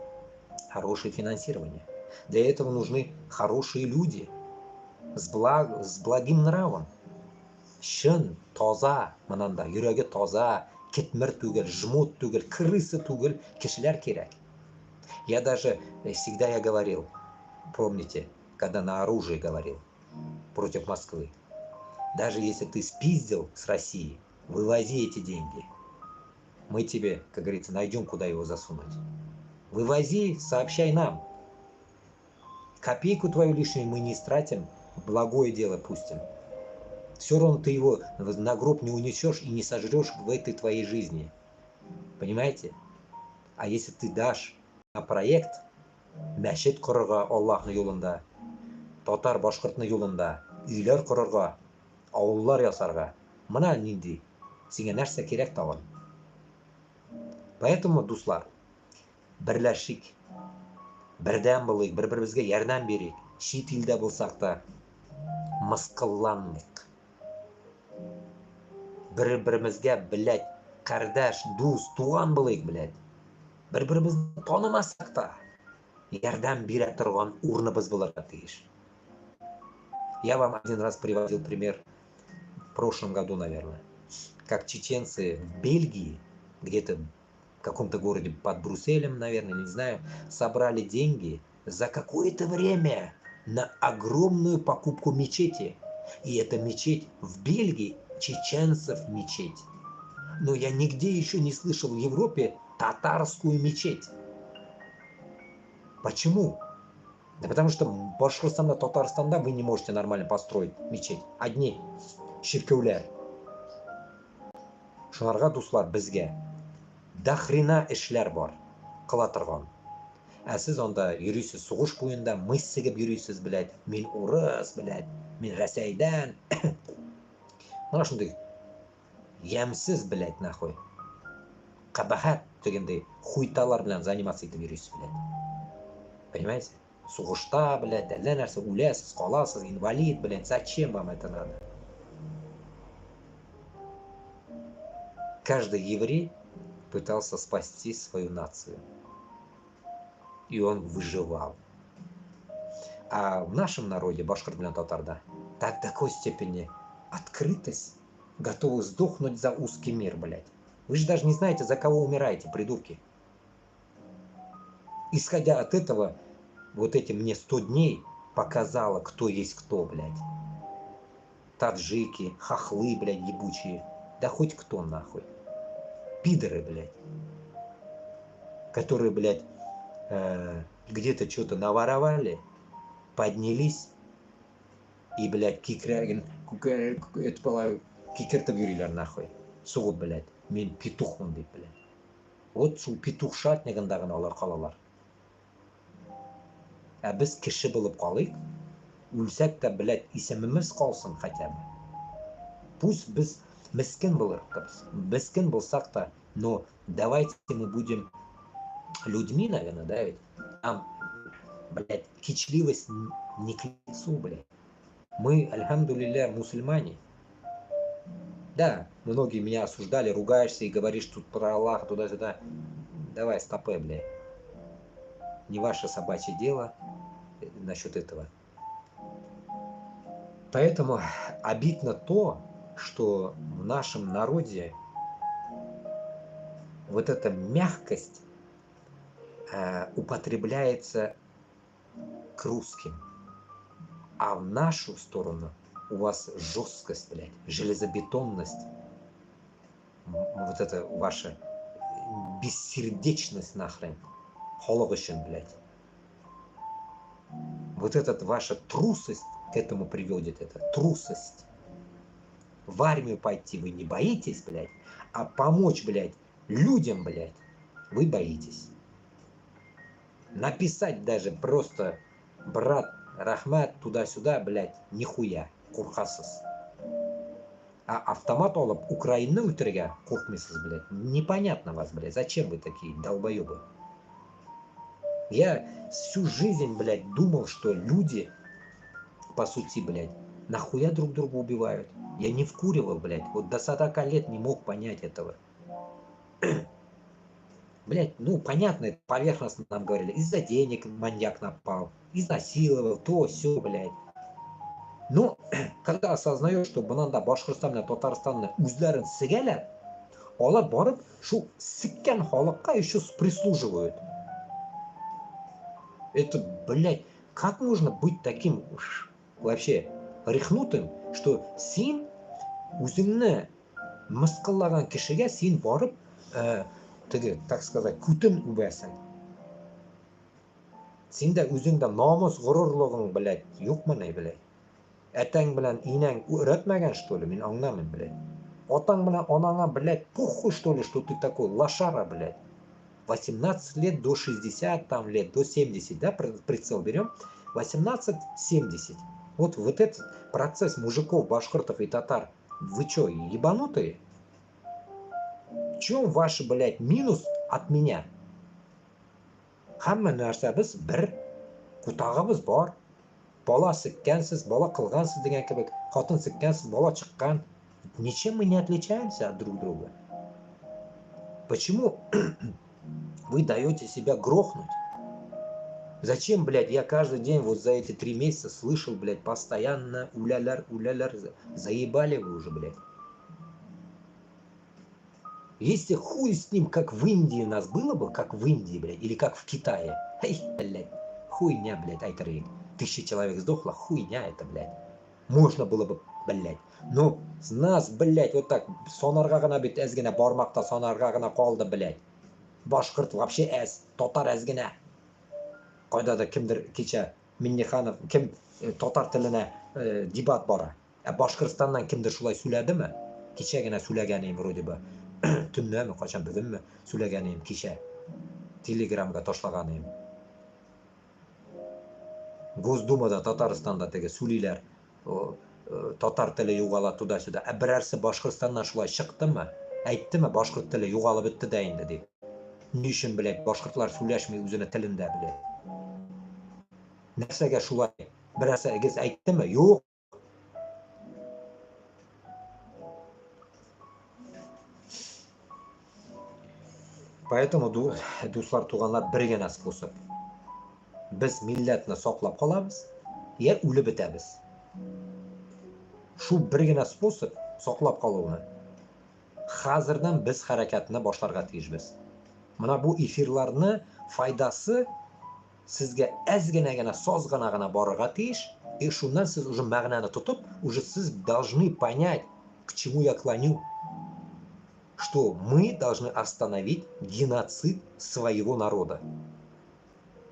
хорошее финансирование. Для этого нужны хорошие люди с благим нравом. Шын, таза, мынанда, йөрәге таза, кетмір түгел, жмут түгел, крысы түгел, кешеләр кирәк. Я даже всегда я говорил, помните, когда на оружие говорил против Москвы, даже если ты спиздил с России, вывози эти деньги. Мы тебе, как говорится, найдем, куда его засунуть. Вывози, сообщай нам. Копейку твою лишнюю мы не истратим, благое дело пустим. Все равно ты его на гроб не унесешь и не сожрешь в этой твоей жизни. Понимаете? А если ты дашь на проект, мәчет құрырға Аллахның юлында, татар башкортның юлында, үйлер құрырға, ауыллар ясарга, мына нинди, сиңа нәрсә кирәк тагын. Поэтому, дуслар, берләшик, бердәм булыйк, бер-беребезгә ярдәм бирик, чит илдә булсак та мыскылланмыйк. Бер-беребезгә, блядь, кардәш, дус, туган булыйк, блядь. Бер-беребезне танымасак та ярдәм бирә торган урыныбыз булырга тиеш. Я вам один раз приводил пример в прошлом году, наверное, как чеченцы в Бельгии, где-то в каком-то городе под Брюсселем, наверное, не знаю, собрали деньги за какое-то время на огромную покупку мечети. И эта мечеть в Бельгии, чеченцев мечеть. Но я нигде еще не слышал в Европе татарскую мечеть. Почему? Да потому что в Башкортостане, Татарстанда вы не можете нормально построить мечеть. Одни ширкеулер. Шунарга дуслар безге. Да хрена эшләр бар. Кыла торган. Ә сез анда йөрисез сугыш буенда, мыс сигеп йөрисез, блядь. Мин урыс, блядь. Мин Рәсәйдән. Мана шундый ямсыз, блядь, нахуй. Кабахат дегендей хуйталар белән заниматься итеп йөрисез, блядь. Понимаете? Сугышта, блядь, әллә нәрсә үләсез, каласыз, инвалид, блядь. Зачем вам это надо? Каждый еврей пытался спасти свою нацию. И он выживал. А в нашем народе, башкорт белән татарда, так такой степени открытость, готовы сдохнуть за узкий мир, блядь. Вы же даже не знаете, за кого умираете, придурки. Исходя от этого, вот эти мне 100 дней показало, кто есть кто, блядь. Таджики, хохлы, блядь, ебучие. Да хоть кто, нахуй. Пидоры, блядь. Которые, блядь, где-то что-то наворовали, поднялись и, блядь, это было кикертіп жүрілер, нахуй. Суғып, блядь, мен петухмын деп, блядь. Вот шул петух шатнигында гына алар калалар. Ә без кеше булып калыйк, үлсәк тә, блядь, исемimiz калсын хотя бы. Пусть біз мескен болсақ та, но давайте мы будем людьми, наверное, да, ведь? Нам, блядь, кичливость не к лицу, блядь. Мы, альхамдулилля, мусульмане. Да, многие меня осуждали, ругаешься и говоришь тут про Аллаха, туда-сюда. Давай, стопэ, блядь. Не ваше собачье дело насчет этого. Поэтому обидно то, что в нашем народе вот эта мягкость употребляется к русским. А в нашу сторону у вас жесткость, блядь, железобетонность, вот это ваша бессердечность нахрен, хологощен, блядь. Вот эта ваша трусость к этому приводит, это трусость. В армию пойти вы не боитесь, блядь, а помочь, блядь, людям, блядь, вы боитесь. Написать даже просто брат, рахмат, туда-сюда, блядь, нихуя, куркасыз. А автомат алып Украинаны үтерергә куркмыйсыз, блядь. Непонятно вас, блядь, зачем вы такие долбоебы? Я всю жизнь, блядь, думал, что люди, по сути, блядь, нахуя друг друга убивают. Я не вкуривал, блядь, вот до 40 лет не мог понять этого. Блядь, ну понятно, это поверхностно нам говорили. Из-за денег маньяк напал, изнасиловал, то, все, блядь. Но когда осознаешь, что бананда Башкортостан менен Татарстанны үзләрен сигәләр, алар барып шул сиккән халыкка еще прислуживают. Это, блядь, как можно быть таким вообще рехнутым, что син үзеңне мыскыллаган кешегә син барып, так сказать, күтен үбәсең. Синдә үзеңдә намус, горурлыгың, блядь, юкмы, блядь? Әтәң белән инәң өйрәтмәгән, что ли? Мин аңламыйм, блядь. Атаң белән анаңа, блядь, похуй, что ли, что ты такой лошара, блядь. 18 лет до 60 там лет, до 70, да, прицел берем? 18-70. Вот этот процесс мужиков, башкортов и татар, вы что, ебанутые? В чем ваш, блядь, минус от меня? Хамма нәрсәбез бер, кутагыбыз бар. Бала сиккәнсез, бала кылгансыз дигән кебек, хатын сиккәнсез, бала чыккан. Ничем мы не отличаемся от друг друга. Почему вы даете себя грохнуть? Зачем, блядь, я каждый день вот за эти 3 месяца слышал, блядь, постоянно уляляр, заебали вы уже, блядь. Если хуй с ним, как в Индии у нас было бы, как в Индии, блядь, или как в Китае. Эй, блядь, хуйня, блядь, айтарик. 1000 человек сдохло, хуйня это, блядь. Можно было бы, блядь. Но с нас, блядь, вот так, сонарға гына бит әзгенә бармакта сонарға гына калды, блядь. Башкорт вообще әз, татар әзгенә. Кайда да кимдер кичә Minnixanov kim totar tiline debat bora. Boshqirdistondan kimdir shulay so'ladimi? Kechagina so'laganim vроде бы. Tunnami, qachon bugunmi so'laganim kecha. Telegramga tashlaganim. Gosdumada Tataristonda tege so'lilar tatar tili yo'qoladi tudasida. Birarsi Boshqirdistondan shulay chiqdimi? Aytdimi boshqirt tili yo'qolib bitdi deyindi deb. Nishin bilak boshqirdlar so'lashmay o'zini tilinda bilak. Narsaga shulay birarsi egiz aytdimi? Yo'q. Поэтому do'stlar, tug'anlar, birgina spособ. Biz millatni saqlab qolamiz, ya o'lib bitamiz. Shu birgina spособ saqlab qoluvni. Hozirdan biz harakatni boshlarga tegishmiz. Mana bu efirlarni foydasi sizga ozginagina sozg'anagina borga tegish, и shundan siz уже ma'noni tutib, уже siz должны понять, к чему я клоню. Что мы должны остановить геноцид своего народа.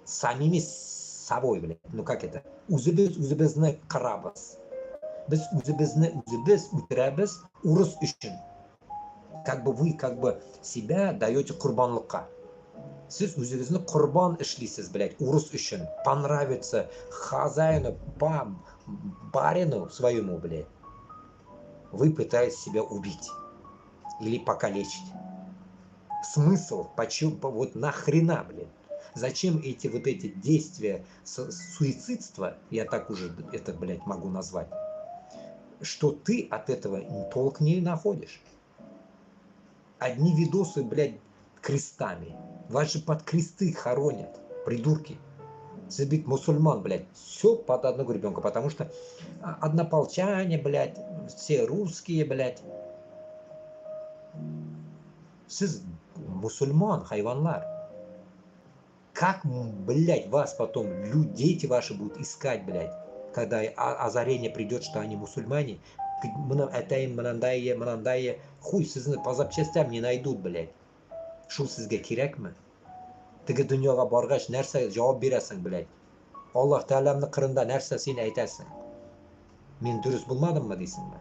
Самими собой, блядь. Ну как это? O'zimizni qiramiz. Biz o'zimizni o'tiramiz urus uchun. Как бы вы себя даете qurbonlikqa. Siz o'zingizni qurbon ishlaysiz, блядь, urus uchun. Понравится хозяину, барину своему, блядь. Вы пытаетесь себя убить. Или покалечить. Смысл? Почему? Вот нахрена, блин? Зачем эти вот эти действия суицидства, я так уже это, блядь, могу назвать, что ты от этого толк не находишь? Одни видосы, блядь, крестами. Вас же под кресты хоронят, придурки. Сбить мусульман, блядь, все под одного ребенка, потому что однополчане, блядь, все русские, блядь. Siz musulmon hayvonlar. Как, блядь, вас потом дети ваши будут искать, блядь, когда озарение придет, что они мусульмане? Хуй, sizni по запчастям не найдут, блядь. Shu sizga kerakmi? Tigi dunyoga borgach narsa javob berasan, блядь. Alloh taolamning qirinda narsa sen aytasan. Men durust bo'lmadimmi deysizmi?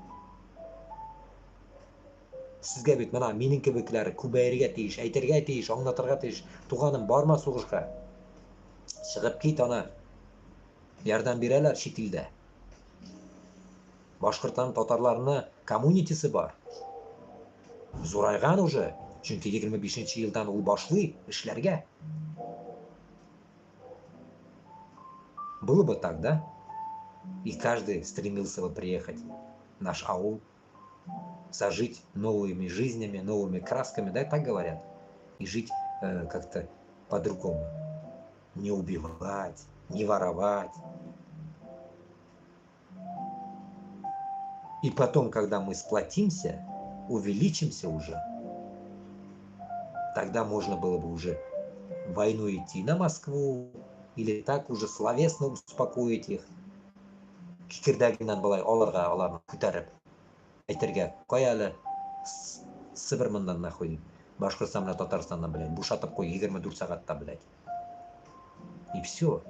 Sizga bit mana mening kabiklari Kubayriga tegish, aytirga tegish, anglatirga tegish, tug'anim borma so'g'ishga. Chiqib ket ona. Yordam beralar chet elda. Boshqirdiston tatarlarini communitisi bor. Zo'raygan уже, chunki 25-yildan u boshli ishlarga. Было бы так, да? И каждый стремился бы приехать в наш аул, сожить новыми жизнями, новыми красками, да, так говорят, и жить как-то по-другому. Не убивать, не воровать. И потом, когда мы сплотимся, увеличимся уже, тогда можно было бы уже войну идти на Москву, или так уже словесно успокоить их. Кикирдагинан былай оларға оларны күтәріп әйтергә қоялы Сібір мындан нахуй Башқұртстан менен Татарстаннан, блядь, бушатып қой 24 сағатта, блядь. И все.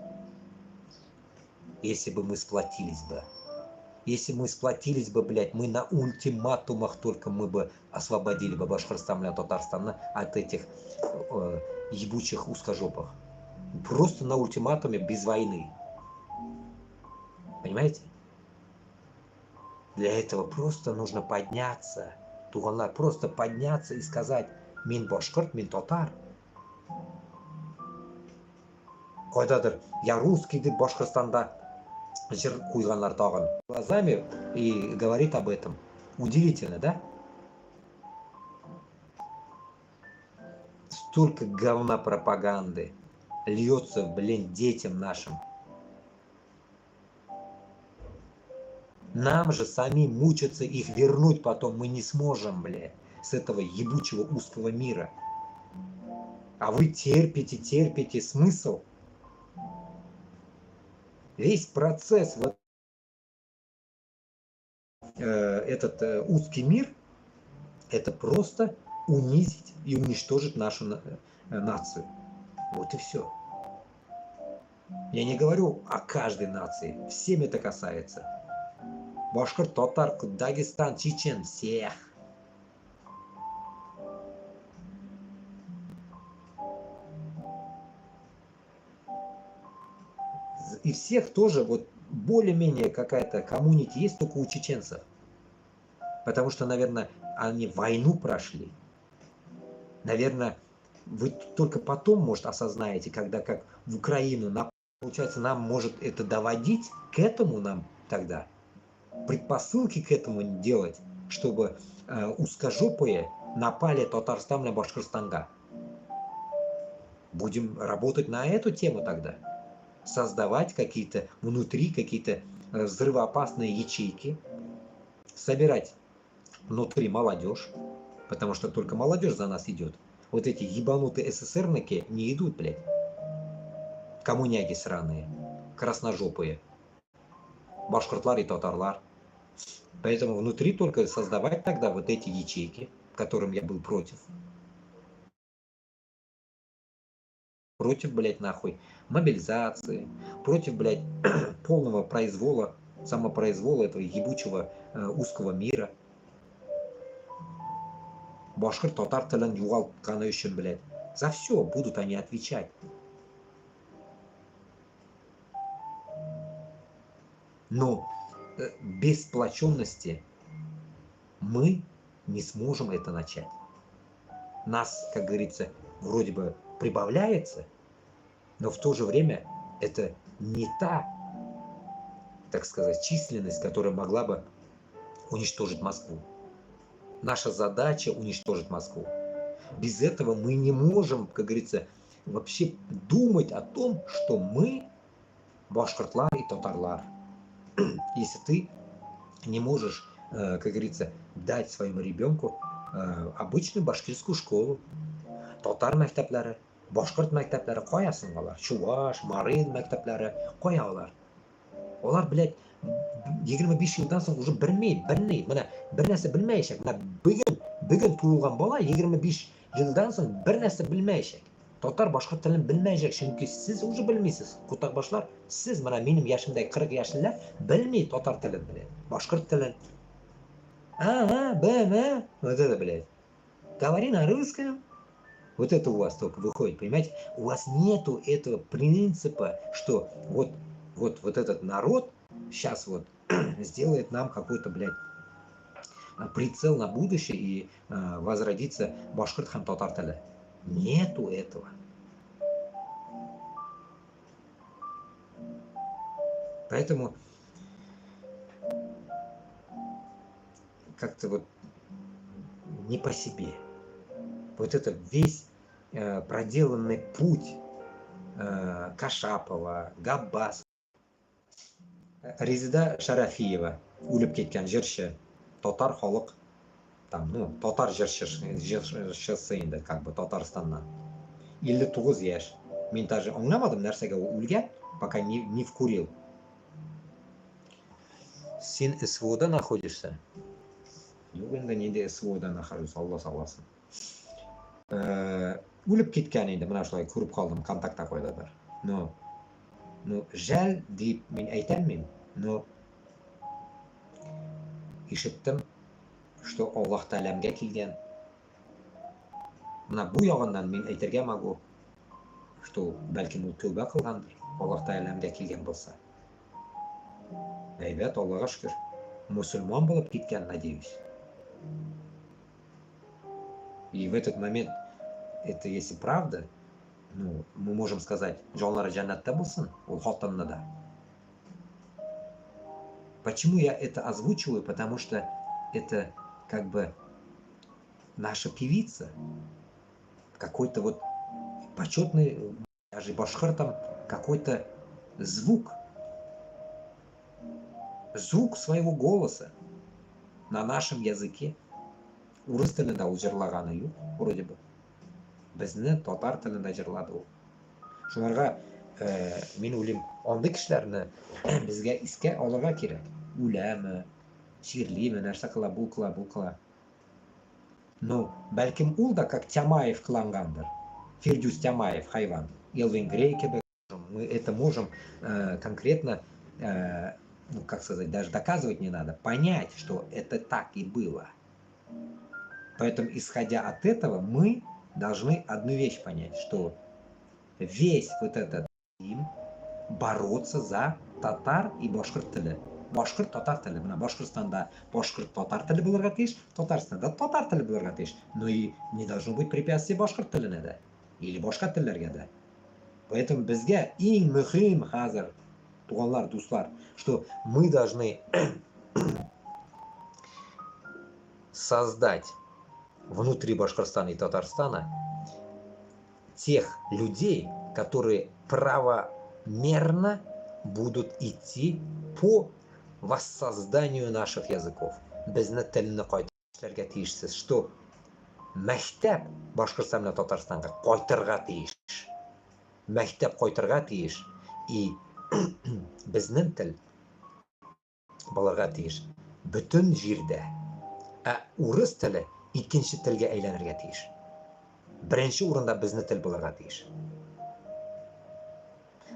Если бы мы сплотились бы. Если мы сплотились бы, блядь, мы на ультиматумах только мы бы освободили бы Башқұртстан менен Татарстанны от этих ебучих узкожопых. Просто на ультиматуме без войны. Понимаете? Для этого просто нужно подняться. Туғанлар, просто подняться и сказать: мен башқұрт, мен татар. Қойдадыр, я русский деп Башқұртстанда жыр қойғанлар тағын. Глазами и говорит об этом. Удивительно, да? Столько говна пропаганды льется, блин, детям нашим. Нам же самим мучиться их вернуть потом мы не сможем, блядь, с этого ебучего узкого мира. А вы терпите, смысл? Весь процесс, вот этот узкий мир, это просто унизить и уничтожить нашу нацию. Вот и все. Я не говорю о каждой нации, всем это касается. Башкирт, татар, Дагестан, чечен, всех. И всех тоже вот более-менее какая-то коммунити есть только у чеченцев. Потому что, наверное, они войну прошли. Наверное, вы только потом, может, осознаете, когда как в Украину, получается, нам может это доводить к этому нам тогда. Предпосылки к этому делать, чтобы узкожопые напали Татарстан на Башкирстанга. Будем работать на эту тему тогда. Создавать какие-то внутри, какие-то взрывоопасные ячейки. Собирать внутри молодежь, потому что только молодежь за нас идет. Вот эти ебанутые СССРники не идут, блядь. Коммуняги сраные, красножопые. Башкортлар и татарлар. Поэтому внутри только создавать тогда вот эти ячейки, которым я был против. Против, блядь, нахуй, мобилизации, против, блядь, полного произвола, самопроизвола этого ебучего узкого мира. Башкир, татар тілін юғалтқаны үшін, блядь. За все будут они отвечать. Но без сплоченности мы не сможем это начать. Нас, как говорится, вроде бы прибавляется, но в то же время это не та, так сказать, численность, которая могла бы уничтожить Москву. Наша задача уничтожить Москву. Без этого мы не можем, как говорится, вообще думать о том, что мы башкортлар и татарлар. Если ты не можешь, как говорится, дать своему ребенку обычную башкирскую школу, татар мәктәпләре, башкорт мәктәпләре каясын алар, чуваш, марин мәктәпләре кая алар. Олар, блядь, 25 жылдан соң уже білмейді, мына бір нәрсе білмейшек. Мына бүгін туылған бала 25 жылдан соң бір нәрсе білмейшек. Татар башкорт тілін білмейшек, чөнки сіз уже білмейсіз. Кутакбашлар, сіз мына менің яшымдagi 40 яшьләр білмейді татар тілін, блядь, башкорт тілін. Вот это, блядь. Говори на русском. Вот это у вас только выходит, понимаете? У вас нету этого принципа, что вот этот народ сейчас вот сделает нам какой-то, блядь, прицел на будущее и возродится башкирт һәм татар тілі. Нету этого. Поэтому как-то вот не по себе. Вот это весь проделанный путь Кашапова, Габбас, Резида Шарафиева, үліп кеткен жыршы, татар халық, там, ну, татар жыршысы енді, как бы, Татарстаннан. 59 яш. Мен даже аңламадым нәрсеге өлген, пока не вкурил. Сен СВОда находишься? Yok енді неде СВОда нахожусь, Алла сауласын. Өліп кеткен енді, мына шылай көріп қалдым, контакта қойдадыр. Но жәл deyip мен айтамын, но ишеттім, что Аллах Тәләмге келген. Мына бұл яғынан мен айтырға могу, что бәлкім ол тәубә қылғандыр, Аллах Тәләмге келген болса. Әйбәт, Аллаға шүкір. Мусульман болып кеткен, надеюсь. И в этот момент, это если правда, ну, мы можем сказать, жоллары жәннатта болсын, ол хаттаннада. Почему я это озвучиваю? Потому что это как бы наша певица, какой-то вот почетный, даже башкиртам, какой-то звук своего голоса на нашем языке. Урыс тілінде ол жырлағаны yok, вроде бы. Бізді татар тілінде жырлады ол. Шуларға мен ойлаймын, андай кішілерді бізге іске алырға керек. Өләмі, ширлеймі, нәрсе қыла, бұл қыла. Но бәлкім ол да как Тямаев қыланғандыр. Фирдюс Тямаев, хайван. Елвин Грейкебе, Мы это можем конкретно, ну, как сказать, даже доказывать не надо, понять, что это так и было. Поэтому, исходя от этого, мы должны одну вещь понять, что весь вот этот им бороться за татар и башкирт тілі. Башкирт татар тілі. Мына Башкортостанда башкирт татар тілі булырга тиеш, Татарстанда татар тілі булырга тиеш. Но и не должно быть препятствий башкирт тіліне де. Или башка тілләргә дә. Поэтому безгә иң мөһим хәзер, туганлар, дуслар, что мы должны создать внутри Башкортостана и Татарстана тех людей, которые правомерно будут идти по воссозданию наших языков. Безне телне кайтырга тиешсез, что мәктәп Башкортстан белән Татарстанга кайтырга тиеш. Мәктәп кайтырга тиеш. И безнең тел булырга тиеш. Бүтән җирдә. Ә урыс теле икенче телгә әйләнергә тиеш. Беренче урында безнең тел булырга тиеш.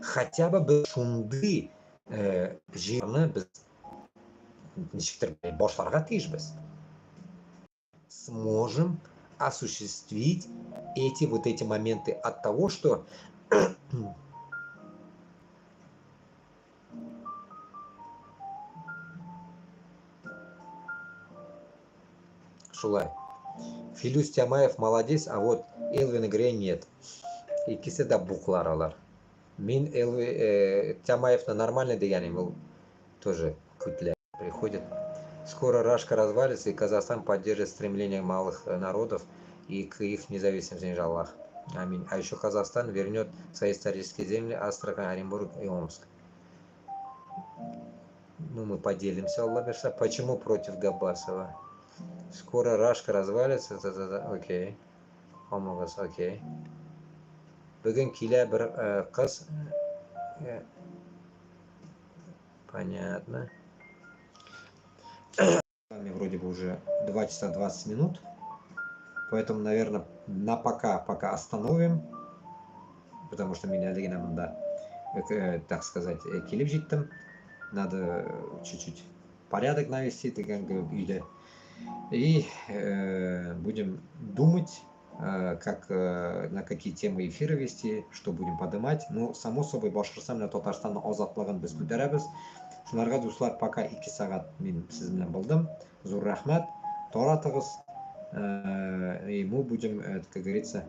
Хотя бы без шундый җирне без ничектер башларга тиешбез. Сможем осуществить эти моменты от того, что Шулай. Филюс Тямаев молодец, а вот Элвин Грей нет. Икисе да буклар алар. Мин Тямаевна нормальный дегенем, был тоже кутля приходит. Скоро Рашка развалится, и Казахстан поддержит стремление малых народов и к их независимости, иншаллах. Аминь. А еще Казахстан вернет свои исторические земли, Астрахань, Оренбург и Омск. Ну, мы поделимся, Аллах берса. Почему против Габасова? Скоро Рашка развалится, окей. Омагас, окей. Бүгін келе бір қыз. Понятно. Вроде бы уже 2 часа 20 минут. Поэтому, наверное, на пока остановим. Потому что меня да, так сказать, келіп жеттім. Надо чуть-чуть порядок навести, и будем думать, как, на какие темы эфиры вести, что будем поднимать. Ну, само собой, Башкортостан менен Татарстанның азатлыгын біз күтәрәбез. Шуларга дуслар, пока 2 сағат мен сіз белән булдым. Зур рахмат, таратыгыз. И мы будем, как говорится,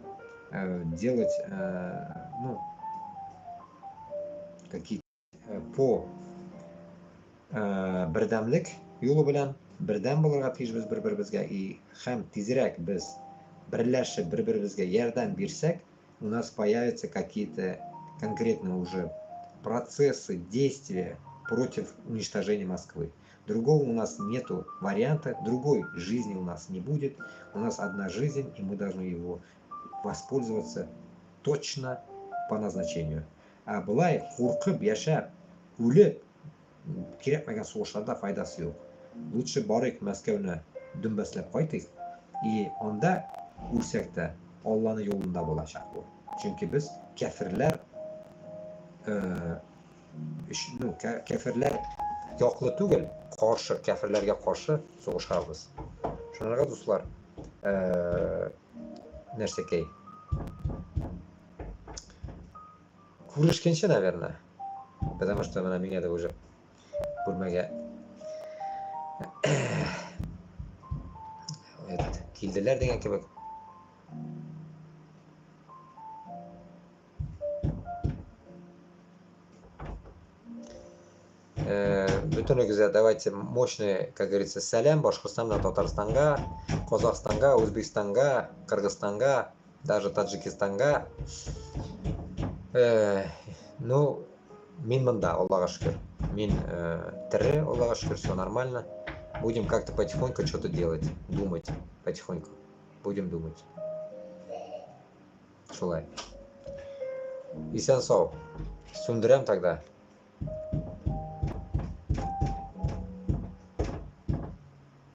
делать, ну, какие по бердәмлек юлы белән бердәм булырга тиешбез бер-беребезгә, и һәм тизрәк без берләшеп бер-беребезгә ярдәм бирсәк, у нас появятся какие-то конкретные уже процессы, действия против уничтожения Москвы. Другого у нас нету варианта, другой жизни у нас не будет. У нас одна жизнь, и мы должны его воспользоваться точно по назначению. А былай куркып яшәп, үлеп, кирәкмәгән сугышларда файдасы юк. Лучше барык Мәскәүне дөмбәсләп кайтыйк, и анда үлсәк тә Алланың юлында булачак бу. Чөнки без кафирләр, кафирләр яклы түгел, каршы кафирләргә каршы сугышабыз. Шунларга дуслар, нәрсәкәй. Күрешкәнче, наверное. Потому что она меня да уже бүлмәгә килделәр дигән кебек. Бүтүнүгүзгө давайте мощный, как говорится, сәлем Башкортостанга, Татарстанга, Казахстанга, Өзбекстанга, Кыргызстанга, даже Таджикистанга. Ну, мин мында, Аллаха шүкір. Мин тірі, Аллаха шүкір, все нормально. Будем как-то потихоньку что-то делать, думать потихоньку. Будем думать. Шулай. Исән сау. Сүндерәм тогда.